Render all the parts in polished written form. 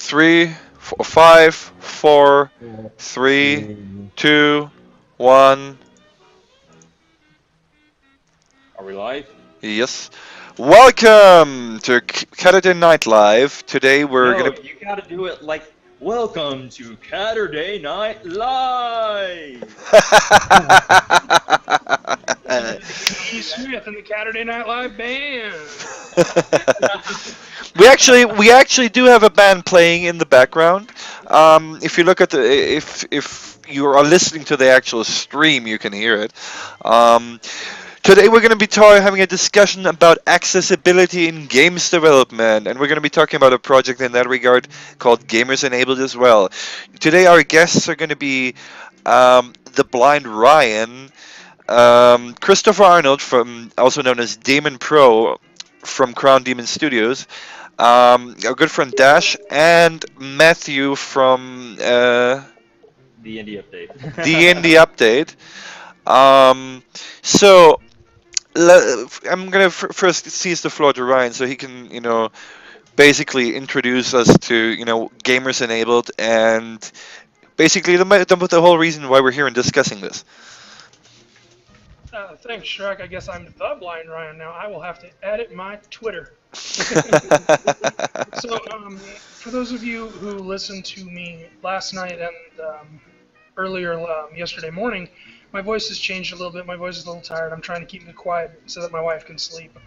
Three, four, five, four, three, two, one. Are we live? Yes. Welcome to Saturday Night Live. Today we're No, gonna. you gotta do it like, welcome to Saturday Night Live! E. Smith and the Saturday Night Live Band. we actually do have a band playing in the background. If you look at the if you are listening to the actual stream, you can hear it. Um, Today we're going to be having a discussion about accessibility in games development, and we're going to be talking about a project in that regard called GamersEnabled as well. Today our guests are going to be the blind Ryan, Christopher Arnold, from also known as Damon Pro from Crown Demon Studios, our good friend Dash, and Matthew from The indie update. the Indie Update. So I'm gonna first seize the floor to Ryan so he can, basically introduce us to, GamersEnabled and basically the whole reason why we're here and discussing this. Thanks, Shrek. I guess I'm the blind Ryan now. I will have to edit my Twitter. So, for those of you who listened to me last night and earlier yesterday morning, my voice has changed a little bit. My voice is a little tired. I'm trying to keep it quiet so that my wife can sleep.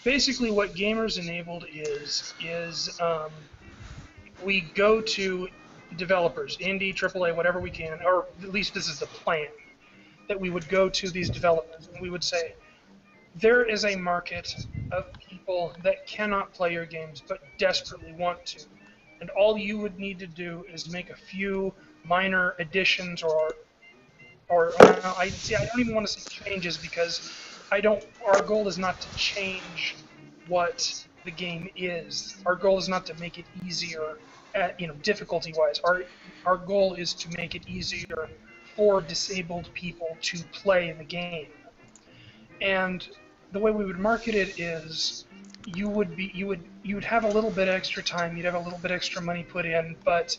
Basically, what GamersEnabled is we go to developers, indie, AAA, whatever we can, or at least this is the plan, that we would go to these developers and we would say, there is a market of people that cannot play your games but desperately want to. And all you would need to do is make a few minor additions or I don't even want to say changes because our goal is not to change what the game is. Our goal is not to make it easier difficulty-wise. Our goal is to make it easier for disabled people to play the game. And the way we would market it is you would have a little bit extra time, you'd have a little bit extra money put in, but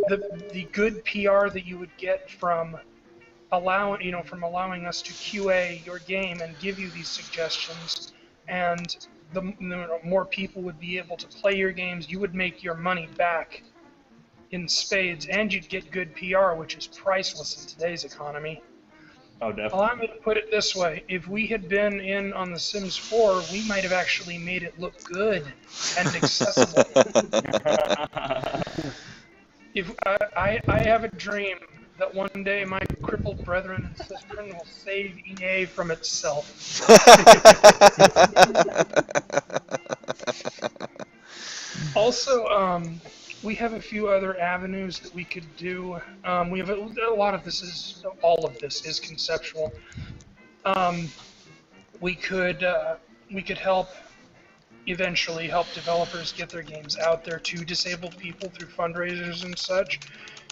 the good PR that you would get from allowing us to QA your game and give you these suggestions, and the more people would be able to play your games, you would make your money back in spades, and you'd get good PR, which is priceless in today's economy. Oh, definitely. Allow me to put it this way: if we had been in on The Sims 4, we might have actually made it look good and accessible. If I have a dream that one day my crippled brethren and sistren will save EA from itself. Also, we have a few other avenues that we could do. We have all of this is conceptual. We could eventually help developers get their games out there to disabled people through fundraisers and such.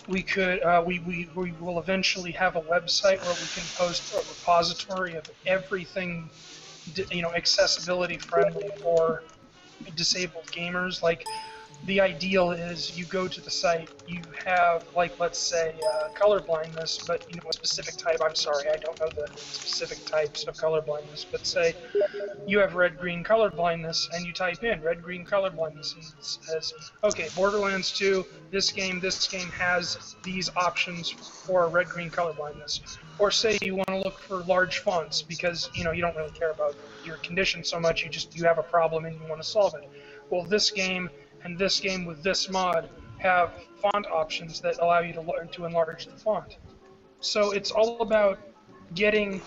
We will eventually have a website where we can post a repository of everything, accessibility friendly for disabled gamers. Like, the ideal is you go to the site, you have, like, let's say, color blindness, but a specific type. I'm sorry, I don't know the specific types of color blindness, but say you have red-green color blindness, and you type in red-green color blindness, and it says, okay, Borderlands 2, this game has these options for red-green color blindness. Or say you want to look for large fonts because you don't really care about your condition so much, you have a problem and you want to solve it. Well, this game and this game with this mod have font options that allow you to enlarge the font. So it's all about getting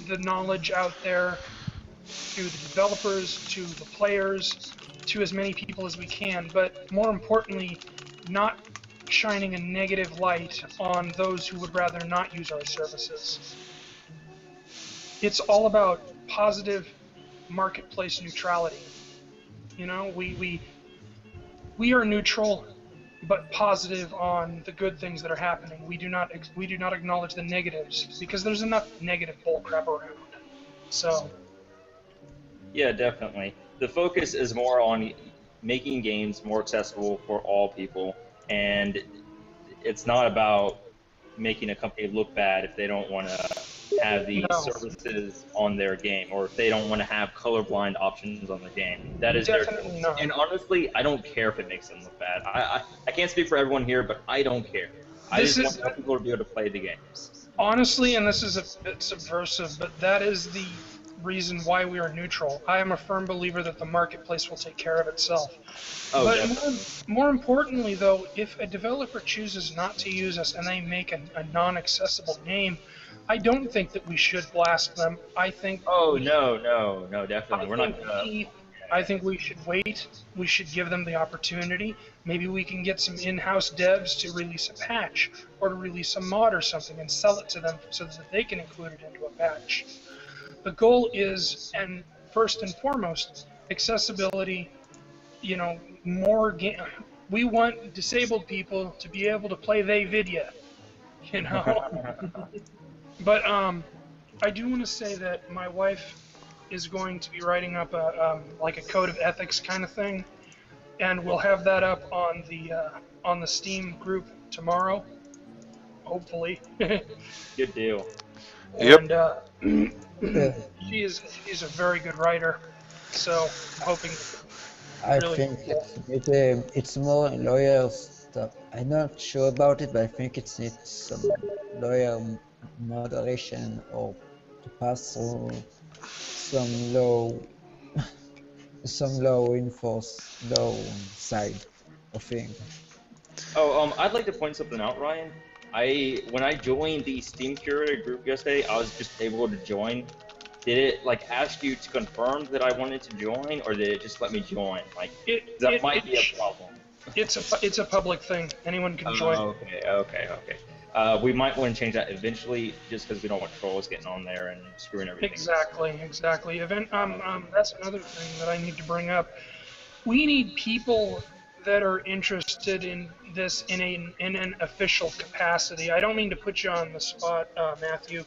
the knowledge out there to the developers, to the players, to as many people as we can, but more importantly, not shining a negative light on those who would rather not use our services. It's all about positive marketplace neutrality. We are neutral, but positive on the good things that are happening. We do not acknowledge the negatives because there's enough negative bullcrap around. So. Yeah, definitely. The focus is more on making games more accessible for all people, and it's not about making a company look bad if they don't want to have these No, services on their game, or if they don't want to have colorblind options on their game. That is their definitely choice. not. And honestly, I don't care if it makes them look bad. I can't speak for everyone here, but I don't care. I This just want is more people to be able to play the games. honestly, and this is a bit subversive, but that is the reason why we are neutral. I am a firm believer that the marketplace will take care of itself. Oh, But definitely. more importantly, though, if a developer chooses not to use us and they make a non-accessible name, I don't think that we should blast them. Oh, no, no, no, I definitely. We're not think gonna. we, I think we should wait. We should give them the opportunity. Maybe we can get some in-house devs to release a patch or to release a mod or something and sell it to them so that they can include it into a patch. The goal is, and first and foremost, accessibility. You know, more game. We want disabled people to be able to play they vidya. You know, but I do want to say that my wife is going to be writing up a like a code of ethics kind of thing, and we'll have that up on the Steam group tomorrow, hopefully. Good deal. Yep. And Uh, she's a very good writer, so I'm hoping I really think cool. it's more lawyer stuff. I'm not sure about it, but I think it needs some lawyer moderation or to pass through some law, some law enforce law side of thing. Oh, I'd like to point something out, Ryan. When I joined the Steam Curator group yesterday, I was just able to join. Did it like ask you to confirm that I wanted to join, or did it just let me join? Like, It, that it, might it be a problem. it's a public thing. Anyone can join. Okay, okay, okay. We might want to change that eventually, just because we don't want trolls getting on there and screwing everything. Exactly. That's another thing that I need to bring up. We need people that are interested in this in an official capacity. I don't mean to put you on the spot, Matthew.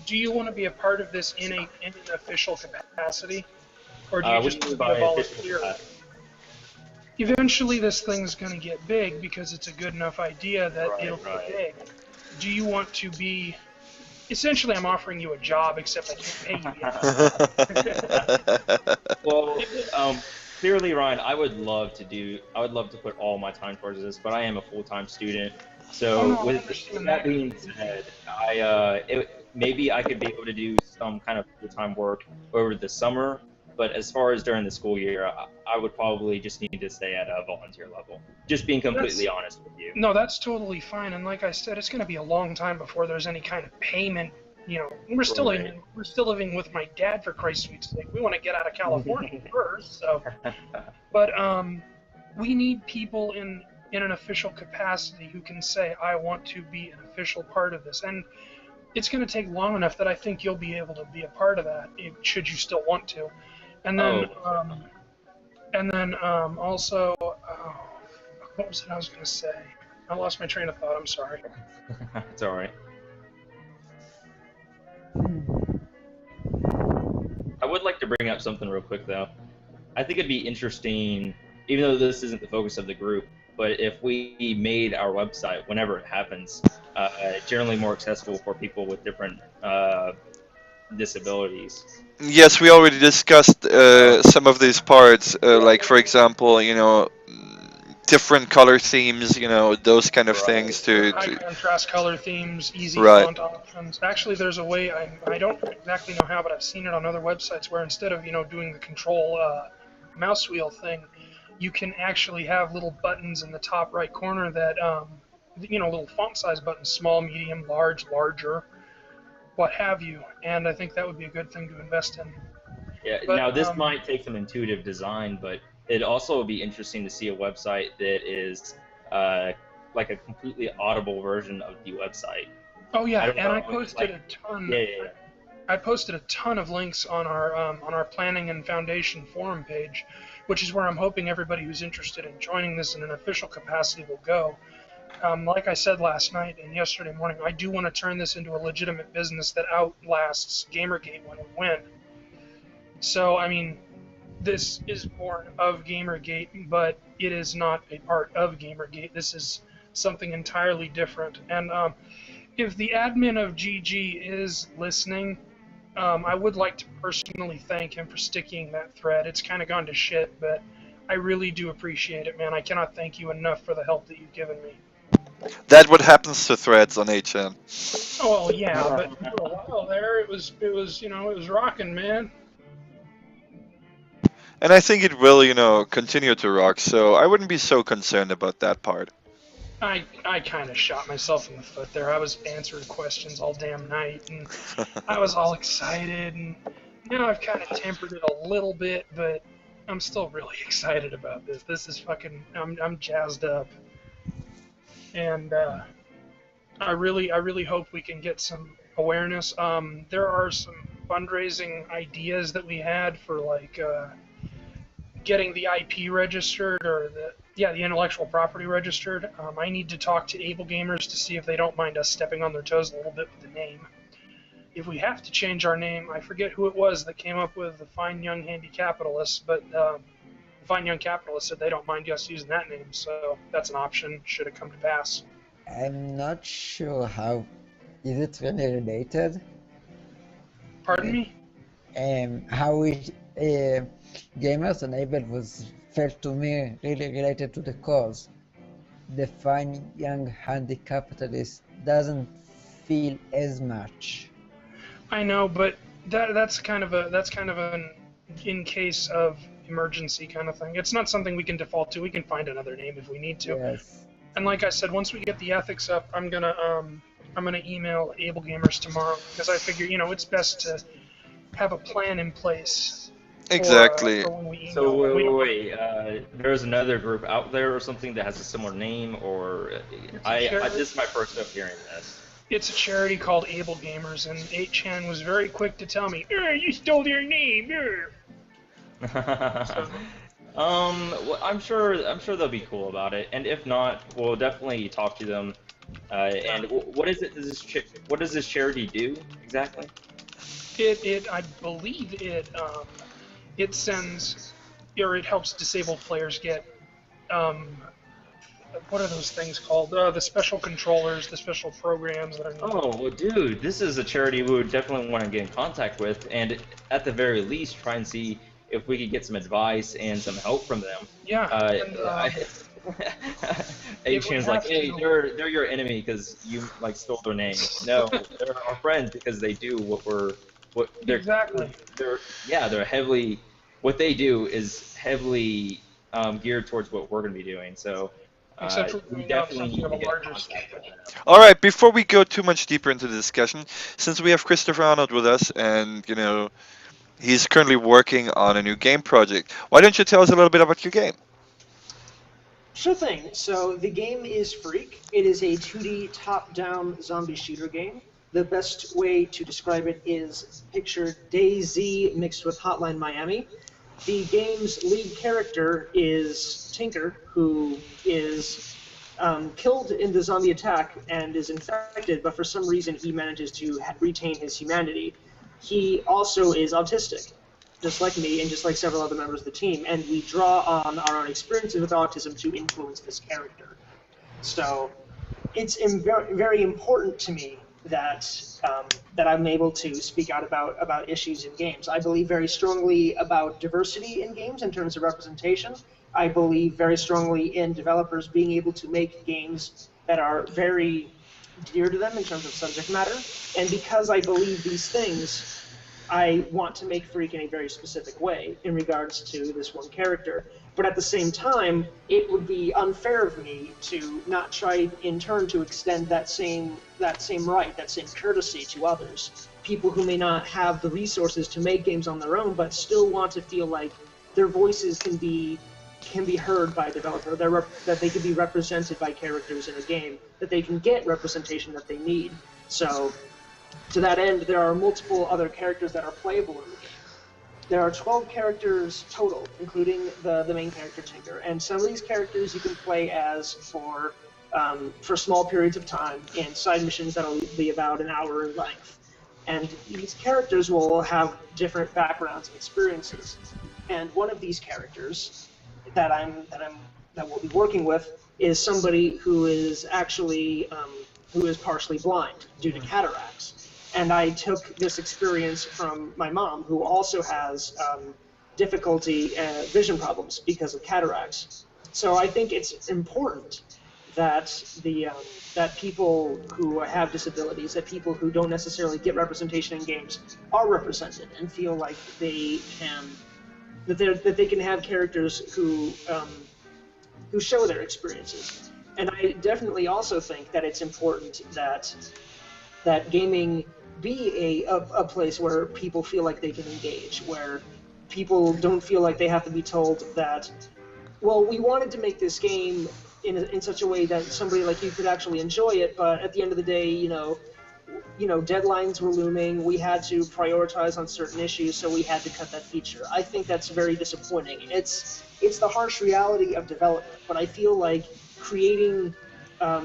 Do you want to be a part of this in an official capacity, or do you What just do you want to mean be a by official volunteer? capacity? Eventually, this thing's going to get big because it's a good enough idea that it'll Right, get right. big. Do you want to be? Essentially, I'm offering you a job, except I can't pay you yet. Well, clearly, Ryan, I would love to put all my time towards this, but I am a full-time student. Oh no, So I with understand that that. being said, maybe I could be able to do some kind of full-time work over the summer, but as far as during the school year, I would probably just need to stay at a volunteer level. Just being completely That's honest with you. no, that's totally fine. And like I said, it's going to be a long time before there's any kind of payment. You know, Right. we're still living with my dad for Christ's sake. We want to get out of California first. So, but we need people in an official capacity who can say, I want to be an official part of this. And it's going to take long enough that I think you'll be able to be a part of that, should you still want to. And then, Oh, definitely. also, what was it I was going to say? I lost my train of thought. I'm sorry. It's all right. I would like to bring up something real quick, though. I think it'd be interesting, even though this isn't the focus of the group, but if we made our website, whenever it happens, generally more accessible for people with different disabilities. Yes, we already discussed some of these parts, like for example, different color themes, those kind of Right, things to, High to contrast color themes, easy right. font options. Actually, there's a way, I don't exactly know how, but I've seen it on other websites where instead of, doing the control mouse wheel thing, you can actually have little buttons in the top right corner that, little font size buttons, small, medium, large, larger, what have you. And I think that would be a good thing to invest in. Yeah. But Now this might take some intuitive design, but it'd also be interesting to see a website that is like a completely audible version of the website. oh I yeah, don't and I know, posted a ton. yeah, yeah, I posted a ton of links on our planning and foundation forum page, which is where I'm hoping everybody who's interested in joining this in an official capacity will go. Like I said last night and yesterday morning, I do want to turn this into a legitimate business that outlasts Gamergate when we win. So I mean, this is born of Gamergate, but it is not a part of Gamergate. This is something entirely different. And if the admin of GG is listening, I would like to personally thank him for sticking that thread. It's kind of gone to shit, but I really do appreciate it, man. I cannot thank you enough for the help that you've given me. That's what happens to threads on HN. Oh, well, yeah, but for a while there, it was, it was rocking, man. And I think it will, continue to rock, so I wouldn't be so concerned about that part. I kind of shot myself in the foot there. I was answering questions all damn night, and I was all excited, and now I've kind of tempered it a little bit, but I'm still really excited about this. This is fucking, I'm jazzed up, and I really hope we can get some awareness. There are some fundraising ideas that we had for like getting the IP registered or the intellectual property registered. I need to talk to Able Gamers to see if they don't mind us stepping on their toes a little bit with the name. If we have to change our name, I forget who it was that came up with the Fine Young Handy Capitalist, but the Fine Young Capitalist said they don't mind us using that name, so that's an option should it come to pass. I'm not sure how. Is it really related? Pardon me? How GamersEnabled was felt to me really related to the cause. The fine young handy capitalist doesn't feel as much. I know, but that's kind of an in case of emergency kind of thing. It's not something we can default to. We can find another name if we need to. Yes. And like I said, once we get the ethics up, I'm gonna email Able Gamers tomorrow because I figure it's best to have a plan in place. Exactly. For when we email. So wait, there's another group out there or something that has a similar name, or this is my first time hearing this. It's a charity called Able Gamers, and 8chan was very quick to tell me, "You stole their name." So, Well, I'm sure they'll be cool about it, and if not, we'll definitely talk to them. And what is it? What does this charity do exactly? I believe it sends, or it helps disabled players get, what are those things called? The special controllers, the special programs that are needed. Oh, well, dude, this is a charity we would definitely want to get in contact with, and at the very least, try and see if we could get some advice and some help from them. Yeah. Asian's like, hey, they're your enemy because you stole their name. No, they're our friends because they do exactly. They're heavily. What they do is heavily geared towards what we're going to be doing. So. Except for we definitely need to a get larger scale. All right, before we go too much deeper into the discussion, since we have Christopher Arnold with us, and he's currently working on a new game project, why don't you tell us a little bit about your game? Sure thing. So the game is Freak. It is a 2D top-down zombie shooter game. The best way to describe it is picture DayZ mixed with Hotline Miami. The game's lead character is Tinker, who is killed in the zombie attack and is infected, but for some reason he manages to retain his humanity. He also is autistic, just like me and just like several other members of the team, and we draw on our own experiences with autism to influence this character. So it's very, very important to me that I'm able to speak out about issues in games. I believe very strongly about diversity in games in terms of representation. I believe very strongly in developers being able to make games that are very dear to them in terms of subject matter. And because I believe these things, I want to make Freak in a very specific way in regards to this one character. But at the same time, it would be unfair of me to not try in turn to extend that same right, that same courtesy to others. People who may not have the resources to make games on their own, but still want to feel like their voices can be heard by a developer, that they can be represented by characters in a game, that they can get representation that they need. So, to that end, there are multiple other characters that are playable in the game. There are 12 characters total, including the main character Tinker, and some of these characters you can play as for small periods of time in side missions that'll be about an hour in length. And these characters will have different backgrounds and experiences. And one of these characters that we'll be working with is somebody who is actually who is partially blind due to cataracts. And I took this experience from my mom, who also has difficulty vision problems because of cataracts. So I think it's important that that people who have disabilities, that people who don't necessarily get representation in games, are represented and feel like they can that they can have characters who show their experiences. And I definitely also think that it's important that gaming be a place where people feel like they can engage, where people don't feel like they have to be told that, well, we wanted to make this game in such a way that somebody like you could actually enjoy it, but at the end of the day, deadlines were looming. We had to prioritize on certain issues, so we had to cut that feature. I think that's very disappointing. It's the harsh reality of development, but I feel like creating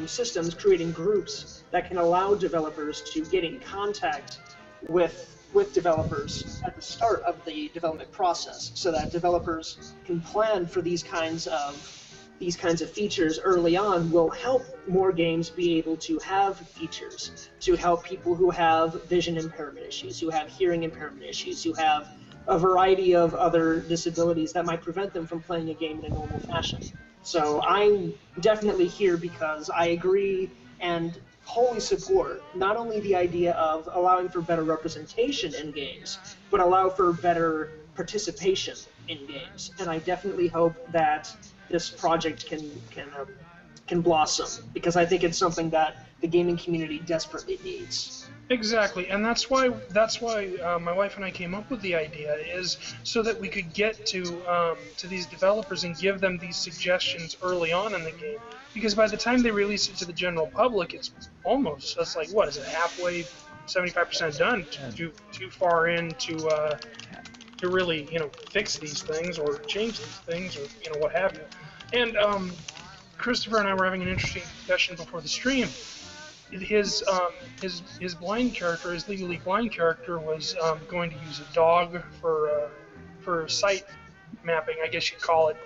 systems, creating groups that can allow developers to get in contact with developers at the start of the development process, so that developers can plan for these kinds of features early on, will help more games be able to have features to help people who have vision impairment issues, who have hearing impairment issues, who have a variety of other disabilities that might prevent them from playing a game in a normal fashion. So I'm definitely here because I agree and wholly support not only the idea of allowing for better representation in games, but allow for better participation in games. And I definitely hope that this project can blossom, because I think it's something that the gaming community desperately needs. Exactly, and that's why my wife and I came up with the idea, is so that we could get to these developers and give them these suggestions early on in the game. Because by the time they release it to the general public, it's like, what is it, halfway, 75% done, too far in to really fix these things or change these things or what have you. And Christopher and I were having an interesting discussion before the stream. His blind character, his legally blind character, was going to use a dog for sight mapping, I guess you'd call it,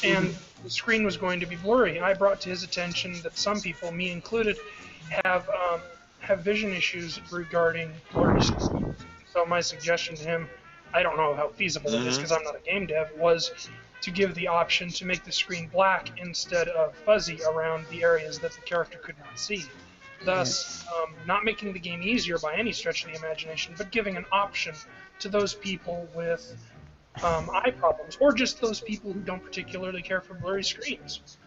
and the screen was going to be blurry. And I brought to his attention that some people, me included, have vision issues regarding blurry screens. So my suggestion to him, I don't know how feasible it is because I'm not a game dev, was to give the option to make the screen black instead of fuzzy around the areas that the character could not see. Thus, not making the game easier by any stretch of the imagination, but giving an option to those people with eye problems, or just those people who don't particularly care for blurry screens.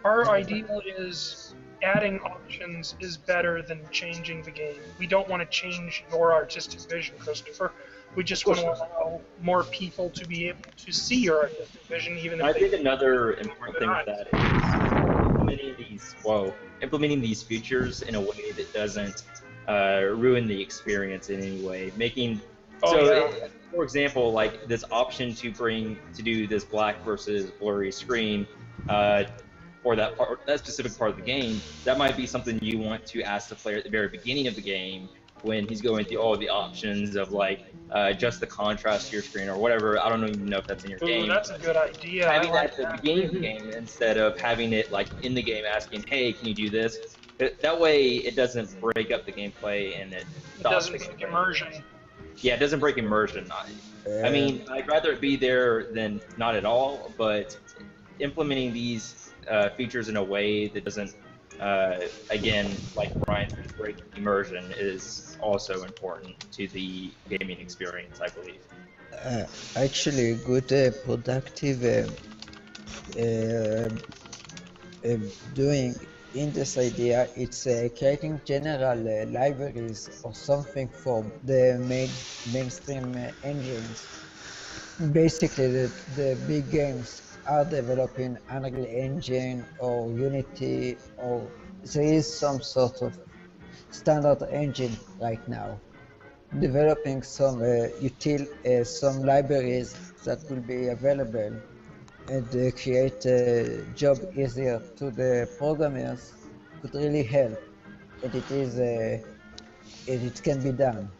Our ideal is adding options is better than changing the game. We don't want to change your artistic vision, Christopher. We just want to allow more people to be able to see your artistic vision, even if I think another important thing with that is implementing these features in a way that doesn't ruin the experience in any way. For example, like this option to do this black versus blurry screen for that specific part of the game, that might be something you want to ask the player at the very beginning of the game when he's going through all the options of like adjust the contrast to your screen or whatever. I don't even know if that's in your game. That's a good idea. Having that at the beginning of the game instead of having it like in the game asking, hey, can you do this? That way it doesn't break up the gameplay and it doesn't break immersion. Yeah, it doesn't break immersion. I mean, I'd rather it be there than not at all, but implementing these features in a way that doesn't, again, like Brian said, break immersion is also important to the gaming experience, I believe. Actually, good productive doing in this idea, it's creating general libraries or something for the mainstream engines. Basically, the big games are developing Unreal Engine or Unity, or there is some sort of standard engine right now. Developing some some libraries that will be available and create a job easier to the programmers could really help, and it can be done.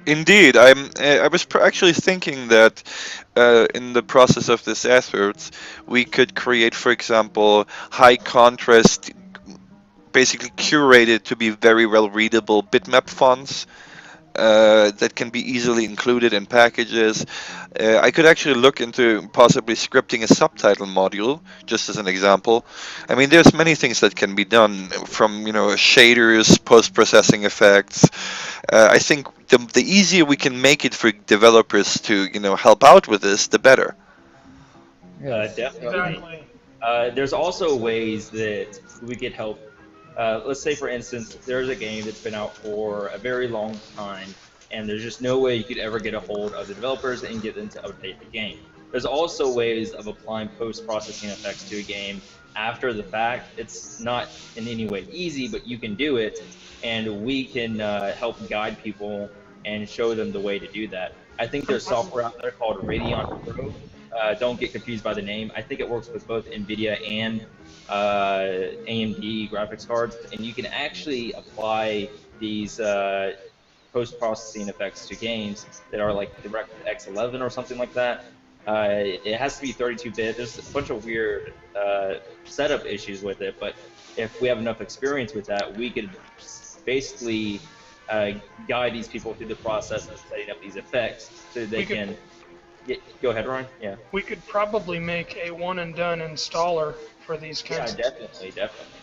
Indeed, I was actually thinking that in the process of this efforts, we could create, for example, high contrast, basically curated to be very well readable bitmap fonts that can be easily included in packages. I could actually look into possibly scripting a subtitle module, just as an example. I mean, there's many things that can be done from, shaders, post-processing effects. I think the easier we can make it for developers to, help out with this, the better. Yes. Definitely. Exactly. There's also ways that we could help. Let's say, for instance, there's a game that's been out for a very long time, and there's just no way you could ever get a hold of the developers and get them to update the game. There's also ways of applying post-processing effects to a game after the fact. It's not in any way easy, but you can do it, and we can help guide people and show them the way to do that. I think there's software out there called Radeon Pro. Don't get confused by the name. I think it works with both NVIDIA and AMD graphics cards, and you can actually apply these post-processing effects to games that are like DirectX 11 or something like that. It has to be 32-bit. There's a bunch of weird setup issues with it, but if we have enough experience with that, we could basically guide these people through the process of setting up these effects so they can. Go ahead, Ryan. Yeah. We could probably make a one and done installer for these Yeah, kinds of definitely, definitely.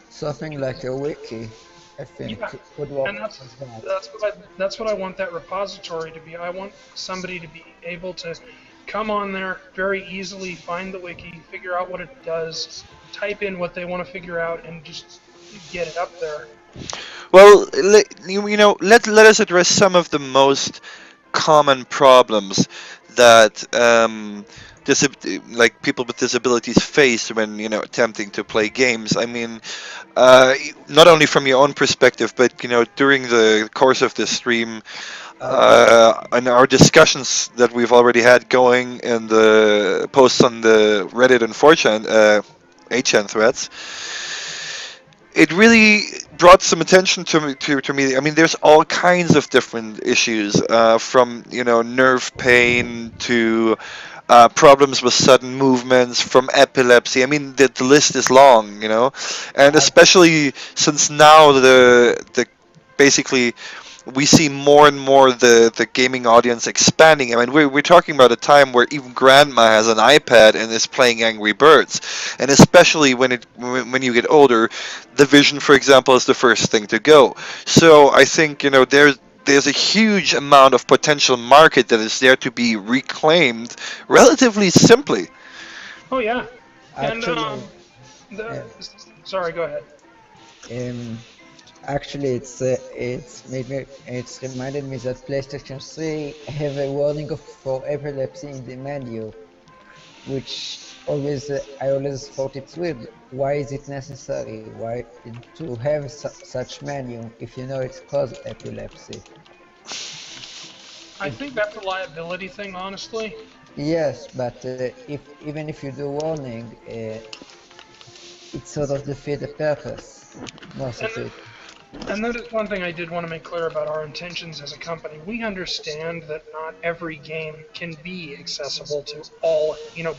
Something like a wiki, I think, Yeah, could work and as well. that's what I want that repository to be. I want somebody to be able to come on there very easily, find the wiki, figure out what it does, type in what they want to figure out, and just get it up there. Well, let us address some of the most common problems that like people with disabilities face when attempting to play games. I mean, not only from your own perspective, but during the course of this stream, and our discussions that we've already had going in the posts on the Reddit and 4chan, 8chan threads, it really brought some attention to me. I mean, there's all kinds of different issues, from nerve pain to problems with sudden movements, from epilepsy. I mean, the list is long, and especially since now the basically we see more and more the gaming audience expanding. I mean, we're talking about a time where even grandma has an iPad and is playing Angry Birds, and especially when you get older, the vision, for example, is the first thing to go. So I think there's a huge amount of potential market that is there to be reclaimed relatively simply. Oh yeah, and Actually, the uh, sorry, go ahead. um, it's reminded me that PlayStation 3 have a warning for epilepsy in the menu, which I always thought it's weird. Why is it necessary? Why to have such menu if you know it's cause epilepsy? I think that's a liability thing, honestly. Yes, but if even if you do warning, it sort of defeats the purpose, most of And it. And that is one thing I did want to make clear about our intentions as a company. We understand that not every game can be accessible to all,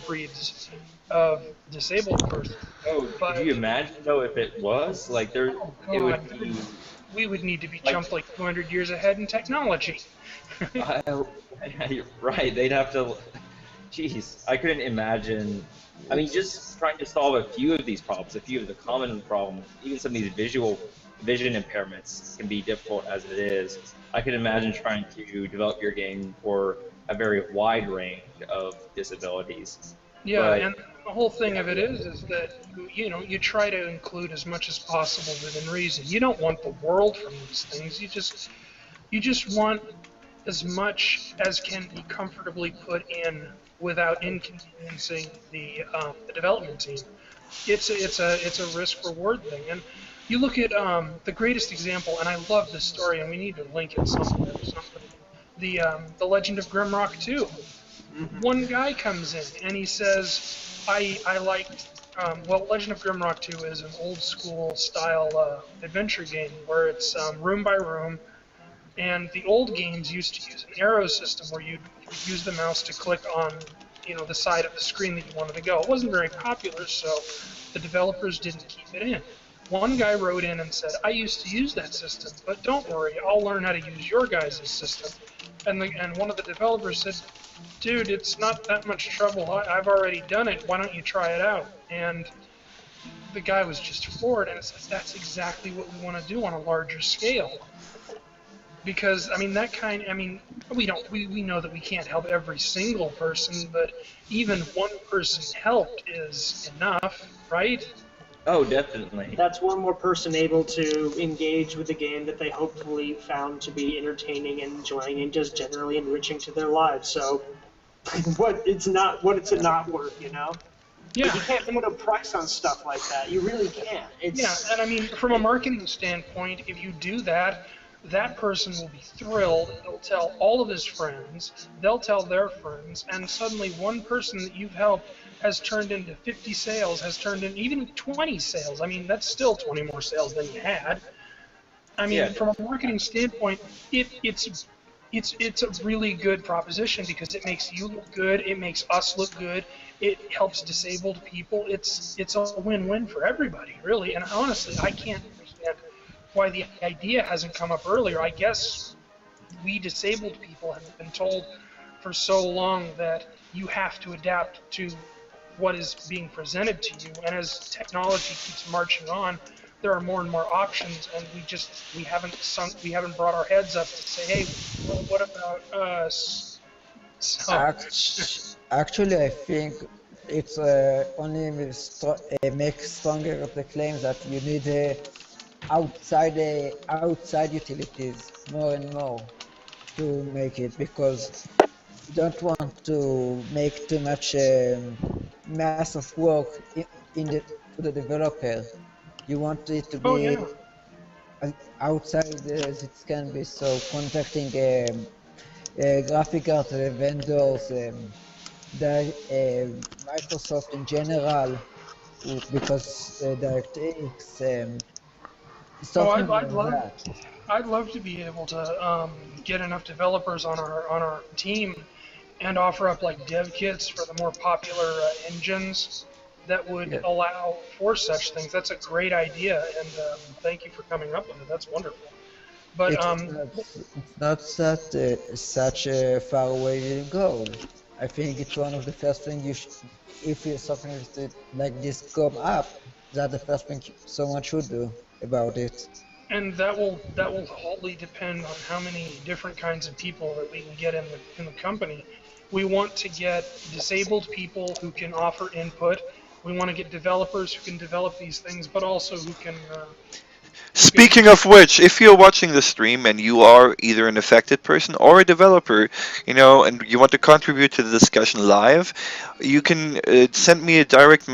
breeds of disabled persons. Oh, could But you imagine though if it was like there? oh It would god, be we would need to be like jumped like 200 years ahead in technology. I, yeah, you're right. They'd have to. Jeez, I couldn't imagine. I mean, just trying to solve a few of these problems, a few of the common problems, even some of these vision impairments can be difficult as it is. I could imagine trying to develop your game for a very wide range of disabilities. Yeah, But and the whole thing of it is that you try to include as much as possible within reason. You don't want the world from these things. You just want as much as can be comfortably put in without inconveniencing the development team. It's a risk reward thing, and you look at the greatest example, and I love this story, and we need to link it somewhere. The Legend of Grimrock 2. One guy comes in and he says, I liked. Legend of Grimrock 2 is an old school style adventure game where it's room by room. And the old games used to use an arrow system where you would use the mouse to click on, the side of the screen that you wanted to go. It wasn't very popular, so the developers didn't keep it in. One guy wrote in and said, "I used to use that system, but don't worry, I'll learn how to use your guys' system." And one of the developers said, "Dude, it's not that much trouble. I've already done it. Why don't you try it out?" And the guy was just floored, and it says that's exactly what we want to do on a larger scale. Because we know that we can't help every single person, but even one person helped is enough, right? Oh, definitely. That's one more person able to engage with the game that they hopefully found to be entertaining and enjoying and just generally enriching to their lives. So, what's it not worth, you know? Yeah. You can't put a price on stuff like that. You really can't. Yeah, and I mean, from a marketing standpoint, if you do that, that person will be thrilled. He'll tell all of his friends, they'll tell their friends, and suddenly one person that you've helped has turned into 50 sales, has turned in even 20 sales. I mean, that's still 20 more sales than you had. I mean, Yeah. from a marketing standpoint, it's a really good proposition because it makes you look good, it makes us look good, it helps disabled people. It's a win-win for everybody, really. And honestly, I can't understand why the idea hasn't come up earlier. I guess we disabled people have been told for so long that you have to adapt to what is being presented to you, and as technology keeps marching on, there are more and more options, and we haven't brought our heads up to say, hey, well, what about us? So, Actually, I think it's only makes stronger the claims that you need outside utilities more and more to make it, because you don't want to make too much mass of work to the developer. You want it to oh be yeah. as outside as it can be. So contacting graphic art vendors, Microsoft in general, because DirectX, Oh, something like that. I'd love to be able to get enough developers on our team and offer up like dev kits for the more popular engines that would Yeah. allow for such things. That's a great idea, and thank you for coming up with it. That's wonderful. But It's not such a far away goal. I think it's one of the first things if something like this come up, that's the first thing someone should do about it. and that will wholly depend on how many different kinds of people that we can get in the company. We want to get disabled people who can offer input. We want to get developers who can develop these things, but also who can. Speaking of which, if you're watching the stream and you are either an affected person or a developer, and you want to contribute to the discussion live, you can send me a direct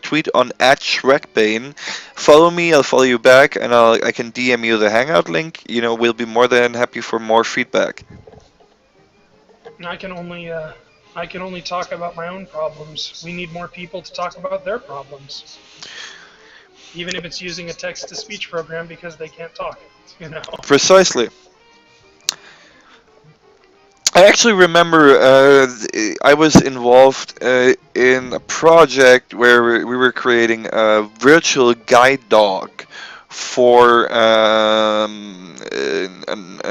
tweet on @ShrekBane. Follow me, I'll follow you back, and I can DM you the Hangout link. We'll be more than happy for more feedback. I can only talk about my own problems. We need more people to talk about their problems, even if it's using a text-to-speech program because they can't talk. Precisely. I actually remember I was involved in a project where we were creating a virtual guide dog for a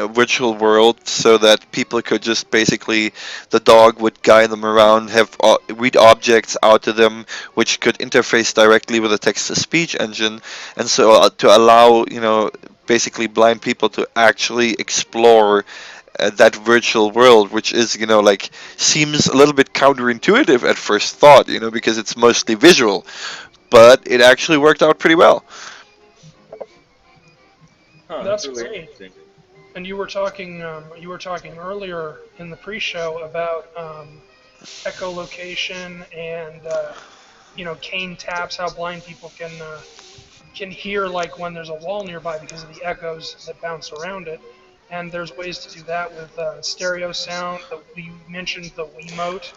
virtual world, so that people could just basically, the dog would guide them around, have read objects out to them, which could interface directly with a text-to-speech engine, and so to allow basically blind people to actually explore that virtual world, which is like seems a little bit counterintuitive at first thought, because it's mostly visual, but it actually worked out pretty well. Huh, That's really great. interesting. And you were talking earlier in the pre-show about echolocation and cane taps, how blind people can hear like when there's a wall nearby because of the echoes that bounce around it. And there's ways to do that with stereo sound. You mentioned the Wiimote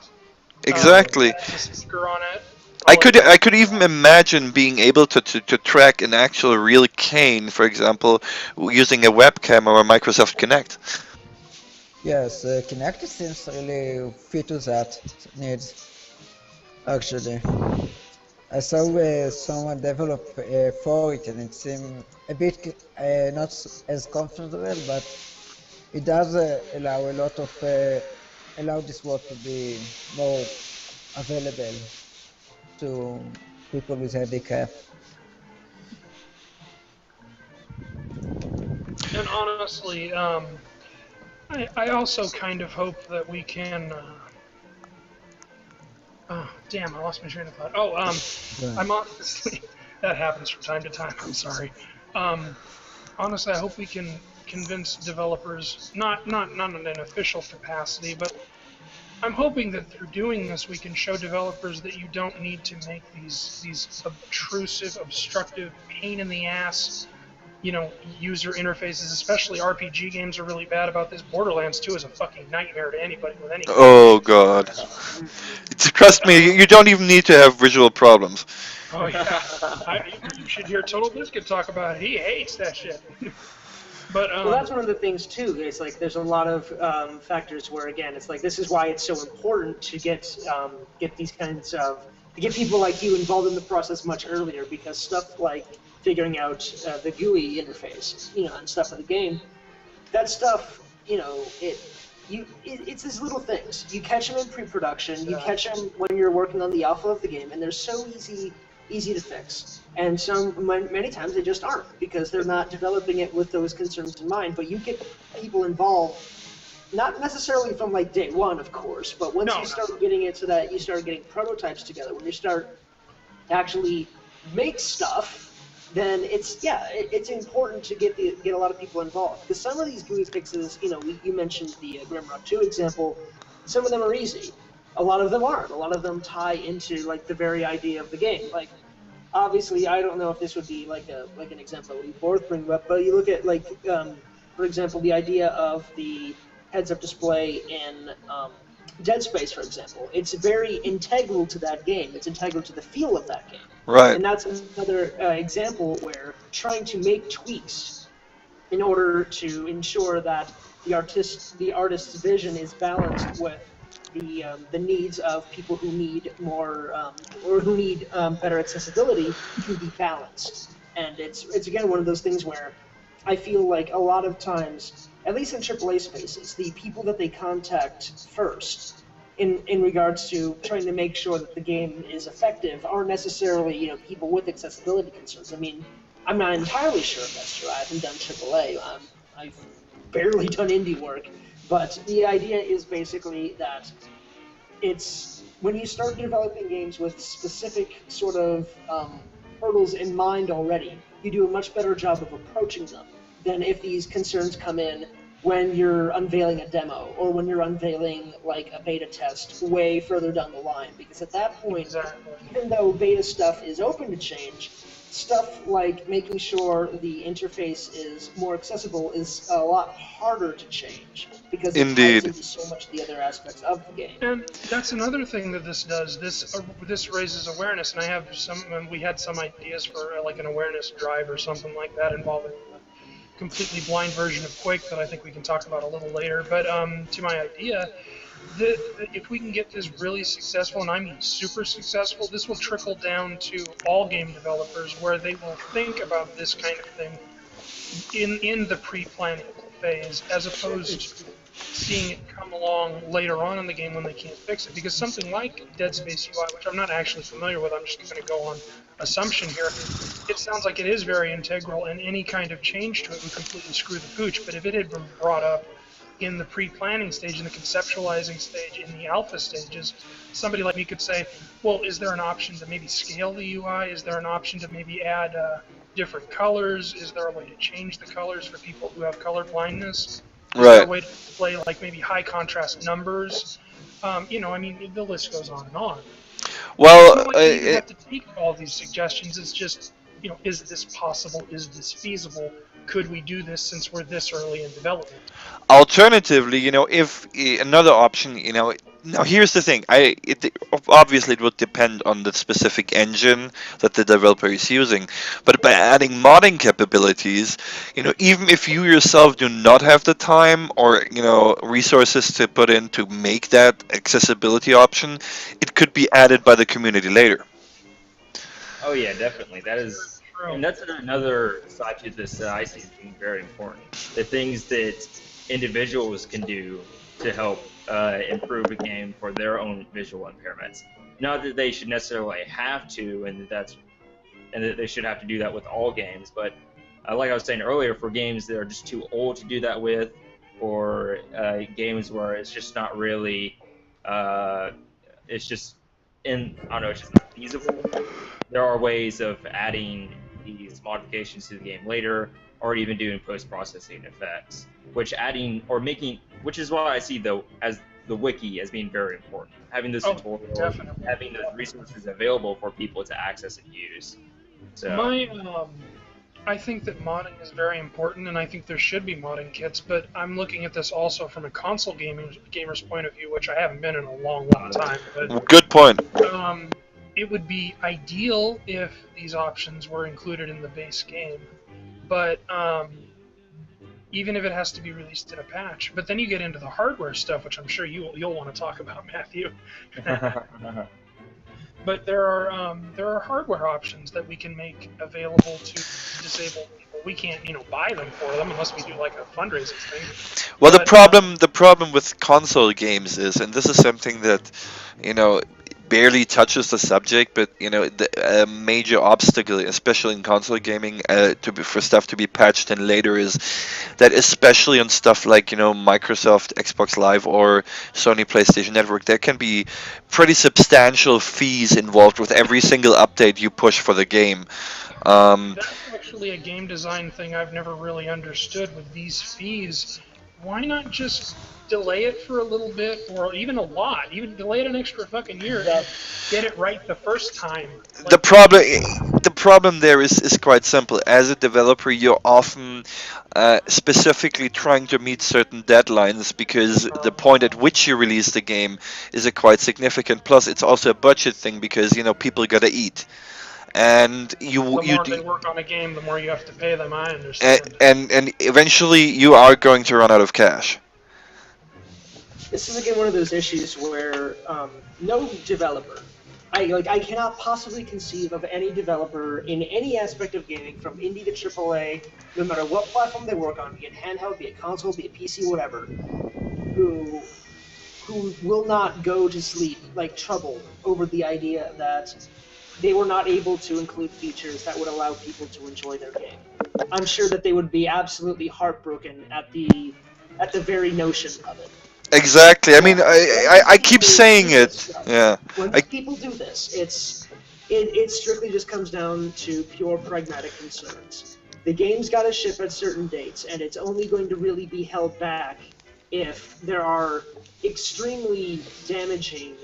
Exactly. that has a speaker on it. I could even imagine being able to track an actual real cane, for example, using a webcam or a Microsoft Kinect. Yes, Kinect seems really fit to that needs, actually. I saw someone develop for it and it seemed a bit not as comfortable, but it does allow a lot of allow this work to be more available to people with handicap. And honestly, I also kind of hope that we can. Oh, damn! I lost my train of thought. Oh, Yeah. I'm honestly that happens from time to time. I'm sorry. Um, honestly, I hope we can convince developers, not in an official capacity, but I'm hoping that through doing this, we can show developers that you don't need to make these obtrusive, obstructive, pain in the ass, user interfaces. Especially RPG games are really bad about this. Borderlands 2 is a fucking nightmare to anybody with any kind of Oh vision. God! Trust me, you don't even need to have visual problems. Oh yeah, you should hear Total Biscuit talk about it. He hates that shit. But Well, that's one of the things too. It's like there's a lot of factors where again, it's like this is why it's so important to get these kinds of to get people like you involved in the process much earlier because stuff like figuring out the GUI interface, and stuff of the game, that stuff, it's these little things. You catch them in pre-production. You catch them when you're working on the alpha of the game, and they're so easy to fix. And many times they just aren't because they're not developing it with those concerns in mind. But you get people involved, not necessarily from like day one, of course, but once you start getting it so that you start getting prototypes together, when you start actually make stuff, then it's important to get a lot of people involved because some of these GUI fixes, you mentioned the Grimrock 2 example, some of them are easy, a lot of them aren't, a lot of them tie into like the very idea of the game. Like obviously, I don't know if this would be like an example that we both bring up, but you look at like for example the idea of the heads-up display in Dead Space, for example. It's very integral to that game. It's integral to the feel of that game. Right. And that's another example where trying to make tweaks in order to ensure that the artist's vision is balanced with the needs of people who need more or who need better accessibility can be balanced. And it's again one of those things where I feel like a lot of times, at least in AAA spaces, the people that they contact first in regards to trying to make sure that the game is effective aren't necessarily people with accessibility concerns. I mean, I'm not entirely sure if that's true. I haven't done AAA. I've barely done indie work, but the idea is basically that it's when you start developing games with specific sort of hurdles in mind already, you do a much better job of approaching them than if these concerns come in when you're unveiling a demo or when you're unveiling like a beta test way further down the line. Because at that point, even though beta stuff is open to change, stuff like making sure the interface is more accessible is a lot harder to change because it ties Indeed. into so much of the other aspects of the game. And that's another thing that this does. This raises awareness, and we had some ideas for like an awareness drive or something like that involving a completely blind version of Quake that I think we can talk about a little later. But to my idea, if we can get this really successful, and I mean super successful, this will trickle down to all game developers where they will think about this kind of thing in the pre-planning phase, as opposed to seeing it come along later on in the game when they can't fix it. Because something like Dead Space UI, which I'm not actually familiar with, I'm just going to go on assumption here, it sounds like it is very integral, and any kind of change to it would completely screw the pooch. But if it had been brought up in the pre-planning stage, in the conceptualizing stage, in the alpha stages, somebody like me could say, well, is there an option to maybe scale the UI? Is there an option to maybe add different colors? Is there a way to change the colors for people who have color blindness? Is there a Right. way to display like maybe high contrast numbers? I mean, the list goes on and on. It's Well, not like we even have to take all these suggestions. It's just, is this possible? Is this feasible? Could we do this since we're this early in development? alternatively, if another option, Now here's the thing. Obviously it would depend on the specific engine that the developer is using, but by adding modding capabilities, even if you yourself do not have the time or resources to put in to make that accessibility option, it could be added by the community later. Oh yeah, definitely. That is, True. and that's another side to this that I see as being very important. The things that individuals can do to help improve a game for their own visual impairments. Not that they should necessarily have to, and that they should have to do that with all games. But like I was saying earlier, for games that are just too old to do that with, or games where it's just not really, uh, it's just I don't know, it's just not feasible. There are ways of adding these modifications to the game later, or even doing post-processing effects, which is why I see as the wiki as being very important. Having those Oh, tutorials, definitely. having those resources available for people to access and use. So My, I think that modding is very important, and I think there should be modding kits. But I'm looking at this also from a console gamer's point of view, which I haven't been in a long, long time. But Good point. it would be ideal if these options were included in the base game. But even if it has to be released in a patch. But then you get into the hardware stuff, which I'm sure you'll want to talk about, Matthew. But there are hardware options that we can make available to disabled people. We can't buy them for them unless we do like a fundraising thing. Well, But the problem with console games is, and this is something that you know barely touches the subject, but a major obstacle, especially in console gaming, for stuff to be patched in later, is that especially on stuff like Microsoft Xbox Live or Sony PlayStation Network, there can be pretty substantial fees involved with every single update you push for the game. Um, that's actually a game design thing I've never really understood with these fees. Why not just delay it for a little bit, or even a lot? Even delay it an extra fucking year and get it right the first time. the problem the problem there is quite simple. As a developer, you're often specifically trying to meet certain deadlines because the point at which you release the game is a quite significant. Plus, it's also a budget thing because people gotta eat, and The more they work on a game, the more you have to pay them. I and, understand. and eventually you are going to run out of cash. This is again one of those issues where no developer, I cannot possibly conceive of any developer in any aspect of gaming, from indie to AAA, no matter what platform they work on, be it handheld, be it console, be it PC, whatever, who will not go to sleep troubled over the idea that they were not able to include features that would allow people to enjoy their game. I'm sure that they would be absolutely heartbroken at the very notion of it. Exactly. I mean, I keep saying it. Yeah. When I, people do this, it strictly just comes down to pure pragmatic concerns. The game's got to ship at certain dates, and it's only going to really be held back if there are extremely damaging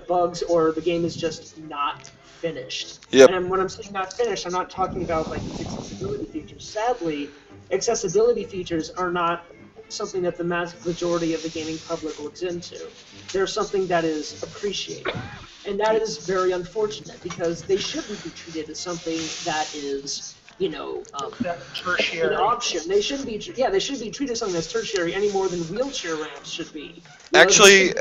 bugs, or the game is just not finished. Yep. And when I'm saying not finished, I'm not talking about these accessibility features. Sadly, accessibility features are not something that the massive majority of the gaming public looks into. They're something that is appreciated. And that is very unfortunate, because they shouldn't be treated as something that is, Tertiary. an option. They shouldn't be treated as something that's tertiary any more than wheelchair ramps should be. Actually,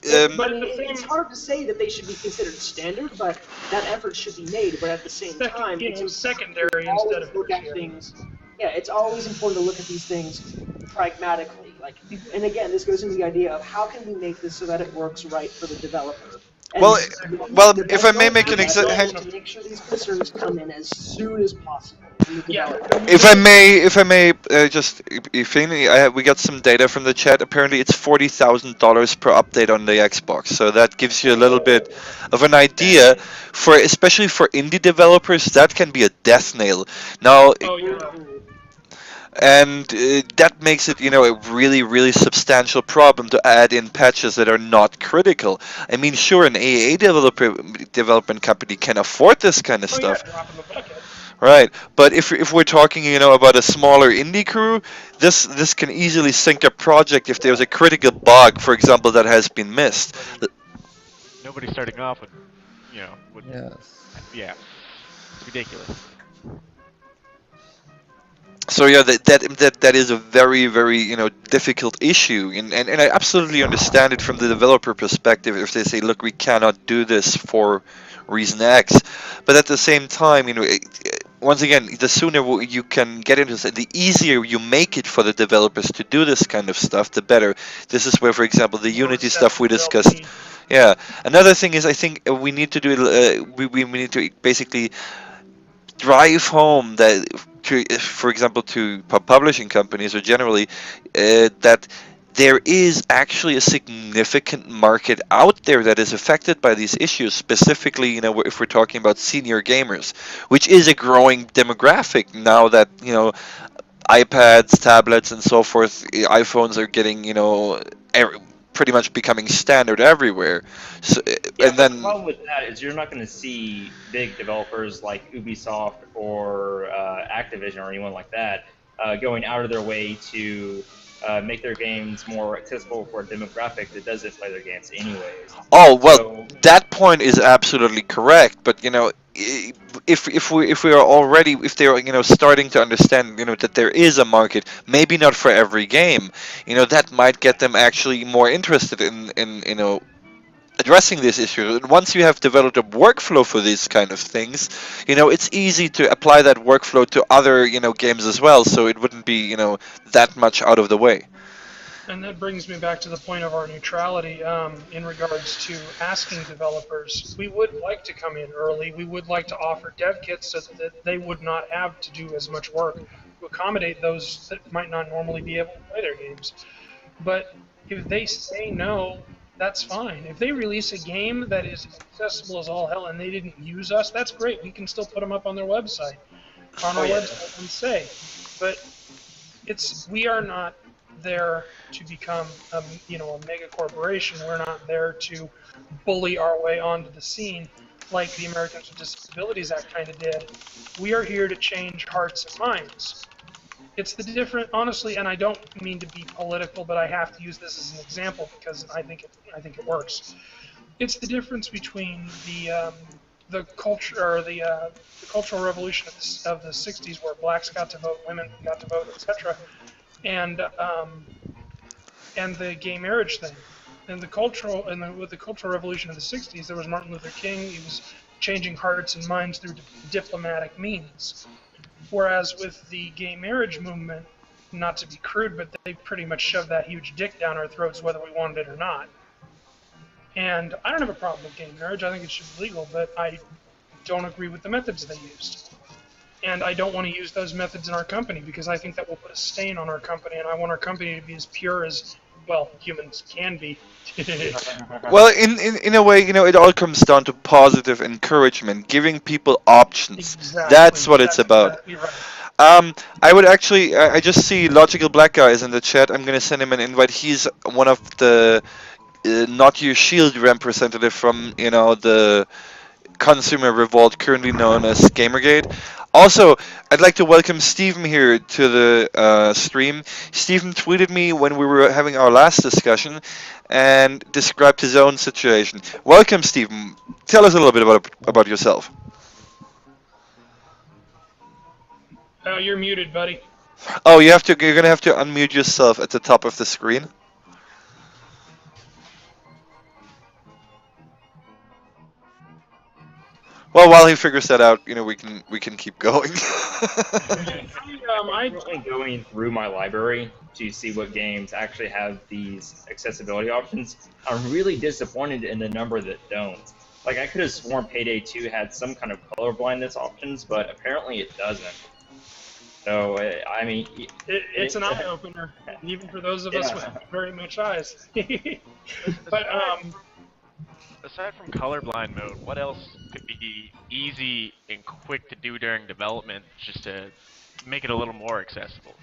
It's hard to say that they should be considered standard, but that effort should be made. But at the same time, it's secondary always instead of look at tertiary. things. Yeah, it's always important to look at these things pragmatically. And again, this goes into the idea of how can we make this so that it works right for the developer. And well, the if best I may way make to an do that is example. to make sure these concerns come in as soon as possible from the Yeah. developer. If I may, just we got some data from the chat. Apparently, it's $40,000 per update on the Xbox. So that gives you a little bit of an idea especially for indie developers. That can be a death nail. Now, Oh yeah. and that makes it a really really substantial problem to add in patches that are not critical. I mean, sure, an AAA development company can afford this kind of Oh yeah. stuff. Drop in the bucket. Right, but if we're talking, about a smaller indie crew, this can easily sink a project if there's a critical bug, for example, that has been missed. Nobody starting off would, would, Yes. yeah, it's ridiculous. So yeah, that is a very very difficult issue, and I absolutely understand it from the developer perspective if they say, look, we cannot do this for reason X, but at the same time, once again, the sooner you can get into this, the easier you make it for the developers to do this kind of stuff, the better. This is where, for example, the More Unity stuff we acceptable they'll discussed. be. Yeah, another thing is I think we need to do we need to basically drive home that for example, to publishing companies or generally, that there is actually a significant market out there that is affected by these issues. Specifically, if we're talking about senior gamers, which is a growing demographic now that iPads, tablets, and so forth, iPhones are getting pretty much becoming standard everywhere. So, Yeah, and but the then problem with that is you're not going to see big developers like Ubisoft or Activision or anyone like that going out of their way to make their games more accessible for a demographic that doesn't play their games anyways. Oh well, So that point is absolutely correct. But if we are already, if they are starting to understand that there is a market, maybe not for every game, that might get them actually more interested in addressing this issue. And once you have developed a workflow for these kind of things, it's easy to apply that workflow to other games as well. So it wouldn't be that much out of the way. And that brings me back to the point of our neutrality in regards to asking developers. We would like to come in early. We would like to offer dev kits so that they would not have to do as much work to accommodate those that might not normally be able to play their games. But if they say no, that's fine. If they release a game that is accessible as all hell and they didn't use us, that's great. We can still put them up on their website, oh yeah, and say. But we are not there to become a mega corporation. We're not there to bully our way onto the scene like the Americans with Disabilities Act kind of did. We are here to change hearts and minds. It's the different, honestly, and I don't mean to be political, but I have to use this as an example because I think it works. It's the difference between the culture or the cultural revolution of the '60s, where blacks got to vote, women got to vote, etc., and the gay marriage thing. And with the cultural revolution of the '60s, there was Martin Luther King. He was changing hearts and minds through diplomatic means. Whereas with the gay marriage movement, not to be crude, but they pretty much shoved that huge dick down our throats whether we wanted it or not. And I don't have a problem with gay marriage. I think it should be legal, but I don't agree with the methods they used. And I don't want to use those methods in our company because I think that will put a stain on our company, and I want our company to be as pure as, well, humans can be. Well, in a way, it all comes down to positive encouragement, giving people options. Exactly. That's what it's That's about. exactly right. I would actually, I just see Logical Black Guy is in the chat. I'm gonna send him an invite. He's one of the Not Your Shield representative from, the consumer revolt currently known as Gamergate. Also, I'd like to welcome Stephen here to the stream. Stephen tweeted me when we were having our last discussion and described his own situation. Welcome, Stephen. Tell us a little bit about yourself. You're muted, buddy. Oh, you're gonna have to unmute yourself at the top of the screen. Well, while he figures that out, we can keep going. I'm currently going through my library to see what games actually have these accessibility options. I'm really disappointed in the number that don't. Like, I could have sworn Payday 2 had some kind of color blindness options, but apparently it doesn't. So, I mean... It's an eye-opener, even for those of us with very much eyes. But, Aside from colorblind mode, what else could be easy and quick to do during development just to make it a little more accessible?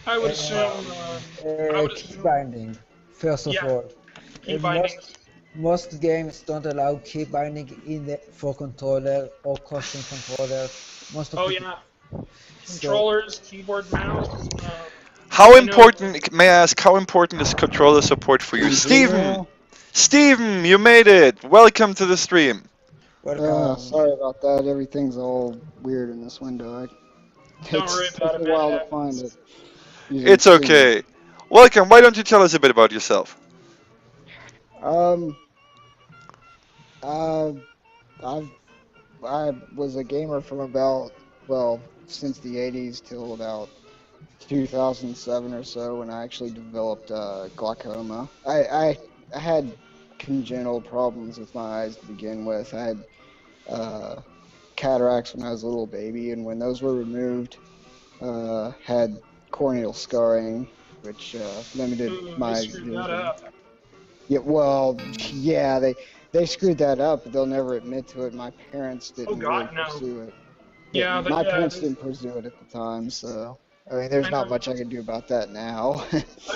I would assume... Key binding, first of all. Key binding. Most games don't allow key binding for controller or custom controller. Most of Oh the yeah, so controllers, keyboard, mouse. How I know. important, may I ask, how important is controller support for you? In Steven! general, Steven, you made it! Welcome to the stream. welcome. sorry about that. Everything's all weird in this window. Don't worry It about takes it, a man. It while to find happens. it using It's Steam. okay. Welcome, why don't you tell us a bit about yourself? Um, uh, I've I was a gamer from about since the '80s till about 2007 or so when I actually developed glaucoma. I had congenital problems with my eyes to begin with. I had uh, cataracts when I was a little baby, and when those were removed, had corneal scarring, which limited Ooh, they my screwed that vision. up. Yeah, well, yeah, they screwed that up, but they'll never admit to it. My parents Oh didn't really God, no. pursue it. Yeah, My yeah. parents didn't pursue it at the time, so I mean, there's I not know. much I can do about that now.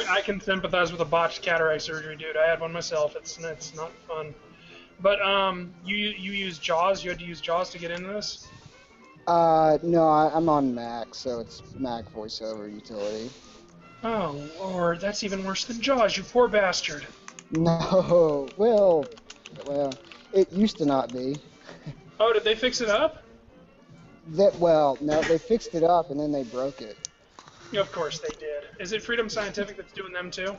I can sympathize with a botched cataract surgery, dude. I had one myself. It's not fun. But you use JAWS. You had to use JAWS to get into this. No, I'm on Mac, so it's Mac voiceover utility. Oh Lord, that's even worse than JAWS. You poor bastard. No, well, it used to not be. Oh, did they fix it up? No, they fixed it up and then they broke it. Yeah, of course they did. Is it Freedom Scientific that's doing them too?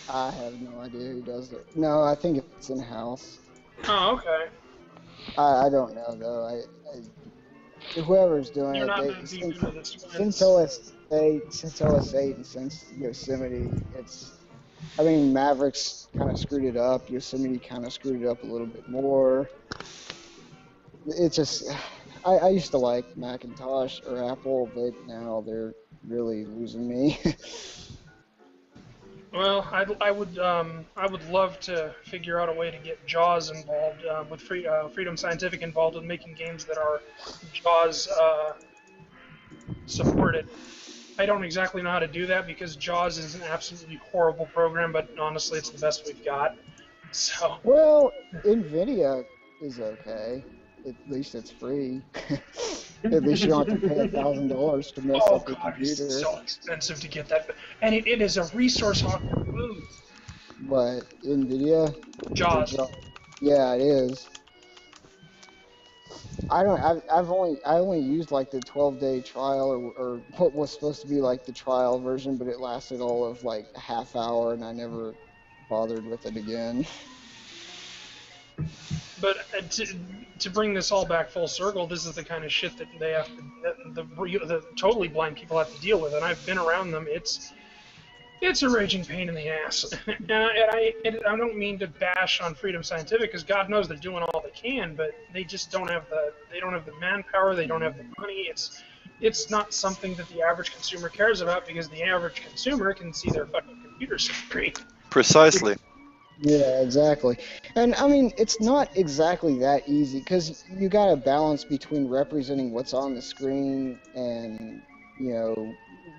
I have no idea who does it. No, I think it's in house. Oh, okay. I don't know though. Whoever's doing You're it, not that deep into this since one. OS8 and since Yosemite, I mean Mavericks kind of screwed it up. Yosemite kind of screwed it up a little bit more. It's just I used to like Macintosh or Apple, but now they're really losing me. Well, I would love to figure out a way to get JAWS involved with Freedom Scientific involved in making games that are JAWS supported. I don't exactly know how to do that because JAWS is an absolutely horrible program, but honestly, it's the best we've got. So, Well, NVIDIA is okay. At least it's free. At least you don't have to pay $1,000 to mess oh up your god, it's computer. so expensive to get that, and it is a resource hog to remove. But NVIDIA, or JAWS. yeah, it is. I don't. I only used like the 12-day trial or what was supposed to be like the trial version, but it lasted all of like a half hour, and I never bothered with it again. But to bring this all back full circle, this is the kind of shit that they have to, the totally blind people have to deal with, and I've been around them. It's a raging pain in the ass, and I don't mean to bash on Freedom Scientific because God knows they're doing all they can, but they just don't have the manpower, they don't have the money. It's not something that the average consumer cares about because the average consumer can see their fucking computer screen. Precisely. Yeah, exactly. And I mean, it's not exactly that easy because you got to balance between representing what's on the screen and,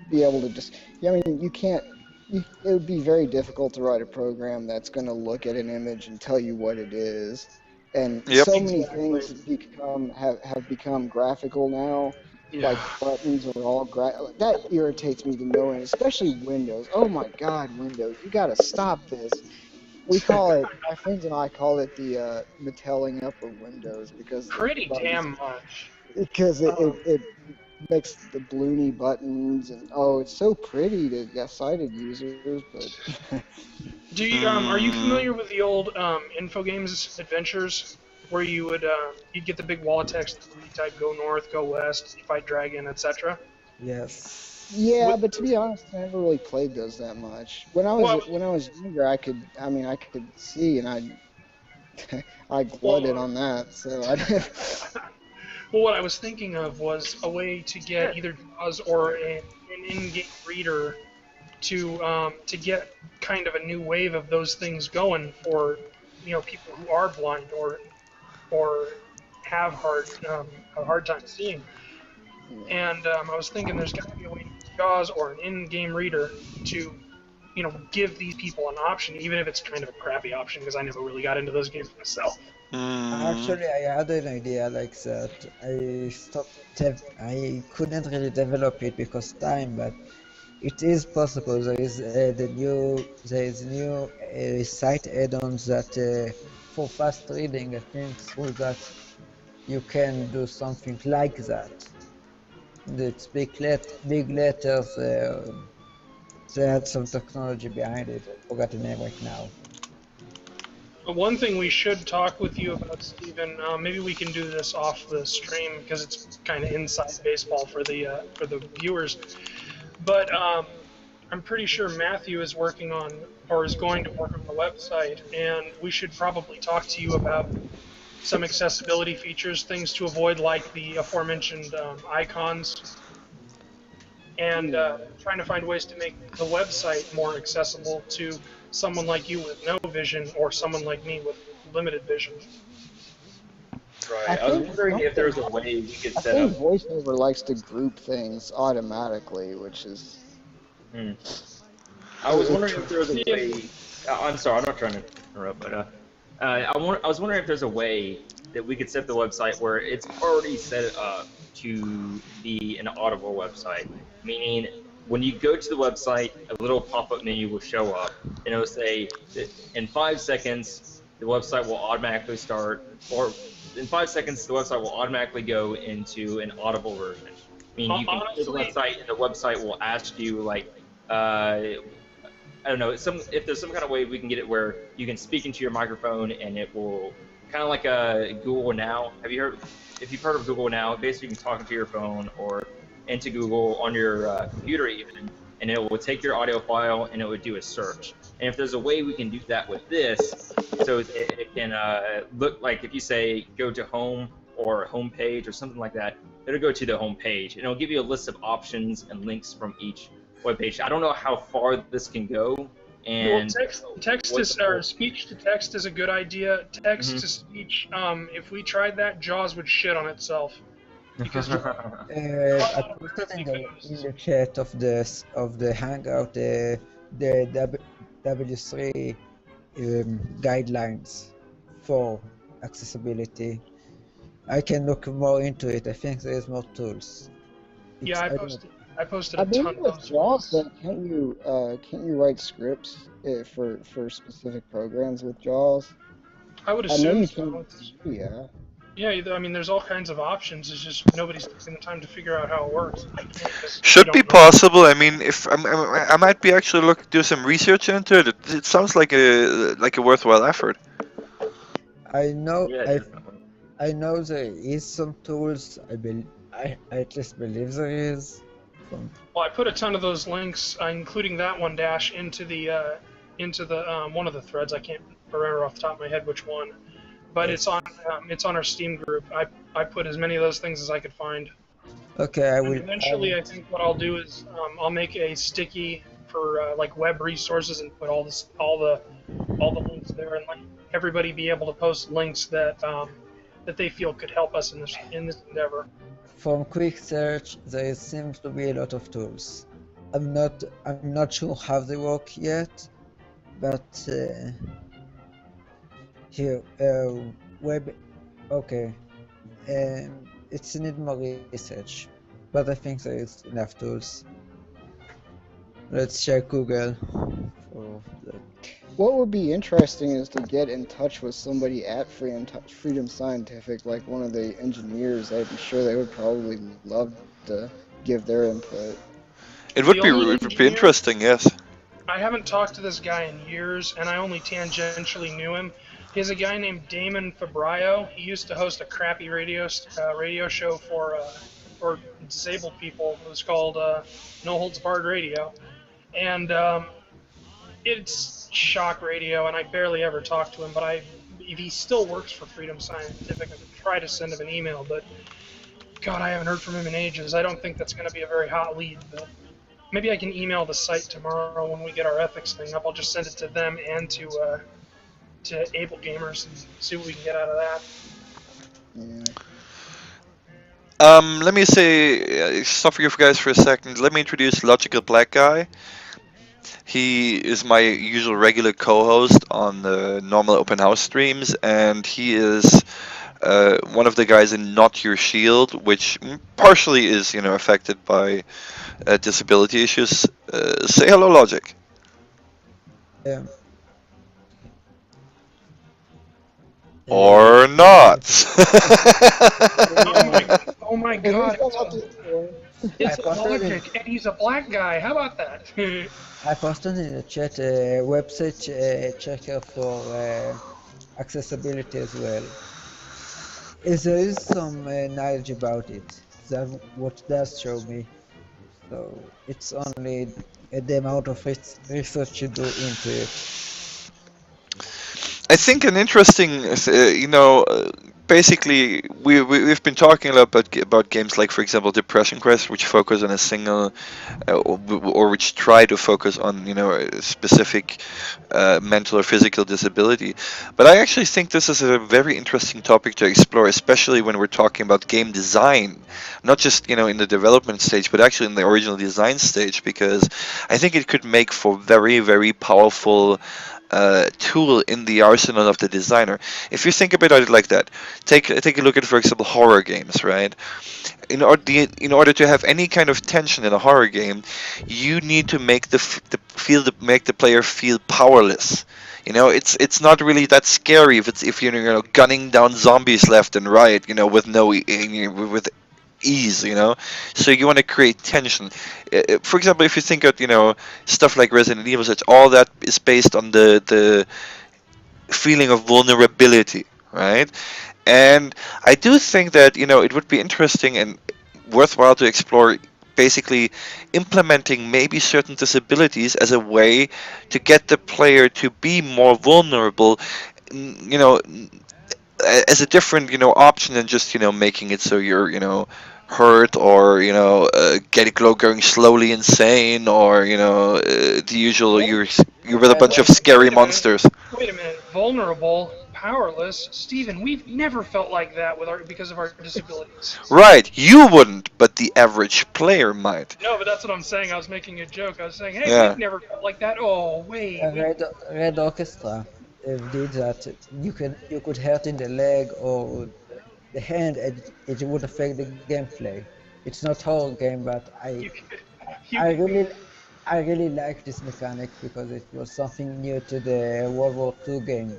be able to just, I mean, you can't, it would be very difficult to write a program that's going to look at an image and tell you what it is. And Yep. so many Exactly. things have become graphical now. Yeah. Like buttons are all that irritates me to no end, especially Windows. Oh my God, Windows, you got to stop this. We call it, my friends and I call it the Matteling up of Windows because the Pretty buttons, damn much. because Um, it makes the bloony buttons and oh, it's so pretty to sighted users, but Are you Mm, familiar with the old Infogames adventures where you'd get the big wall of text where you type "Go north, go west, fight dragon," etc. Yes. yeah. With But to be honest, I never really played those that much. well, When I was younger, I could see and I glutted well, on that, so I well, what I was thinking of was a way to get Shit. either JAWS or an in-game reader to get kind of a new wave of those things going for people who are blind or have a hard time seeing. And I was thinking there's got to be a way to use JAWS or an in-game reader to give these people an option, even if it's kind of a crappy option because I never really got into those games myself. Hmm. Actually, I had an idea like that. I couldn't really develop it because time, but it is possible. There is new site add-ons that for fast reading. I think through that you can do something like that. It's big letters. They had some technology behind it. I forgot the name right now. But one thing we should talk with you about, Stephen, maybe we can do this off the stream because it's kind of inside baseball for the viewers. But I'm pretty sure Matthew is working on or is going to work on the website, and we should probably talk to you about some accessibility features, things to avoid like the aforementioned icons, and Yeah. trying to find ways to make the website more accessible to someone like you with no vision or someone like me with limited vision. I Right. I was think wondering if there something. was a way we could I set think up. VoiceOver likes to group things automatically, which is. Hmm. I was If, wondering if there was a Yeah. way. I'm sorry, I'm not trying to interrupt, but I was wondering if there's a way that we could set the website where it's already set up to be an audible website, meaning when you go to the website, a little pop-up menu will show up, and it will say that in 5 seconds the website will automatically start, or in 5 seconds the website will automatically go into an audible version. Meaning you can clear the Honestly, website, and the website will ask you like. I don't know, if there's some kind of way we can get it where you can speak into your microphone and it will kind of like a Google Now. If you've heard of Google Now, basically you can talk into your phone or into Google on your computer even, and it will take your audio file and it would do a search. And if there's a way we can do that with this, so it can look like if you say go to home or home page or something like that, it'll go to the home page and it'll give you a list of options and links from each webpage. I don't know how far this can go, well, and text what the is or full. speech to text is a good idea. Text Mhm. to speech. If we tried that, Jaws would shit on itself because Jaws I automatically posted in goes. the chat of the Hangout the W3 guidelines for accessibility. I can look more into it. I think there is more tools. Yeah, It's I don't know. I posted I a ton believe of with those JAWS, links. though, can't you write scripts for specific programs with JAWS? I would I know assume you so. can with C, yeah. Yeah, I mean, there's all kinds of options. It's just nobody's taking the time to figure out how it works. I can't because we Should be don't know. possible. I mean, if I might be actually do some research into it. It sounds like a worthwhile effort. I know Yeah, definitely. I know there is some tools. I at least believe there is. From Well, I put a ton of those links, including that one dash, into the one of the threads. I can't remember off the top of my head which one, but yes. it's on our Steam group. I put as many of those things as I could find. Okay, I And will. eventually, I think what I'll do is I'll make a sticky for like web resources and put all the links there, and let everybody be able to post links that they feel could help us in this endeavor. From quick search, there seems to be a lot of tools. I'm not sure how they work yet, but here web. Okay, it's need more research, but I think there is enough tools. Let's check Google for that. What would be interesting is to get in touch with somebody at Freedom Scientific, like one of the engineers. I'm sure they would probably love to give their input. It The would only be engineer interesting. Yes. I haven't talked to this guy in years, and I only tangentially knew him. He's a guy named Damon Fabrio. He used to host a crappy radio show for disabled people. It was called No Holds Barred Radio, and it's shock radio. And I barely ever talked to him, but if he still works for Freedom Scientific, I could try to send him an email. But God, I haven't heard from him in ages. I don't think that's going to be a very hot lead, but. Maybe I can email the site tomorrow when we get our ethics thing up. I'll just send it to them and to Able Gamers and see what we can get out of that. Yeah. Let me say, stop you guys for a second. Let me introduce Logical Black Guy. He is my usual regular co-host on the normal open house streams, and he is one of the guys in Not Your Shield, which partially is, affected by disability issues. Say hello, Logic. Um, Or I, not. Oh my, uh, oh my At God! least I'm not the only one. It's I a posted in logic, and he's a black guy. How about that? I posted in the chat a website checker for accessibility as well. There is some knowledge about it. That what does show me. So it's only the amount of research you do into it. I think an interesting, basically we've been talking a lot about games like, for example, Depression Quest, which focus on a single, or which try to focus on, a specific mental or physical disability. But I actually think this is a very interesting topic to explore, especially when we're talking about game design, not just, in the development stage, but actually in the original design stage, because I think it could make for very, very powerful tool in the arsenal of the designer. If you think about it like that, take a look at, for example, horror games, right? In order to have any kind of tension in a horror game, you need to make make the player feel powerless. It's not really that scary if you're gunning down zombies left and right, with no with ease. So you want to create tension. For example, if you think of stuff like Resident Evil, such all that is based on the feeling of vulnerability, right? And I do think that it would be interesting and worthwhile to explore basically implementing maybe certain disabilities as a way to get the player to be more vulnerable, as a different option than just making it so you're hurt, or getting going slowly insane, or the usual you're with a bunch of scary Wait a minute. monsters. Wait a minute. Vulnerable, powerless, Steven, we've never felt like that because of our disabilities. Right, you wouldn't, but the average player might. No, but that's what I'm saying. I was making a joke. I was saying, hey, Yeah. we've never felt like that. Oh, wait. Red Orchestra did that. You could hurt in the leg or the hand, and it would affect the gameplay. It's not horror game, but You could, you I could really I really like this mechanic because it was something new to the World War II games.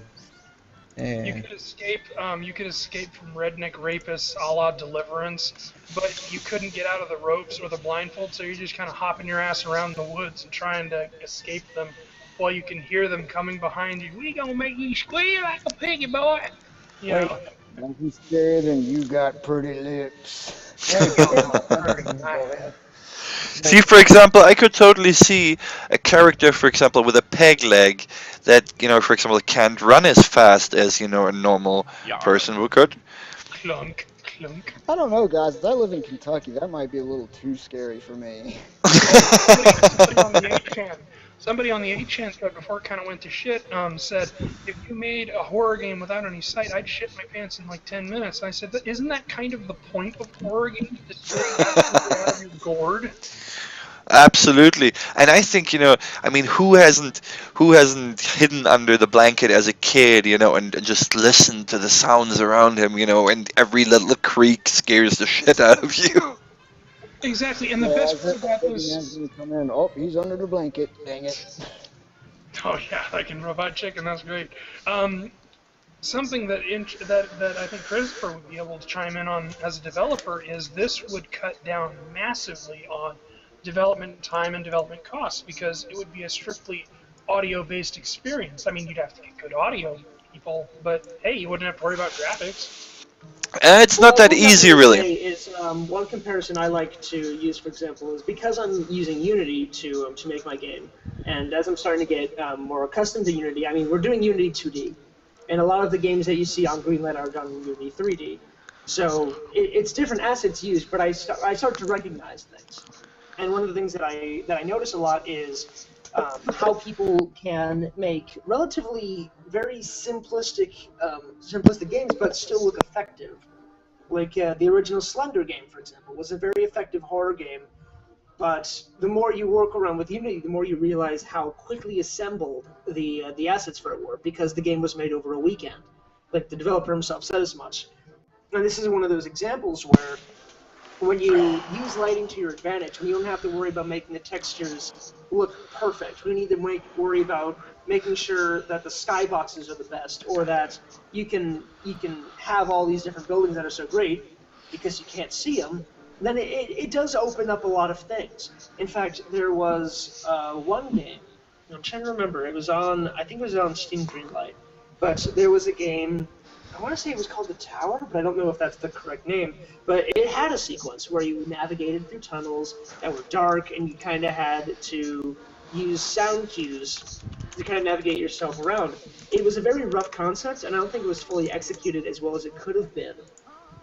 You Uh, could escape. You could escape from redneck rapists, a la Deliverance, but you couldn't get out of the ropes or the blindfold, so you're just kind of hopping your ass around the woods and trying to escape them, while you can hear them coming behind you. We gonna make you squeal like a piggy, boy. You well, know. Don't be scared, and you got pretty lips. well, Oh, that pretty is boring. nice. See, But for example, I could totally see a character, for example, with a peg leg that, for example, can't run as fast as, a normal Yar. person who could. Clunk, clunk. I don't know, guys. I live in Kentucky. That might be a little too scary for me. Somebody on the 8chan, somebody on the 8chan thread before it kind of went to shit, said, if you made a horror game without any sight, I'd shit my pants in like 10 minutes. And I said, isn't that kind of the point of horror games, to scare you absolutely out of your gourd? Absolutely. And I think, I mean, who hasn't hidden under the blanket as a kid, and just listened to the sounds around him, and every little creak scares the shit out of you. Exactly, and the Yeah, best as part if about the this... man's gonna come in. Oh, he's under the blanket. Dang it. Oh yeah, like in Robot Chicken, that's great. Something that I think Christopher would be able to chime in on as a developer is this would cut down massively on development time and development costs, because it would be a strictly audio-based experience. I mean, you'd have to get good audio people, but hey, you wouldn't have to worry about graphics. It's not Well, that one thing easy, I would really. say is one comparison I like to use, for example, is because I'm using Unity to make my game, and as I'm starting to get more accustomed to Unity, I mean, we're doing Unity 2D, and a lot of the games that you see on Greenlight are done in Unity 3D. So it's different assets used, but I start to recognize things. And one of the things that I notice a lot is how people can make relatively very simplistic games, but still look effective. Like the original Slender game, for example, was a very effective horror game But the more you work around with Unity, the more you realize how quickly assembled the assets for it were, because the game was made over a weekend. Like the developer himself said as much. And this is one of those examples where when you use lighting to your advantage, when you don't have to worry about making the textures look perfect, we need to worry about making sure that the skyboxes are the best, or that you can have all these different buildings that are so great because you can't see them. Then it does open up a lot of things. In fact, there was one game. I'm trying to remember. It was on. I think it was on Steam Greenlight. But there was a game. I want to say it was called The Tower, but I don't know if that's the correct name. But it had a sequence where you navigated through tunnels that were dark, and you kind of had to use sound cues to kind of navigate yourself around. It was a very rough concept, and I don't think it was fully executed as well as it could have been.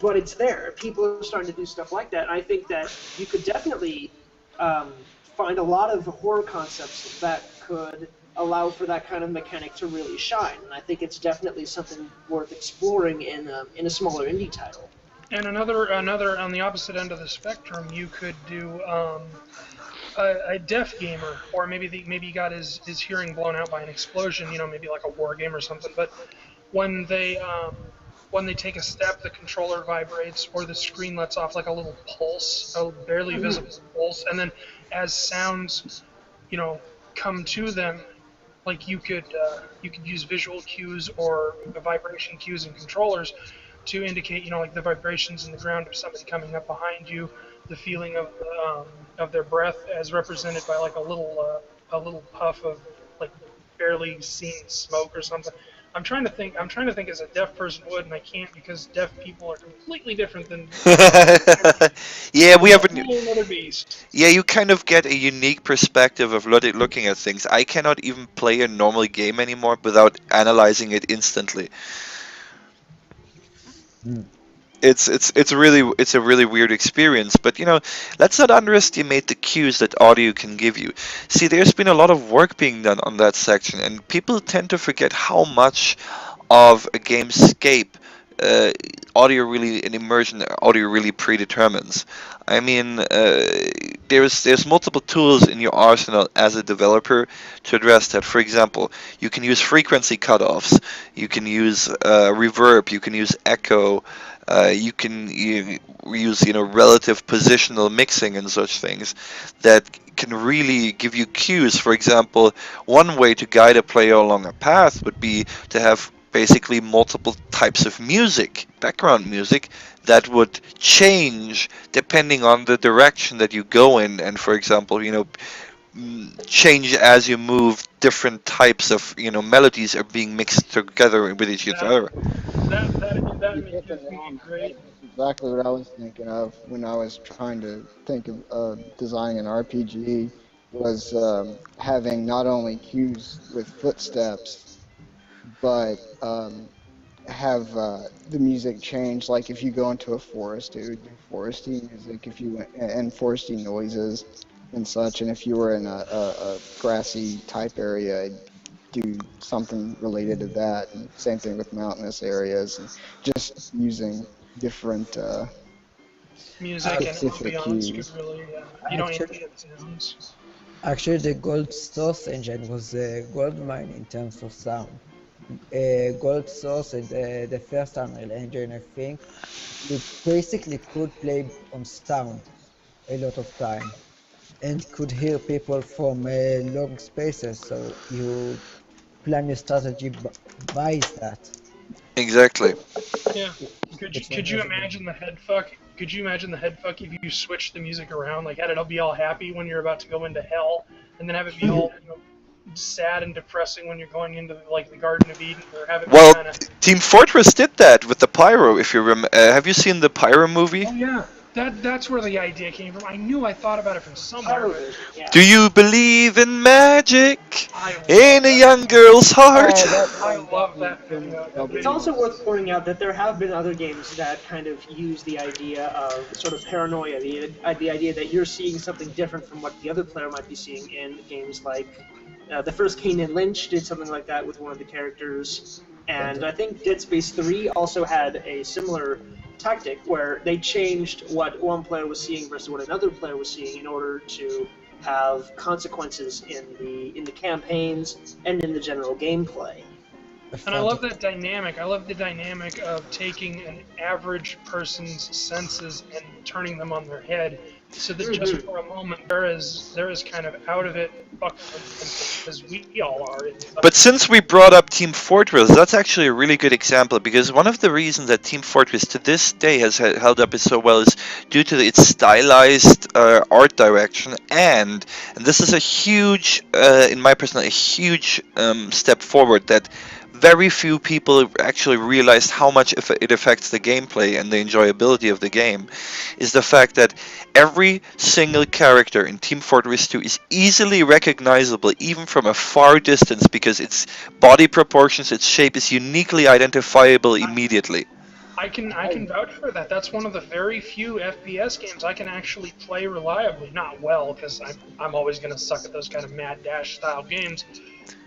But it's there. People are starting to do stuff like that. And I think that you could definitely find a lot of horror concepts that could allow for that kind of mechanic to really shine. And I think it's definitely something worth exploring in a smaller indie title. And another on the opposite end of the spectrum, you could do a deaf gamer, or maybe he got his hearing blown out by an explosion. Maybe like a war game or something. But when they take a step, the controller vibrates, or the screen lets off like a little pulse, a barely visible pulse, and then as sounds, come to them, like you could use visual cues or vibration cues and controllers to indicate, like the vibrations in the ground of somebody coming up behind you, the feeling of their breath as represented by like a little puff of like barely seen smoke or something. I'm trying to think as a deaf person would, and I can't, because deaf people are completely different than Yeah, we have a whole another beast. yeah, you kind of get a unique perspective of looking at things. I cannot even play a normal game anymore without analyzing it instantly. Mm. It's a really weird experience, but let's not underestimate the cues that audio can give you. See, there's been a lot of work being done on that section, and people tend to forget how much of a game's scape uh, audio really and immersion audio really predetermines. I mean, there's multiple tools in your arsenal as a developer to address that. For example, you can use frequency cutoffs, you can use reverb, you can use echo, you can use relative positional mixing and such things that can really give you cues. For example, one way to guide a player along a path would be to have basically multiple types of music, background music, that would change depending on the direction that you go in, and for example, change as you move. Different types of melodies are being mixed together with each other. That You hit the gives nail me on a the head. great. That's exactly what I was thinking of when I was trying to think of designing an RPG. Was having not only cues with footsteps, but have the music change. Like if you go into a forest, it would do foresty music. If you went and foresty noises and such. And if you were in a grassy type area, it'd do something related to that. And same thing with mountainous areas, and just using different Music and specific ambiance could cues. really, you don't Actually, need sounds. actually, the Gold Source engine was a gold mine in terms of sound. Gold Source and the first Unreal Engine, I think, you basically could play on sound a lot of time and could hear people from long spaces. So you plan your strategy by that. Exactly. Yeah. Could you It's could you amazing. imagine the head fuck? Could you imagine the head fuck if you switched the music around, like had it all be all happy when you're about to go into hell, and then have it be all sad and depressing when you're going into like the Garden of Eden, or have it be Well, kind of, Team Fortress did that with the pyro. If you have you seen the pyro movie? oh yeah, that's where the idea came from. I knew I thought about it from somewhere, but Pyrovision, yeah. Do you believe in magic I in love a that. young girl's heart? Oh, that I got love me that so video. many That It's video W. also was worth pointing out that there have been other games that kind of use the idea of sort of paranoia, the idea that you're seeing something different from what the other player might be seeing in games like the first Kane and Lynch did something like that with one of the characters, and I think Dead Space 3 also had a similar tactic where they changed what one player was seeing versus what another player was seeing in order to have consequences in the campaigns and in the general gameplay. And I love that dynamic. I love the dynamic of taking an average person's senses and turning them on their head, so that just for a moment they're as kind of out of it, fucking as we all are. But since we brought up Team Fortress, that's actually a really good example, because one of the reasons that Team Fortress to this day has held up so well is due to its stylized art direction, and this is a huge, in my personal, a huge step forward that very few people actually realized how much it affects the gameplay and the enjoyability of the game, is the fact that every single character in Team Fortress 2 is easily recognizable even from a far distance, because its body proportions, its shape is uniquely identifiable immediately. I can vouch for that. That's one of the very few FPS games I can actually play reliably. Not well, because I'm always going to suck at those kind of Mad Dash style games.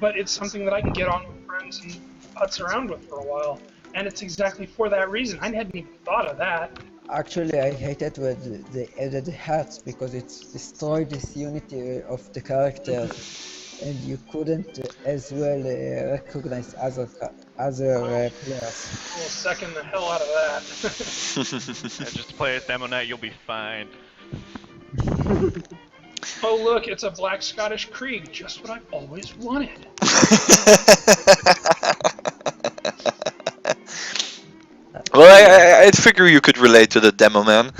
But it's something that I can get on with friends and putz around with for a while. And it's exactly for that reason. I hadn't even thought of that. Actually, I hated when they added hats because it's destroyed this unity of the characters, and you couldn't as well recognize other players. I'll second the hell out of that. Just play as Demo Knight, you'll be fine. Oh look, it's a Black Scottish Krieg, just what I've always wanted. Well, I figure you could relate to the demo man.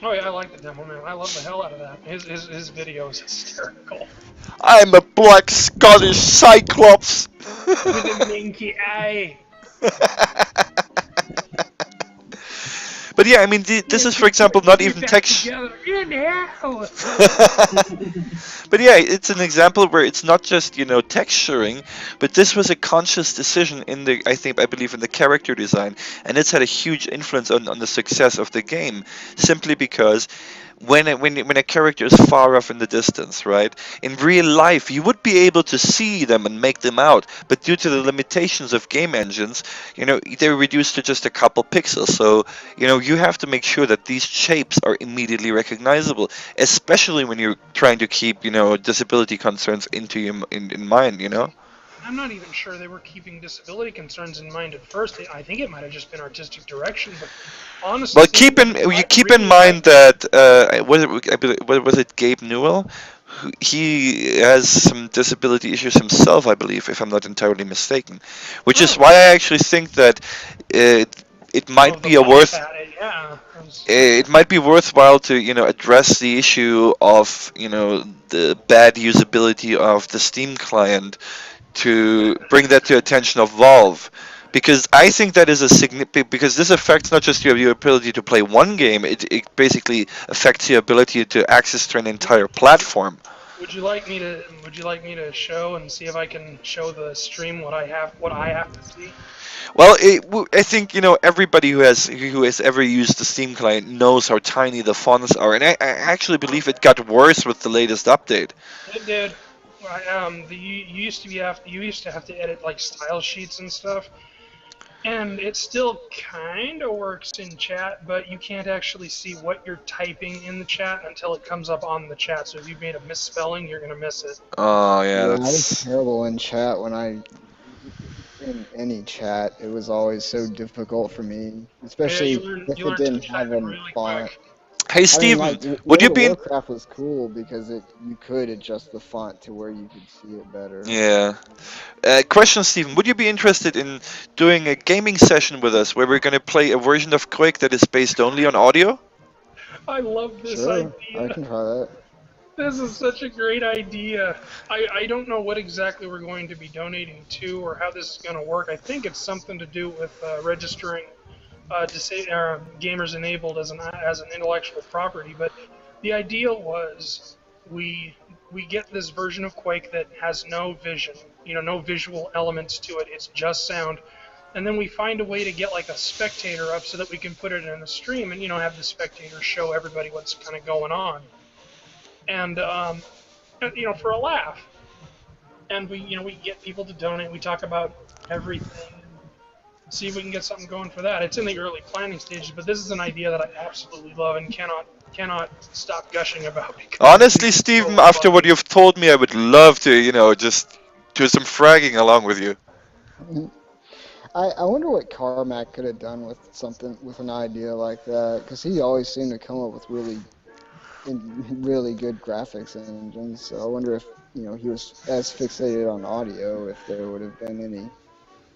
Oh yeah, I like the demo man. I love the hell out of that. His video is hysterical. I'm a black Scottish Cyclops! With a minky eye! But yeah, I mean, this is, for example, not even text. But yeah, it's an example where it's not just, texturing, but this was a conscious decision in I believe in the character design, and it's had a huge influence on the success of the game, simply because when a character is far off in the distance, right? In real life, you would be able to see them and make them out, but due to the limitations of game engines, they're reduced to just a couple pixels. So, you have to make sure that these shapes are immediately recognizable, especially when you're trying to keep, disability concerns in mind, I'm not even sure they were keeping disability concerns in mind at first. I think it might have just been artistic direction, but honestly... Well, keep in mind that, was it Gabe Newell? He has some disability issues himself, I believe, if I'm not entirely mistaken. Which is why I actually think that it might be it might be worthwhile to address the issue of the bad usability of the Steam client, to bring that to attention of Valve, because I think that is a significant, because this affects not just your ability to play one game, it basically affects your ability to access to an entire platform. Would you like me to show and see if I can show the stream what I have to see? Well, I think everybody who has ever used the Steam client knows how tiny the fonts are, and I actually believe it got worse with the latest update. It did. You used to have to edit like style sheets and stuff, and it still kind of works in chat, but you can't actually see what you're typing in the chat until it comes up on the chat. So if you've made a misspelling, you're gonna miss it. Oh yeah, I was terrible in chat in any chat. It was always so difficult for me, especially if it didn't have a font. Quick. Hey Steven, would you be? Warcraft was cool because you could adjust the font to where you could see it better. Yeah. Question, Steven, would you be interested in doing a gaming session with us where we're going to play a version of Quake that is based only on audio? I love this Sure, idea. I can try that. This is such a great idea. I don't know what exactly we're going to be donating to or how this is going to work. I think it's something to do with registering GamersEnabled as an intellectual property. But the idea was we get this version of Quake that has no vision, no visual elements to it. It's just sound. And then we find a way to get like a spectator up so that we can put it in a stream and have the spectator show everybody what's kind of going on. And for a laugh. And we get people to donate. We talk about everything. see if we can get something going for that. It's in the early planning stages, but this is an idea that I absolutely love and cannot stop gushing about because I think Honestly, it's Stephen, so after what fun. you've told me, I would love to, just do some fragging along with you. I wonder what Carmack could have done with something with an idea like that, because he always seemed to come up with really good graphics engines. So I wonder if he was as fixated on audio, if there would have been any.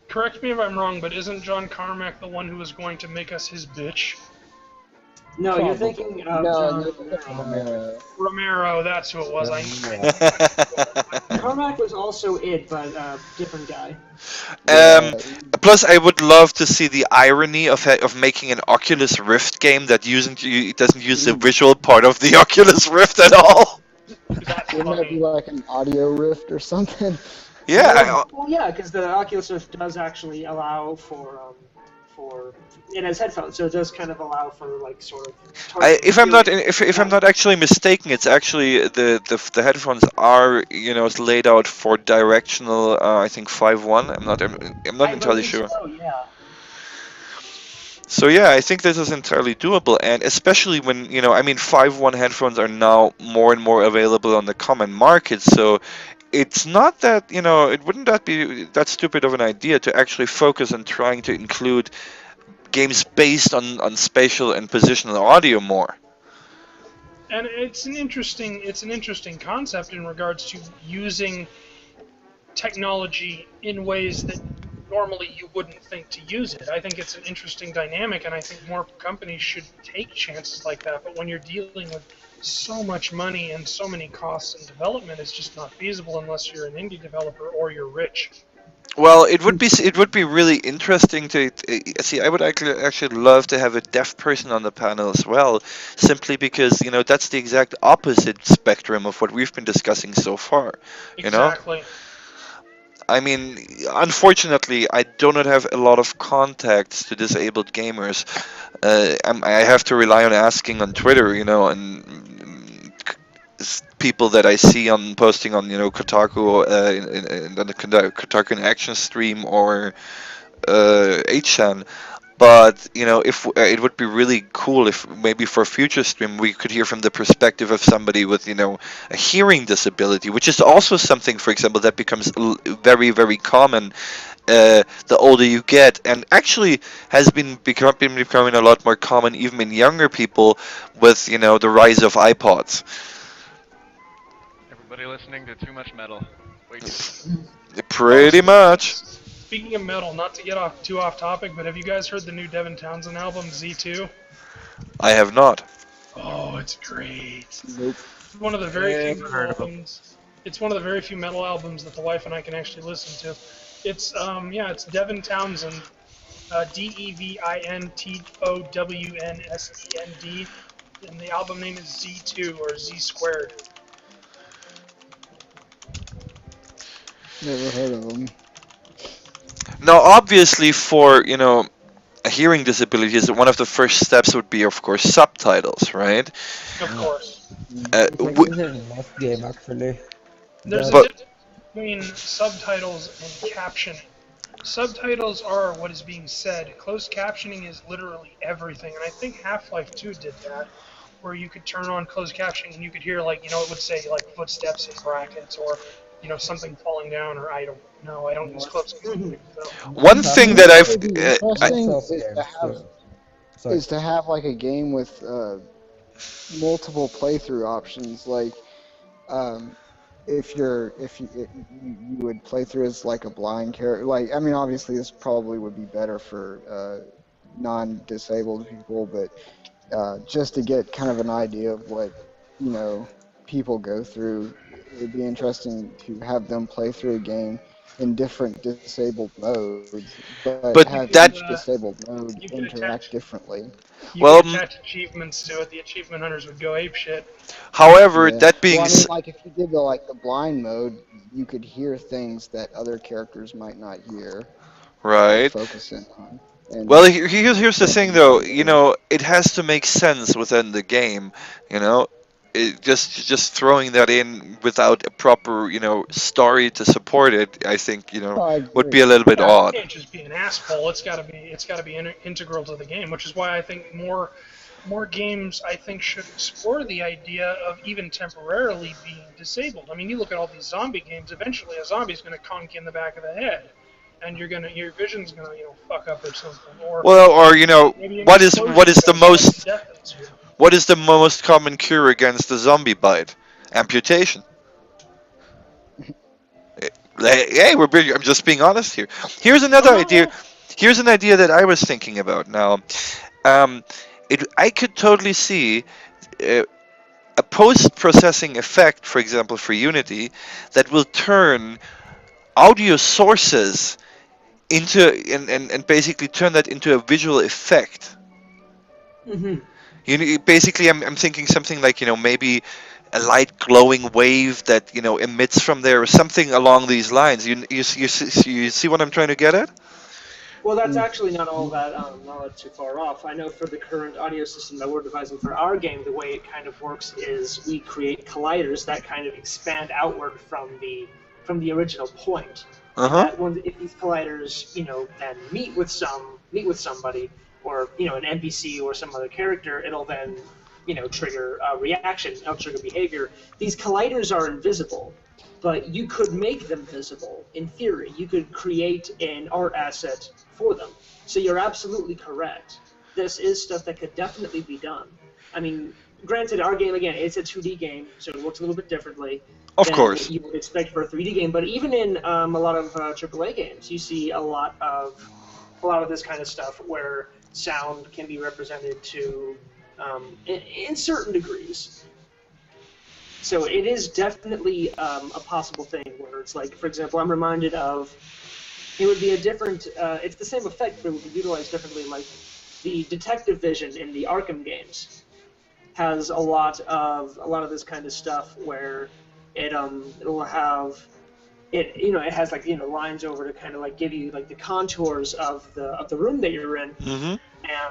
Correct me if I'm wrong, but isn't John Carmack the one who was going to make us his bitch? No, you're Probably. thinking of No, John no, Romero. Romero. Romero, that's who it was. I Romero. Carmack was also it, but different guy. Um, Yeah, plus, I would love to see the irony of making an Oculus Rift game that doesn't use the visual part of the Oculus Rift at all. that's wouldn't that be funny. like an audio rift or something? Yeah, Well, yeah, because the Oculus Rift does actually allow for it has headphones, so it does kind of allow for like sort of if I'm not feeling. if I'm not actually mistaken, it's actually the headphones are laid out for directional. I think 5.1. I'm not I entirely believe sure. so. Yeah. So yeah, I think this is entirely doable, and especially when I mean, 5.1 headphones are now more and more available on the common market. So it's not that it wouldn't that be that stupid of an idea to actually focus on trying to include games based on spatial and positional audio more. And it's an interesting concept in regards to using technology in ways that normally you wouldn't think to use it. I think it's an interesting dynamic, and I think more companies should take chances like that. But when you're dealing with so much money and so many costs in development, it's just not feasible unless you're an indie developer or you're rich. Well, it would be really interesting to see. I would actually love to have a deaf person on the panel as well, simply because that's the exact opposite spectrum of what we've been discussing so far. You know, Exactly. I mean, unfortunately, I do not have a lot of contacts to disabled gamers. I have to rely on asking on Twitter, and people that I see on posting on Kotaku, on the Kotaku in Action stream or 8chan. But if it would be really cool if maybe for a future stream we could hear from the perspective of somebody with a hearing disability, which is also something, for example, that becomes very very common the older you get, and actually has been becoming a lot more common even in younger people with the rise of iPods. Everybody listening to too much metal. Way too. Oh, Pretty much. speaking of metal, not to get off topic, but have you guys heard the new Devin Townsend album Z2? I have not. Oh, it's great. Nope. It's one of the very few Never metal heard of him. albums. It's one of the very few metal albums that the wife and I can actually listen to. It's Devin Townsend, DevinTownsend, and the album name is Z2 or Z squared. Never heard of them. Now, obviously, for a hearing disability, is one of the first steps would be, of course, subtitles, right? Of course. It's like W- this in most game actually. There's a But but difference between subtitles and captioning. Subtitles are what is being said. Closed captioning is literally everything, and I think Half-Life 2 did that, where you could turn on closed captioning and you could hear it would say like footsteps in brackets or something falling down or I don't know. I don't use closed captioning. So. one most thing You that know Half-Life what I've would be I, interesting Microsoft is to games have too. Sorry. like a game with multiple playthrough options. Like, um, if you would play through as like a blind character. Like, I mean, obviously this probably would be better for non-disabled people, but just to get kind of an idea of what you know people go through, it'd be interesting to have them play through a game in different disabled modes, but have but You each could that disabled mode you could interact attach differently. you could well, attach achievements to it. The achievement hunters would go ape shit. however, Yeah. that Well, being I mean, like if you did the blind mode, you could hear things that other characters might not hear by right. focusing on and Well, here's the thing, jumping though. around. It has to make sense within the game. You know, just throwing that in without a proper, story to support it, I think, I would be agree. a little bit Yeah, it odd. can't just be an asshole. It's got to be integral to the game, which is why I think more games I think should explore the idea of even temporarily being disabled. I mean, you look at all these zombie games. Eventually, a zombie's going to conk you in the back of the head, and your vision's going to fuck up or something, or Well, or maybe an what is what explosion's is the going to cause most death to you. what is the most common cure against the zombie bite? Amputation. Hey, I'm just being honest here. Here's No, another no, idea. no. Here's an idea that I was thinking about now. Um, I could totally see uh, a post-processing effect, for example, for Unity, that will turn audio sources into and basically turn that into a visual effect. Hmm. Basically, I'm thinking something like, maybe a light glowing wave that, emits from there, or something along these lines. You see what I'm trying to get at? Well, that's Mm, actually not that too far off. I know for the current audio system that we're devising for our game, the way it kind of works is we create colliders that kind of expand outward from the original point, Uh and huh. that when if these colliders, then meet with somebody or an NPC or some other character, it'll then trigger a reaction, it'll trigger behavior. These colliders are invisible, but you could make them visible in theory. You could create an art asset for them. So you're absolutely correct. This is stuff that could definitely be done. I mean, granted, our game, again, it's a 2D game, so it works a little bit differently Of than course. you would expect for a 3D game. But even in a lot of AAA games, you see a lot of this kind of stuff where sound can be represented to in certain degrees. So it is definitely a possible thing where it's like, for example, I'm reminded of it would be a different. It's the same effect, but it would be utilized differently. Like the detective vision in the Arkham games has a lot of this kind of stuff where it'll have it has like lines over to kind of like give you like the contours of the room that you're in, Mm-hmm.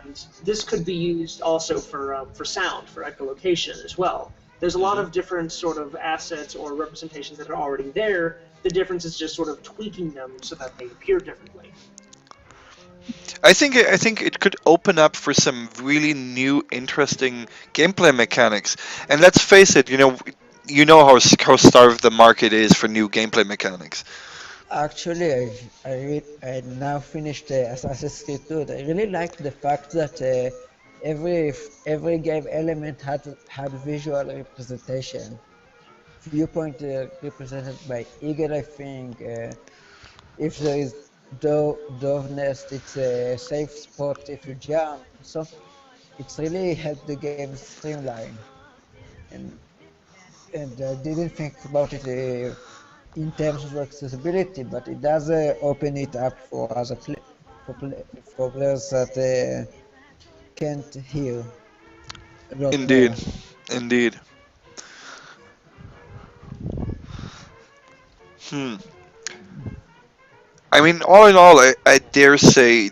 and this could be used also for sound, for echolocation as well. There's a lot Mm-hmm. of different sort of assets or representations that are already there. The difference is just sort of tweaking them so that they appear differently. I think it could open up for some really new, interesting gameplay mechanics. And let's face it, how starved the market is for new gameplay mechanics. Actually, I now finished Assassin's Creed 2. I really liked the fact that every game element had visual representation. Viewpoint represented by eagle, I think. If there is dove nest, it's a safe spot if you jump. So it's really helped the game streamline. And and I didn't think about it in terms of accessibility, but it does open it up for for players that can't hear a lot Indeed. more. Indeed. Hmm. I mean, all in all, I dare say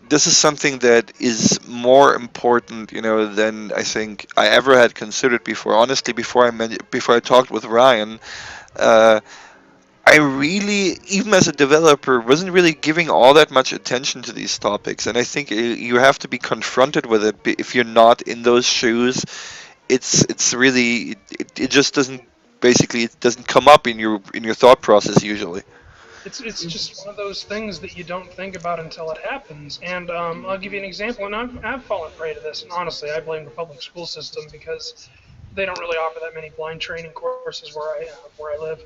this is something that is more important, than I think I ever had considered before. Honestly, before I talked with Ryan, uh, I really, even as a developer, wasn't really giving all that much attention to these topics. And I think you have to be confronted with it. If you're not in those shoes, it's really it just doesn't basically it doesn't come up in your thought process usually. It's just one of those things that you don't think about until it happens. And I'll give you an example. And I've fallen prey to this. And honestly, I blame the public school system because they don't really offer that many blind training courses where I live.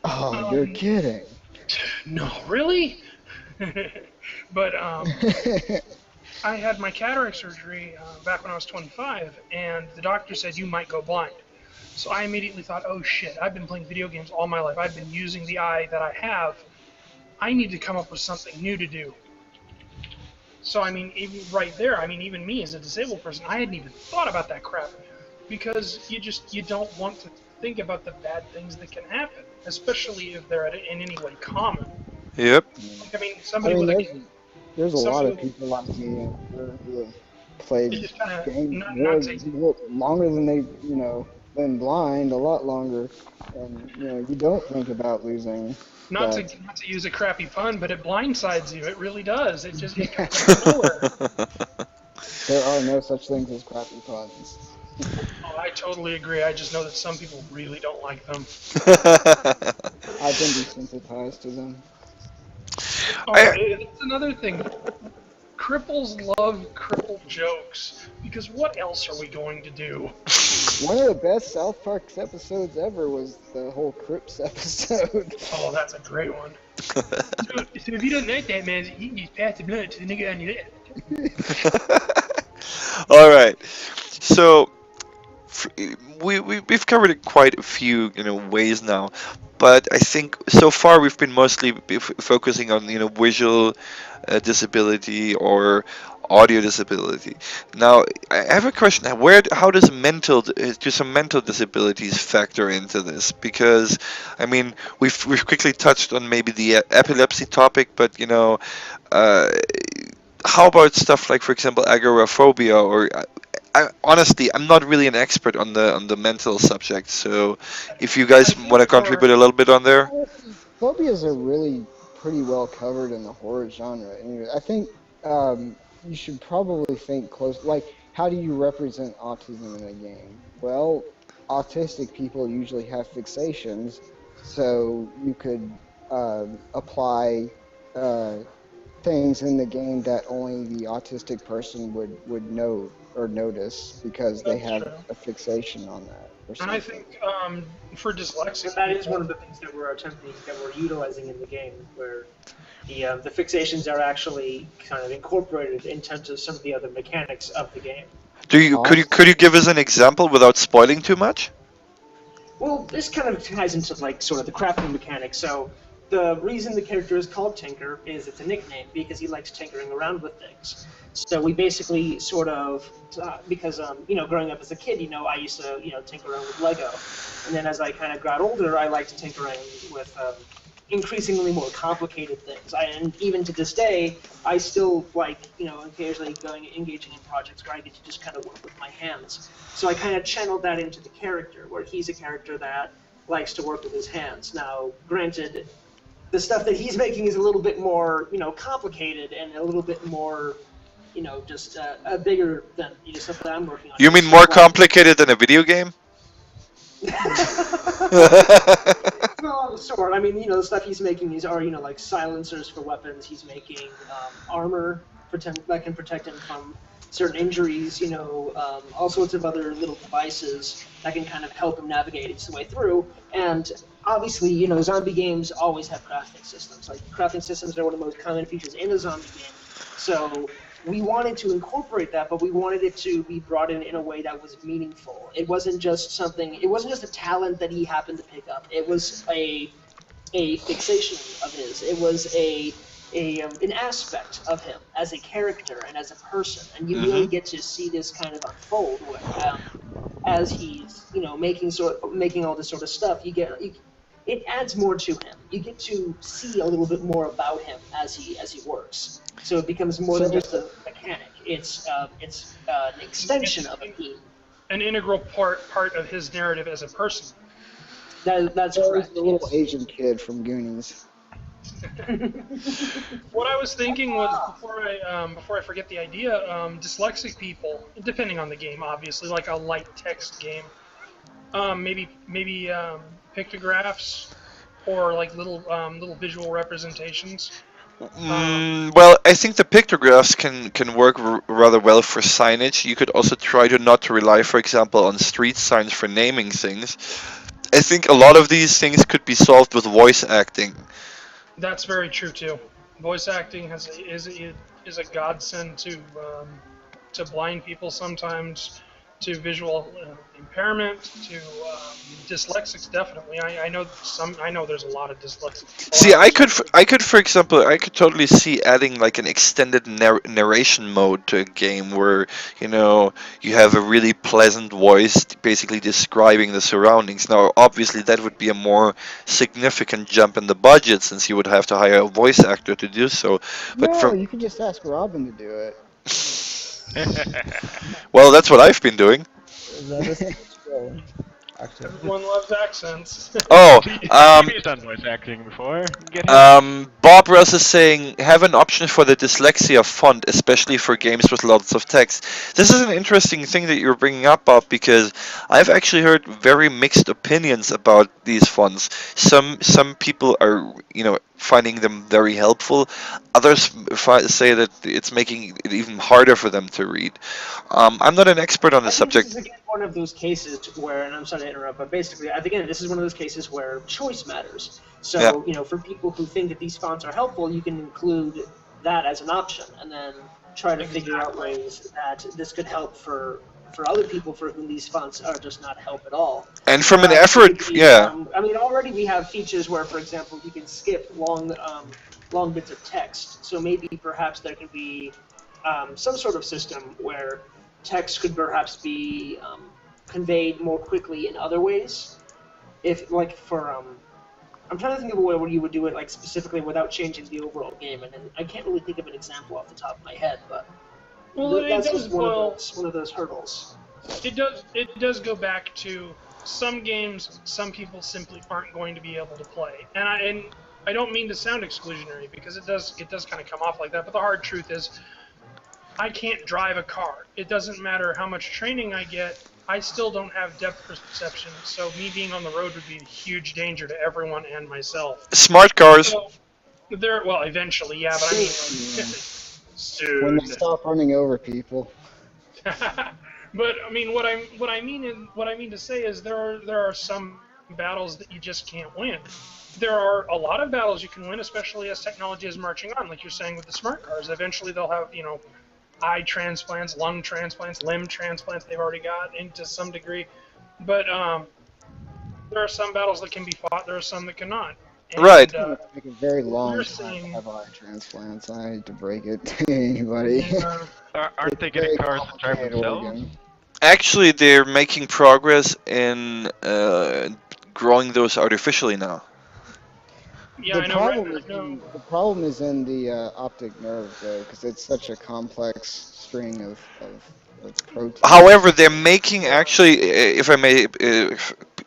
oh, you're Um, kidding. no, really. But I had my cataract surgery back when I was 25, and the doctor said you might go blind. So I immediately thought, oh shit, I've been playing video games all my life. I've been using the eye that I have. I need to come up with something new to do. So I mean, even right there, I mean, even me as a disabled person, I hadn't even thought about that crap because you don't want to think about the bad things that can happen, especially if they're in any way common. Yep. Like I mean, I mean, there's a lot somebody of with people like me. Yeah. It played just kind of games not to more longer than they, been blind, a lot longer. And, you don't think about losing that. not to use a crappy pun, but it blindsides you. It really does. It comes out of nowhere. There are no such things as crappy puns. Oh, I totally agree. I just know that some people really don't like them. I've been desensitized to them. Oh, I, that's another thing. Cripples love cripple jokes because what else are we going to do? One of the best South Park episodes ever was the whole Crips episode. Oh, that's a great one. So if you don't like that, man, you can just pass the blunt to the nigga on your left. All right. So we've covered quite a few ways now, but I think so far we've been mostly focusing on visual disability or audio disability. Now I have a question: how does do some mental disabilities factor into this? Because I mean we've quickly touched on maybe the epilepsy topic, but uh, how about stuff like, for example, agoraphobia or honestly, I'm not really an expert on the mental subject, so if you I guys think want to contribute a little bit on there. Phobias are really pretty well covered in the horror genre. Anyway, I think you should probably think close. Like, how do you represent autism in a game? Well, autistic people usually have fixations, so you could apply uh, things in the game that only the autistic person would know or notice because they that's have true. a fixation on that or And I something. think for dyslexic And that is one people, of the things that we're utilizing in the game, where the fixations are actually kind of incorporated into some of the other mechanics of the game. Do you could you give us an example without spoiling too much? Well, this kind of ties into like sort of the crafting mechanics. So the reason the character is called Tinker is it's a nickname because he likes tinkering around with things. So we basically sort of because growing up as a kid, I used to tinker around with Lego, and then as I kind of got older, I liked to tinker around with increasingly more complicated things. And even to this day, I still like occasionally engaging in projects where I get to just kind of work with my hands. So I kind of channeled that into the character, where he's a character that likes to work with his hands. Now, granted, the stuff that he's making is a little bit more, complicated and a little bit more, just bigger than stuff that I'm working on. You mean It's more stuff like complicated than a video game? well, sort. I mean, the stuff he's making are, like silencers for weapons. He's making armor that can protect him from certain injuries. All sorts of other little devices that can kind of help him navigate his way through. And obviously, zombie games always have crafting systems. Like crafting systems are one of the most common features in a zombie game. So we wanted to incorporate that, but we wanted it to be brought in a way that was meaningful. It wasn't just a talent that he happened to pick up. It was a fixation of his. It was an aspect of him as a character and as a person, and you really get to see this kind of unfold as he's making all this sort of stuff. It adds more to him. You get to see a little bit more about him as he works. So it becomes more than just a mechanic. It's an extension of a theme. an integral part of his narrative as a person. That's So correct. he's the little Yes. Asian kid from Goonies. What I was thinking was before I forget the idea, dyslexic people, depending on the game, obviously, like a light text game, maybe pictographs or like little visual representations. Well, I think the pictographs can work rather well for signage. You could also try to not to rely, for example, on street signs for naming things. I think a lot of these things could be solved with voice acting. That's very true too. Voice acting is a godsend to blind people sometimes, to visual impairment, to dyslexics definitely. I know there's a lot of dyslexic people See, out there. I could, for example, I could totally see adding like an extended narration mode to a game where, you have a really pleasant voice basically describing the surroundings. Now, obviously, that would be a more significant jump in the budget since you would have to hire a voice actor to do so. But No, from you can just ask Robin to do it. Well, that's what I've been doing. That is true, actually. Everyone loves accents. Oh, Stevie's done voice acting before. Get him. Bob Ross is saying have an option for the dyslexia font, especially for games with lots of text. This is an interesting thing that you're bringing up, Bob, because I've actually heard very mixed opinions about these fonts. Some people are finding them very helpful. Others say that it's making it even harder for them to read. I'm not an expert on the I think this subject. is again one of those cases where, and I'm sorry to interrupt, but basically, again, this is one of those cases where choice matters. Yeah. So, for people who think that these fonts are helpful, you can include that as an option, and then try to figure out ways that this could help for other people for whom these fonts are just not help at all. And from an effort, Typically, yeah. already we have features where, for example, you can skip long bits of text. So maybe perhaps there could be some sort of system where text could perhaps be conveyed more quickly in other ways. If like I'm trying to think of a way where you would do it like specifically without changing the overall game, and I can't really think of an example off the top of my head, but Well, that's just one of those hurdles. it does go back to some games some people simply aren't going to be able to play, and I don't mean to sound exclusionary because it does kind of come off like that, but the hard truth is I can't drive a car. It doesn't matter how much training I get, I still don't have depth perception, so me being on the road would be a huge danger to everyone and myself. Smart cars. So well, eventually, yeah, but I mean, like, soon. When they stop running over people. But I mean, what I mean to say is there are some battles that you just can't win. There are a lot of battles you can win, especially as technology is marching on, like you're saying with the smart cars. Eventually, they'll have eye transplants, lung transplants, limb transplants. They've already got into some degree, but there are some battles that can be fought. There are some that cannot. And, Right. It's gonna take a very long time to have eye transplants. I hate to break it to anybody. Aren't they getting cars that drive themselves? Actually, they're making progress in growing those artificially now. Yeah, I know. The problem is in the optic nerve, though, because it's such a complex string of proteins. However, they're making actually, if I may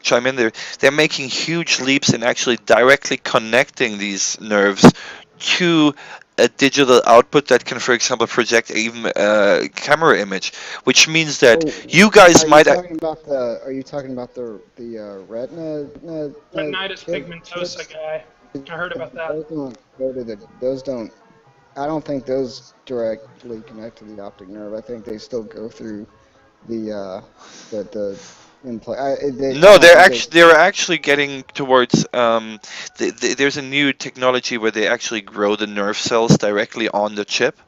chime in there, they're making huge leaps in actually directly connecting these nerves to a digital output that can, for example, project even a camera image, which means that you guys might. Are you talking about the retina? Retinitis pigmentosa guy. I heard about that. Those don't. I don't think those directly connect to the optic nerve. I think they still go through the implant. No, they're actually getting towards. There's a new technology where they actually grow the nerve cells directly on the chip.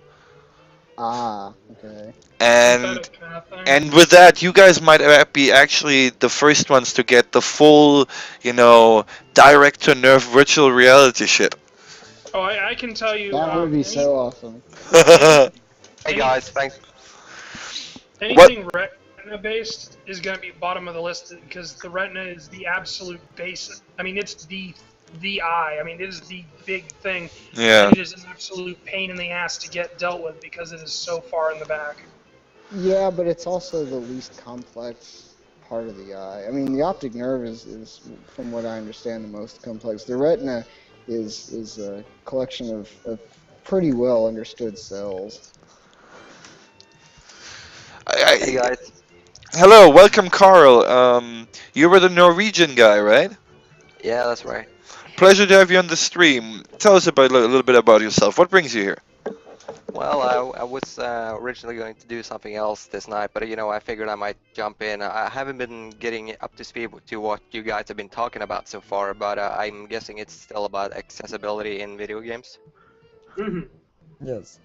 Ah, okay. And with that, you guys might be actually the first ones to get the full, direct to nerve virtual reality shit. Oh, I can tell you. That would be so awesome. Hey guys, thanks. Anything retina based is going to be bottom of the list because the retina is the absolute base. I mean, it's the eye. I mean, it is the big thing. Yeah. And it is an absolute pain in the ass to get dealt with because it is so far in the back. Yeah, but it's also the least complex part of the eye. I mean, the optic nerve is from what I understand, the most complex. The retina is a collection of pretty well understood cells. Hey guys. Hello, welcome, Carl. You were the Norwegian guy, right? Yeah, that's right. Pleasure to have you on the stream. Tell us a little bit about yourself. What brings you here? Well, I was originally going to do something else this night, but I figured I might jump in. I haven't been getting up to speed to what you guys have been talking about so far, but I'm guessing it's still about accessibility in video games. Mm-hmm. Yes.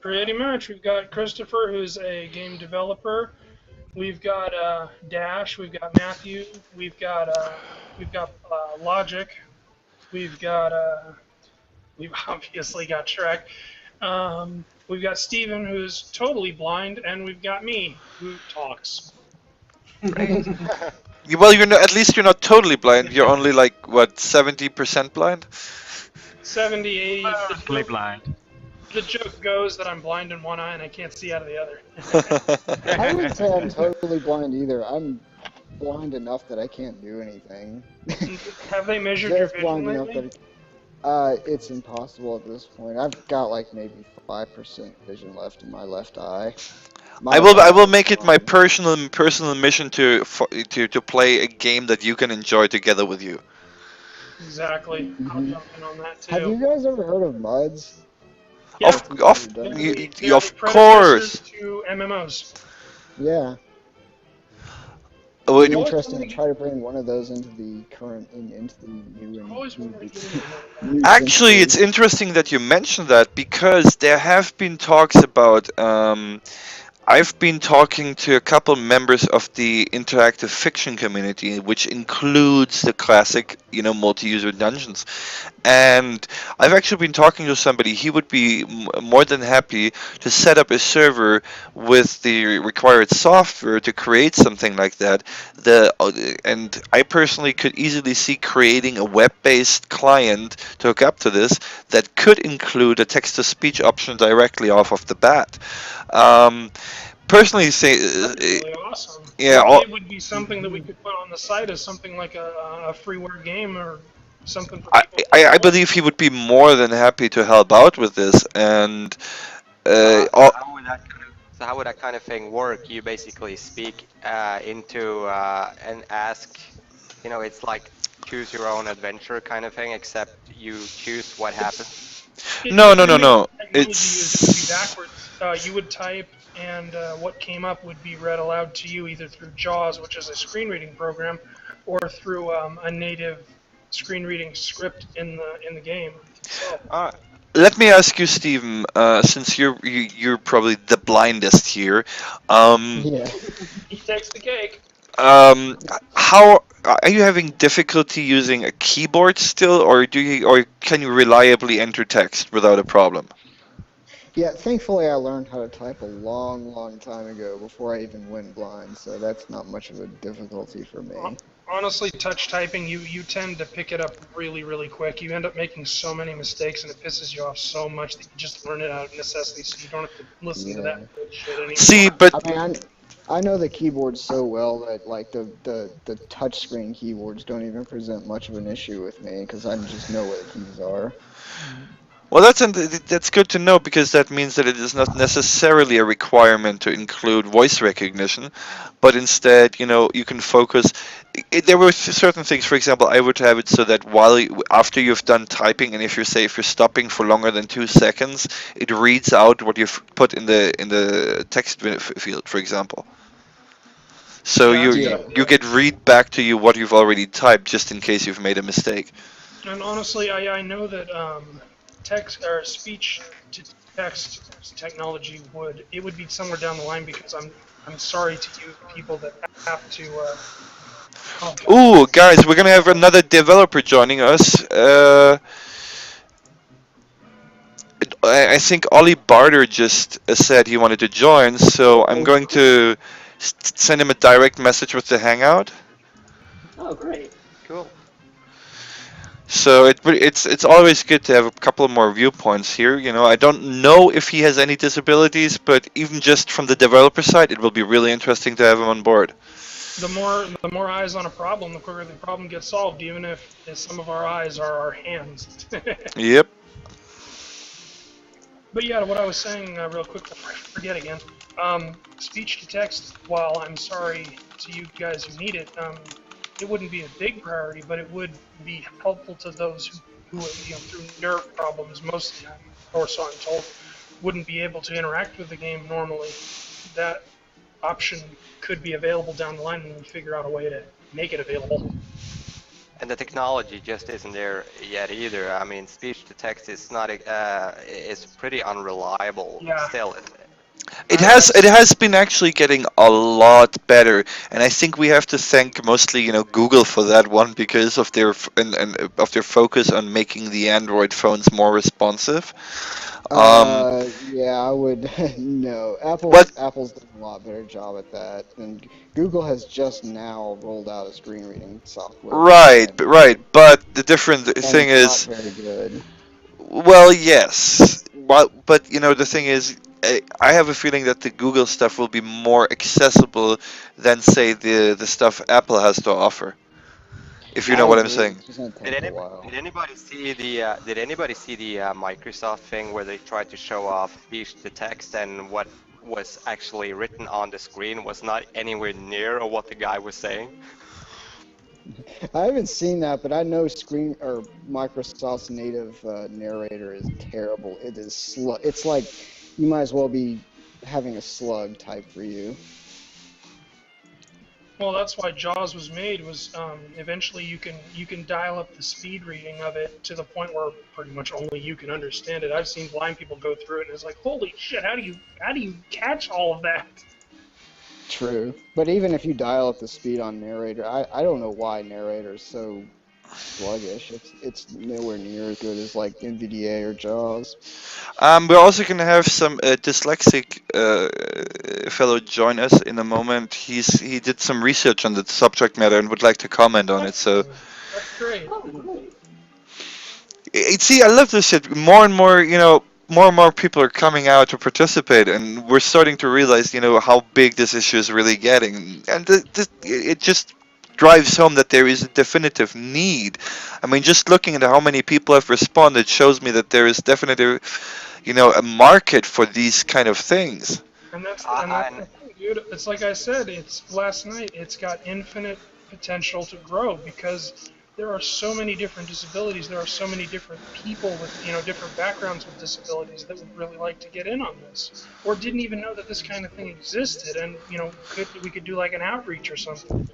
Pretty much. We've got Christopher, who's a game developer. We've got Dash. We've got Matthew. We've got Logic. We've obviously got Shrek. We've got Steven, who's totally blind, and we've got me, who talks. Well, at least you're not totally blind. You're only like, what, 70% blind? 70, 80. Mostly blind. The joke goes that I'm blind in one eye and I can't see out of the other. I wouldn't say I'm totally blind either. I'm blind enough that I can't do anything. Have they measured your Just vision blind enough that lately? it's impossible at this point. I've got like maybe 5% vision left in my left eye. I My will right I eye will is make it my fine. personal mission to play a game that you can enjoy together with you. Exactly. I'll Hmm. jump in on that Have too. you guys ever heard of MUDs? Yeah, Multiplayer they're the Of predecessors course. to MMOs. Yeah. Be When- Always wanted interesting to to get, try to bring one of those into the current into the new and always wanted to get into MMOs. new Actually, it's century. interesting that you mentioned that because there have been talks about. I've been talking to a couple members of the interactive fiction community, which includes the classic, multi-user dungeons. And I've actually been talking to somebody. He would be more than happy to set up a server with the required software to create something like that. And I personally could easily see creating a web-based client to hook up to this that could include a text-to-speech option directly off of the bat. Um, personally, say, That'd be really awesome. yeah, It would be something that we could put on the site as something like a freeware game or something for I, people to I enjoy. believe he would be more than happy to help out with this. And So uh, how, so all, how would that kind of so how would that kind of thing work? You basically speak into and ask, it's like choose your own adventure kind of thing, except you choose what It's happens. no, no, no, depending on no. the technology used, it would be It's backwards. You would type, and what came up would be read aloud to you either through JAWS, which is a screen reading program, or through a native screen reading script in the game itself. Ah, Let me ask you, Stephen, since you're probably the blindest here. Um, Yeah. He takes the cake. um, how are you having difficulty using a keyboard still, or can you reliably enter text without a problem? Yeah, thankfully I learned how to type a long, long time ago before I even went blind, so that's not much of a difficulty for me. Honestly, touch typing, you tend to pick it up really, really quick. You end up making so many mistakes, and it pisses you off so much that you just learn it out of necessity, so you don't have to listen to Yeah. that bullshit See, anymore. but I mean, I know the keyboard so well that like the touch screen keyboards don't even present much of an issue with me because I just know where the keys are. well, that's good to know because that means that it is not necessarily a requirement to include voice recognition, but instead, you can focus. There were certain things, for example, I would have it so that after you've done typing, and if you're stopping for longer than 2 seconds, it reads out what you've put in the text field, for example. So Yeah, you that's a you, good Yeah. you idea. get read back to you what you've already typed, just in case you've made a mistake. And honestly, I know that text or speech to text technology would be somewhere down the line because I'm sorry to you people that have to. Oh God. Ooh, guys, we're gonna have another developer joining us. I think Ollie Barter just said he wanted to join, so I'm Oh, going to send him a direct message with the Hangout. oh, great. cool. So it's always good to have a couple more viewpoints here. I don't know if he has any disabilities, but even just from the developer side, it will be really interesting to have him on board. The more eyes on a problem, the quicker the problem gets solved. Even if some of our eyes are our hands. Yep. But yeah, what I was saying real quick before I forget again, speech to text. While I'm sorry to you guys who need it, it wouldn't be a big priority, but it would be helpful to those who through nerve problems mostly, or so I'm told, wouldn't be able to interact with the game normally. That option could be available down the line when we figure out a way to make it available. And the technology just isn't there yet either. I mean, speech to text is not is pretty unreliable Yeah, still, isn't it? It that's has been actually getting a lot better, and I think we have to thank mostly Google for that one because of and of their focus on making the Android phones more responsive. Um, Yeah, I would no. but Apple's done a lot better job at that, and Google has just now rolled out a screen reading software for right, Android, but the different and thing it's not is, very good. well, yes. well, but the thing is, I have a feeling that the Google stuff will be more accessible than, say, the stuff Apple has to offer. If you I know what I'm agree. saying. It's just gonna Did take a anybody while. did anybody see the Microsoft thing where they tried to show off the text and what was actually written on the screen was not anywhere near what the guy was saying? I haven't seen that, but I know Screen or Microsoft's native narrator is terrible. It is It's like you might as well be having a slug type for you. Well, that's why Jaws was made. Was eventually you can dial up the speed reading of it to the point where pretty much only you can understand it. I've seen blind people go through it, and it's like, holy shit! How do you catch all of that? True. But even if you dial up the speed on narrator, I don't know why narrator is so sluggish. It's nowhere near as good as like NVDA or JAWS. We're also going to have some dyslexic fellow join us in a moment. He did some research on the subject matter and would like to comment on it. So, That's great. see, I love this shit. More and more, more and more people are coming out to participate, and we're starting to realize, how big this issue is really getting, and it just drives home that there is a definitive need. I mean, just looking at how many people have responded shows me that there is definitely, a market for these kind of things. And that's I, the thing, dude. It's like I said. It's last night. It's got infinite potential to grow because there are so many different disabilities. There are so many different people with different backgrounds with disabilities that would really like to get in on this, or didn't even know that this kind of thing existed. And we could do like an outreach or something.